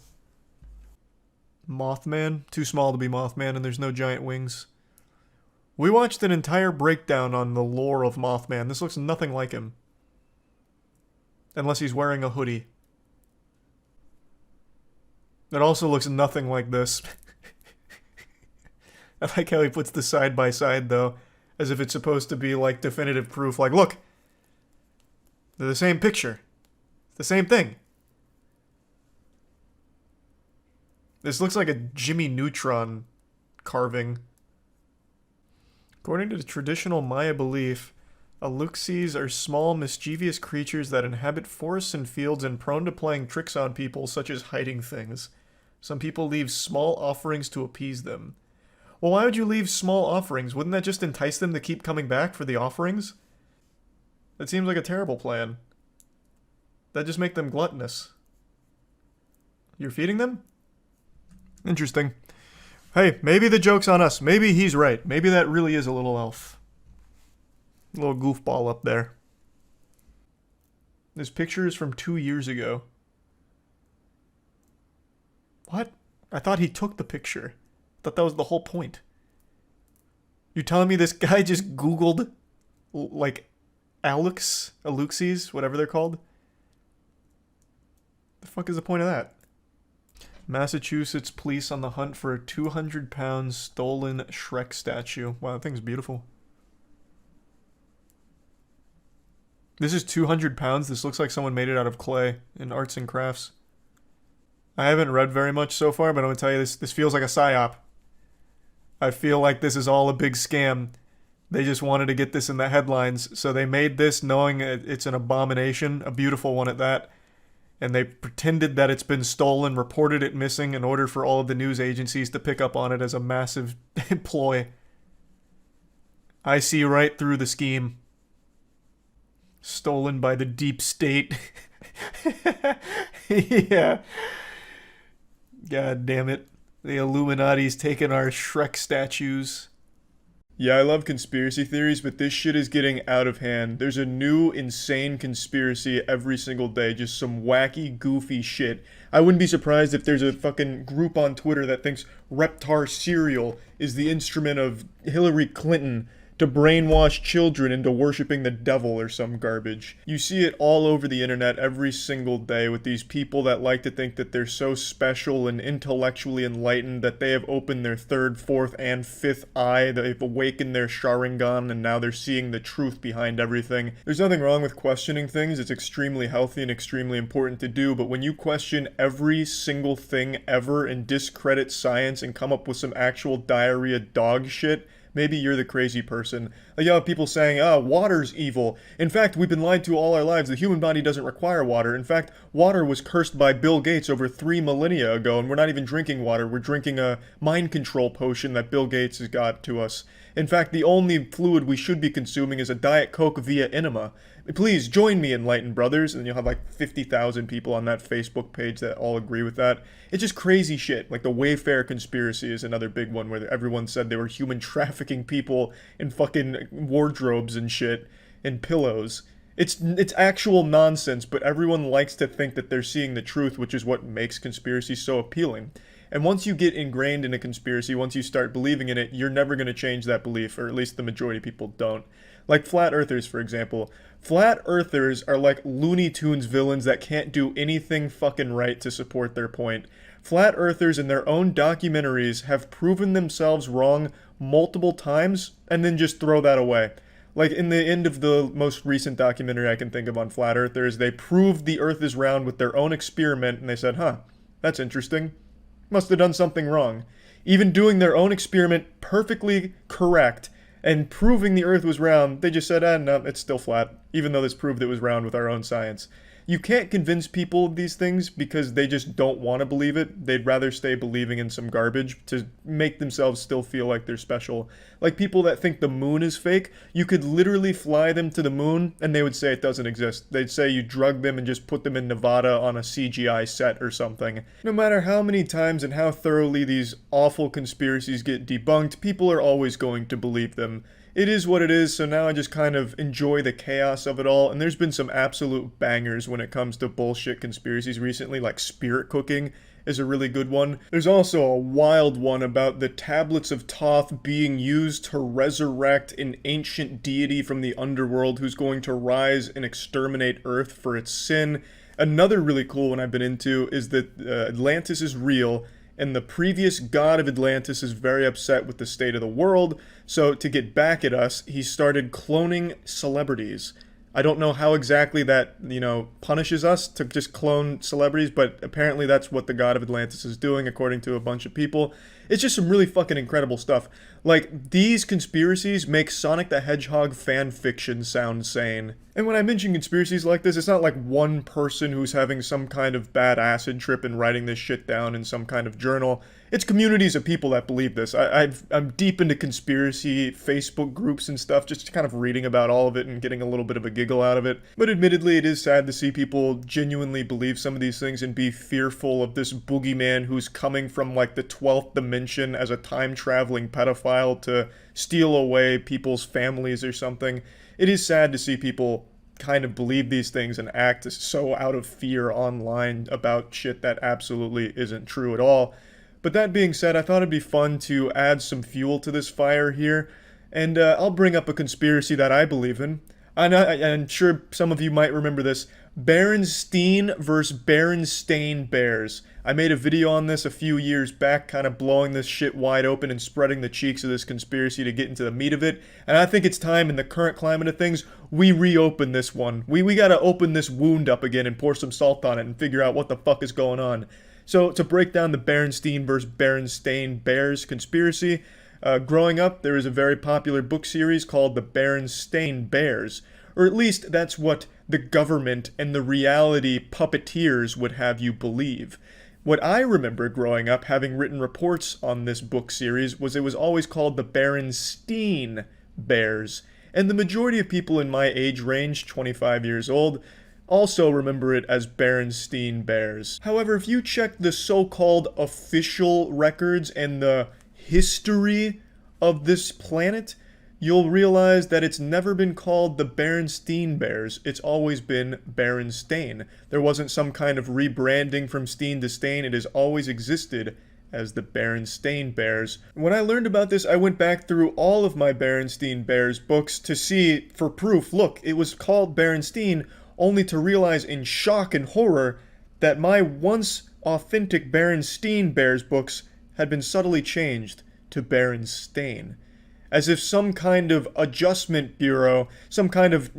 Mothman. Too small to be Mothman, and there's no giant wings. We watched an entire breakdown on the lore of Mothman. This looks nothing like him. Unless he's wearing a hoodie. It also looks nothing like this. I like how he puts the side by side, though. As if it's supposed to be, like, definitive proof. Like, look! They're the same picture. It's the same thing. This looks like a Jimmy Neutron carving. According to the traditional Maya belief, Aluxes are small, mischievous creatures that inhabit forests and fields and prone to playing tricks on people, such as hiding things. Some people leave small offerings to appease them. Well, why would you leave small offerings? Wouldn't that just entice them to keep coming back for the offerings? That seems like a terrible plan. That'd just make them gluttonous. You're feeding them? Interesting. Hey, maybe the joke's on us. Maybe he's right. Maybe that really is a little elf. A little goofball up there. This picture is from 2 years ago. What? I thought he took the picture. I thought that was the whole point. You're telling me this guy just Googled, like, Aluxes, whatever they're called? The fuck is the point of that? Massachusetts police on the hunt for a 200-pound stolen Shrek statue. Wow, that thing's beautiful. This is 200 pounds. This looks like someone made it out of clay in arts and crafts. I haven't read very much so far, but I'm going to tell you, this feels like a psyop. I feel like this is all a big scam. They just wanted to get this in the headlines, so they made this knowing it's an abomination, a beautiful one at that. And they pretended that it's been stolen, reported it missing in order for all of the news agencies to pick up on it as a massive ploy. I see right through the scheme. Stolen by the deep state. Yeah. God damn it. The Illuminati's taking our Shrek statues. Yeah, I love conspiracy theories, but this shit is getting out of hand. There's a new, insane conspiracy every single day. Just some wacky, goofy shit. I wouldn't be surprised if there's a fucking group on Twitter that thinks Reptar cereal is the instrument of Hillary Clinton to brainwash children into worshiping the devil or some garbage. You see it all over the internet every single day with these people that like to think that they're so special and intellectually enlightened that they have opened their third, fourth, and fifth eye, they've awakened their Sharingan, and now they're seeing the truth behind everything. There's nothing wrong with questioning things. It's extremely healthy and extremely important to do, but when you question every single thing ever and discredit science and come up with some actual diarrhea dog shit, Maybe you're the crazy person. Like, you have people saying, water's evil. In fact, we've been lied to all our lives. The human body doesn't require water. In fact, water was cursed by Bill Gates over 3 millennia ago, and we're not even drinking water. We're drinking a mind control potion that Bill Gates has got to us. In fact, the only fluid we should be consuming is a Diet Coke via enema. Please join me, enlightened brothers, and you'll have like 50,000 people on that Facebook page that all agree with that. It's just crazy shit. Like the Wayfair conspiracy is another big one where everyone said they were human trafficking people in fucking wardrobes and shit and pillows. It's actual nonsense, but everyone likes to think that they're seeing the truth, which is what makes conspiracies so appealing. And once you get ingrained in a conspiracy, once you start believing in it, you're never going to change that belief, or at least the majority of people don't. Like flat earthers, for example. Flat earthers are like Looney Tunes villains that can't do anything fucking right to support their point. Flat earthers in their own documentaries have proven themselves wrong multiple times and then just throw that away. Like in the end of the most recent documentary I can think of on flat earthers, they proved the earth is round with their own experiment and they said, that's interesting. Must have done something wrong. Even doing their own experiment perfectly correct and proving the earth was round, they just said, no, it's still flat, even though this proved it was round with our own science. You can't convince people of these things because they just don't want to believe it. They'd rather stay believing in some garbage to make themselves still feel like they're special. Like people that think the moon is fake, you could literally fly them to the moon and they would say it doesn't exist. They'd say you drug them and just put them in Nevada on a CGI set or something. No matter how many times and how thoroughly these awful conspiracies get debunked, people are always going to believe them. It is what it is, so now I just kind of enjoy the chaos of it all, and there's been some absolute bangers when it comes to bullshit conspiracies recently, like spirit cooking is a really good one. There's also a wild one about the tablets of Thoth being used to resurrect an ancient deity from the underworld who's going to rise and exterminate Earth for its sin. Another really cool one I've been into is that Atlantis is real, and the previous god of Atlantis is very upset with the state of the world, so to get back at us, he started cloning celebrities. I don't know how exactly that, punishes us to just clone celebrities, but apparently that's what the god of Atlantis is doing, according to a bunch of people. It's just some really fucking incredible stuff. Like, these conspiracies make Sonic the Hedgehog fan fiction sound sane. And when I mention conspiracies like this, it's not like one person who's having some kind of bad acid trip and writing this shit down in some kind of journal. It's communities of people that believe this. I'm deep into conspiracy Facebook groups and stuff, just kind of reading about all of it and getting a little bit of a giggle out of it. But admittedly, it is sad to see people genuinely believe some of these things and be fearful of this boogeyman who's coming from like the 12th dimension as a time-traveling pedophile to steal away people's families or something. It is sad to see people kind of believe these things and act so out of fear online about shit that absolutely isn't true at all. But that being said, I thought it'd be fun to add some fuel to this fire here, and I'll bring up a conspiracy that I believe in. I'm sure some of you might remember this. Berenstain versus Berenstain Bears. I made a video on this a few years back, kind of blowing this shit wide open and spreading the cheeks of this conspiracy to get into the meat of it. And I think it's time in the current climate of things, we reopen this one. We gotta open this wound up again and pour some salt on it and figure out what the fuck is going on. So to break down the Berenstain versus Berenstain Bears conspiracy, growing up, there was a very popular book series called The Berenstain Bears. Or at least that's what the government and the reality puppeteers would have you believe. What I remember growing up, having written reports on this book series, was it was always called the Berenstain Bears. And the majority of people in my age range, 25 years old, also remember it as Berenstain Bears. However, if you check the so-called official records and the history of this planet, you'll realize that it's never been called the Berenstain Bears. It's always been Berenstain. There wasn't some kind of rebranding from Steen to Stain. It has always existed as the Berenstain Bears. When I learned about this, I went back through all of my Berenstain Bears books to see for proof, look, it was called Berenstain, only to realize in shock and horror that my once authentic Berenstain Bears books had been subtly changed to Berenstain. As if some kind of adjustment bureau, some kind of,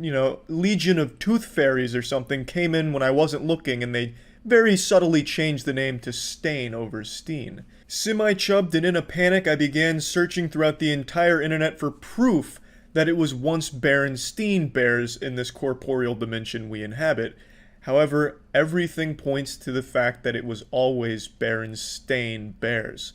legion of tooth fairies or something came in when I wasn't looking and they very subtly changed the name to Stain over Steen. Semi-chubbed and in a panic, I began searching throughout the entire internet for proof that it was once Berenstain Bears in this corporeal dimension we inhabit. However, everything points to the fact that it was always Berenstain Bears.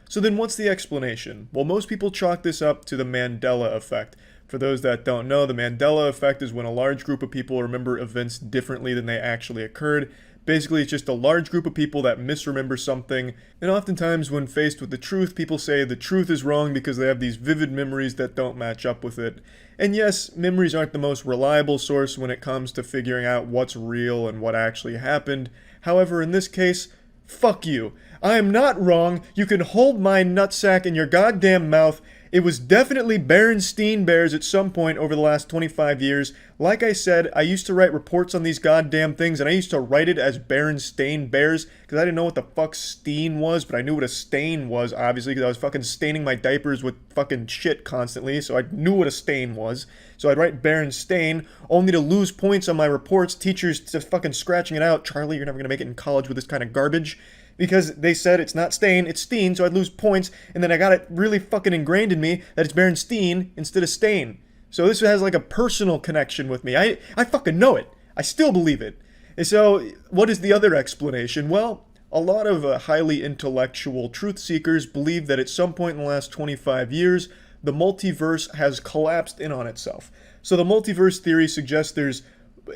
So then what's the explanation? Well, most people chalk this up to the Mandela effect. For those that don't know, the Mandela effect is when a large group of people remember events differently than they actually occurred. Basically, it's just a large group of people that misremember something, and oftentimes when faced with the truth, people say the truth is wrong because they have these vivid memories that don't match up with it. And yes, memories aren't the most reliable source when it comes to figuring out what's real and what actually happened. However, in this case, fuck you. I am not wrong. You can hold my nutsack in your goddamn mouth. It was definitely Berenstain Bears at some point over the last 25 years. Like I said, I used to write reports on these goddamn things, and I used to write it as Berenstain Bears, because I didn't know what the fuck stain was, but I knew what a stain was, obviously, because I was fucking staining my diapers with fucking shit constantly, so I knew what a stain was. So I'd write Berenstain, only to lose points on my reports, teachers just fucking scratching it out. Charlie, you're never gonna make it in college with this kind of garbage. Because they said it's not stain, it's steen, so I'd lose points, and then I got it really fucking ingrained in me that it's Berenstain instead of stain. So this has like a personal connection with me. I fucking know it. I still believe it. And so, what is the other explanation? Well, a lot of highly intellectual truth seekers believe that at some point in the last 25 years, the multiverse has collapsed in on itself. So the multiverse theory suggests there's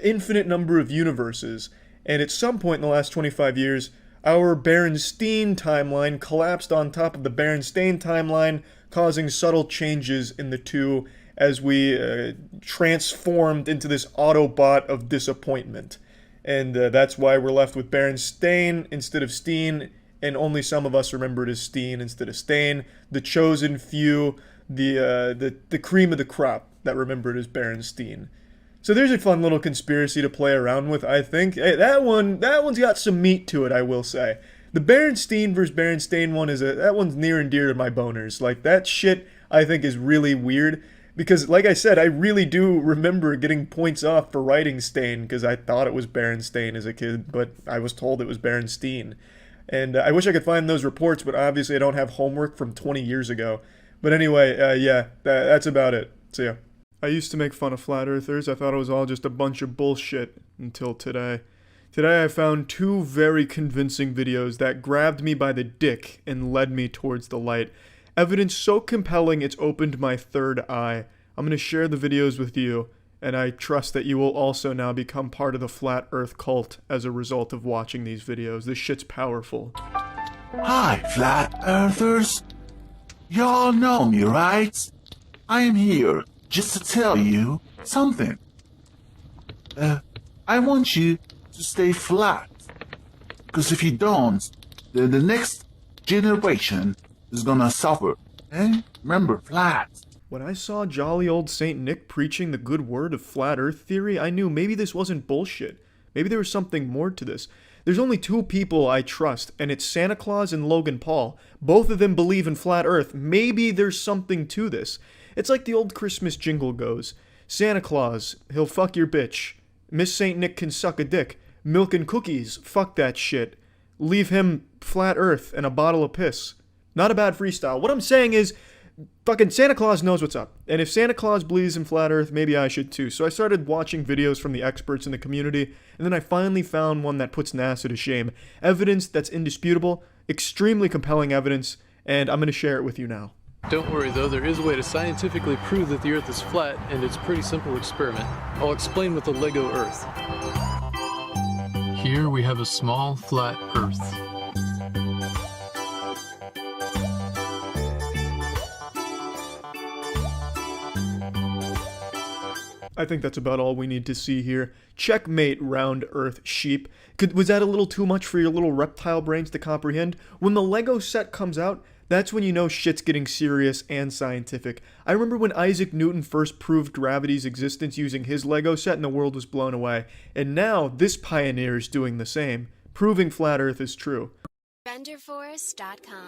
infinite number of universes, and at some point in the last 25 years, our Berenstain timeline collapsed on top of the Berenstain timeline, causing subtle changes in the two as we transformed into this Autobot of disappointment. And that's why we're left with Berenstain instead of Steen, and only some of us remember it as Steen instead of Stain. The chosen few, the cream of the crop that remember it as Berenstain. So there's a fun little conspiracy to play around with, I think. Hey, that one's got some meat to it, I will say. The Berenstain versus Berenstain one that one's near and dear to my boners. Like, that shit, I think, is really weird. Because, like I said, I really do remember getting points off for writing Stain, because I thought it was Berenstain as a kid, but I was told it was Berenstain. And I wish I could find those reports, but obviously I don't have homework from 20 years ago. But anyway, yeah, that's about it. See ya. I used to make fun of flat earthers. I thought it was all just a bunch of bullshit until today. Today I found two very convincing videos that grabbed me by the dick and led me towards the light. Evidence so compelling it's opened my third eye. I'm going to share the videos with you, and I trust that you will also now become part of the flat earth cult as a result of watching these videos. This shit's powerful. Hi, flat earthers. Y'all know me, right? I am here just to tell you something. I want you to stay flat. Because if you don't, the next generation is gonna suffer. Eh? Remember, flat. When I saw jolly old Saint Nick preaching the good word of flat earth theory, I knew maybe this wasn't bullshit. Maybe there was something more to this. There's only two people I trust, and it's Santa Claus and Logan Paul. Both of them believe in flat earth. Maybe there's something to this. It's like the old Christmas jingle goes. Santa Claus, he'll fuck your bitch. Miss Saint Nick can suck a dick. Milk and cookies, fuck that shit. Leave him flat earth and a bottle of piss. Not a bad freestyle. What I'm saying is, fucking Santa Claus knows what's up. And if Santa Claus believes in flat earth, maybe I should too. So I started watching videos from the experts in the community, and then I finally found one that puts NASA to shame. Evidence that's indisputable, extremely compelling evidence, and I'm going to share it with you now. Don't worry though, there is a way to scientifically prove that the Earth is flat, and it's a pretty simple experiment. I'll explain with the Lego Earth. Here we have a small flat Earth. I think that's about all we need to see here. Checkmate, round earth sheep. Was that a little too much for your little reptile brains to comprehend? When the Lego set comes out, that's when you know shit's getting serious and scientific. I remember when Isaac Newton first proved gravity's existence using his Lego set and the world was blown away. And now, this pioneer is doing the same, proving flat earth is true. RenderForest.com.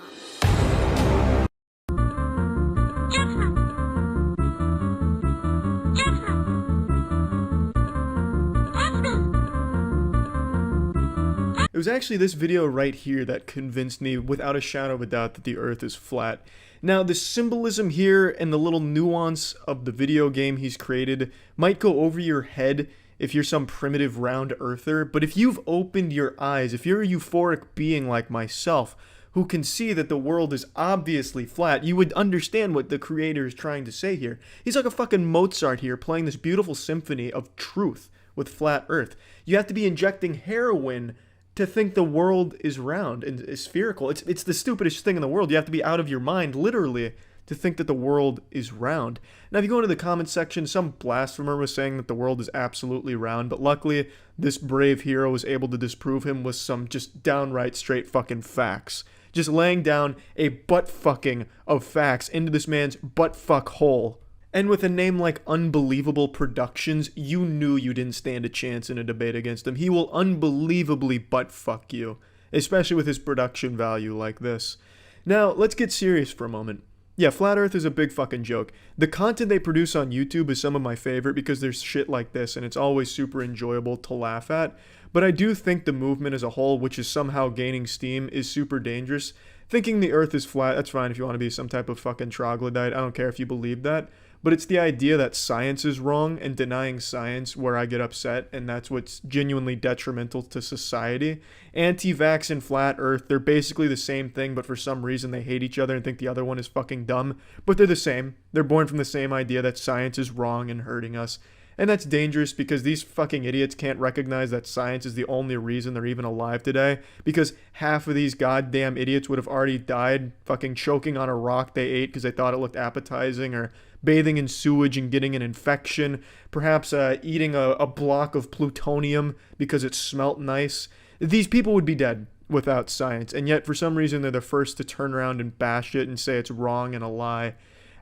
It was actually this video right here that convinced me without a shadow of a doubt that the Earth is flat. Now, the symbolism here and the little nuance of the video game he's created might go over your head if you're some primitive round earther, but if you've opened your eyes, if you're a euphoric being like myself, who can see that the world is obviously flat, you would understand what the creator is trying to say here. He's like a fucking Mozart here, playing this beautiful symphony of truth with flat Earth. You have to be injecting heroin to think the world is round and is spherical. It's the stupidest thing in the world. You have to be out of your mind, literally, to think that the world is round. Now, if you go into the comment section, some blasphemer was saying that the world is absolutely round, but luckily, this brave hero was able to disprove him with some just downright straight fucking facts. Just laying down a butt-fucking of facts into this man's butt-fuck hole. And with a name like Unbelievable Productions, you knew you didn't stand a chance in a debate against him. He will unbelievably butt-fuck you, especially with his production value like this. Now, let's get serious for a moment. Yeah, Flat Earth is a big fucking joke. The content they produce on YouTube is some of my favorite because there's shit like this and it's always super enjoyable to laugh at. But I do think the movement as a whole, which is somehow gaining steam, is super dangerous. Thinking the Earth is flat, that's fine if you want to be some type of fucking troglodyte. I don't care if you believe that. But it's the idea that science is wrong and denying science where I get upset, and that's what's genuinely detrimental to society. Anti-vax and flat earth, they're basically the same thing, but for some reason they hate each other and think the other one is fucking dumb. But they're the same. They're born from the same idea that science is wrong and hurting us. And that's dangerous because these fucking idiots can't recognize that science is the only reason they're even alive today. Because half of these goddamn idiots would have already died fucking choking on a rock they ate because they thought it looked appetizing, or bathing in sewage and getting an infection, perhaps eating a block of plutonium because it smelt nice. These people would be dead without science, and yet for some reason they're the first to turn around and bash it and say it's wrong and a lie.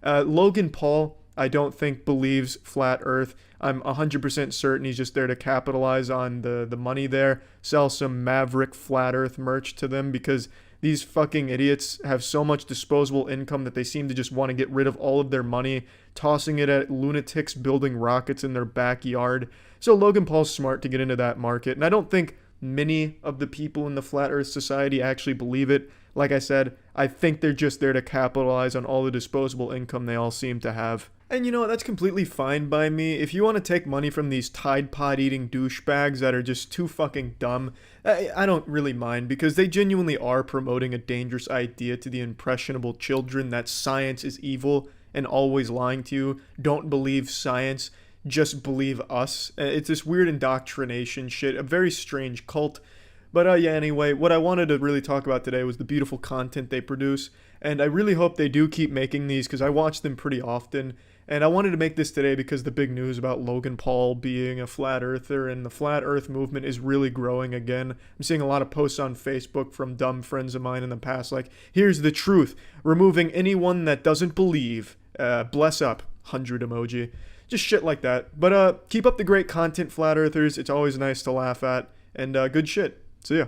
Logan Paul, I don't think believes flat earth. I'm 100% certain he's just there to capitalize on the money there, sell some maverick flat earth merch to them, because these fucking idiots have so much disposable income that they seem to just want to get rid of all of their money, tossing it at lunatics building rockets in their backyard. So Logan Paul's smart to get into that market, and I don't think many of the people in the Flat Earth Society actually believe it. Like I said, I think they're just there to capitalize on all the disposable income they all seem to have. And you know what, that's completely fine by me. If you want to take money from these Tide Pod eating douchebags that are just too fucking dumb, I don't really mind, because they genuinely are promoting a dangerous idea to the impressionable children that science is evil and always lying to you. Don't believe science, just believe us. It's this weird indoctrination shit, a very strange cult. But yeah, anyway, what I wanted to really talk about today was the beautiful content they produce, and I really hope they do keep making these because I watch them pretty often. And I wanted to make this today because the big news about Logan Paul being a flat earther and the flat earth movement is really growing again. I'm seeing a lot of posts on Facebook from dumb friends of mine in the past like, here's the truth, removing anyone that doesn't believe, bless up, 100 emoji. Just shit like that. But keep up the great content, flat earthers. It's always nice to laugh at. And good shit. See ya.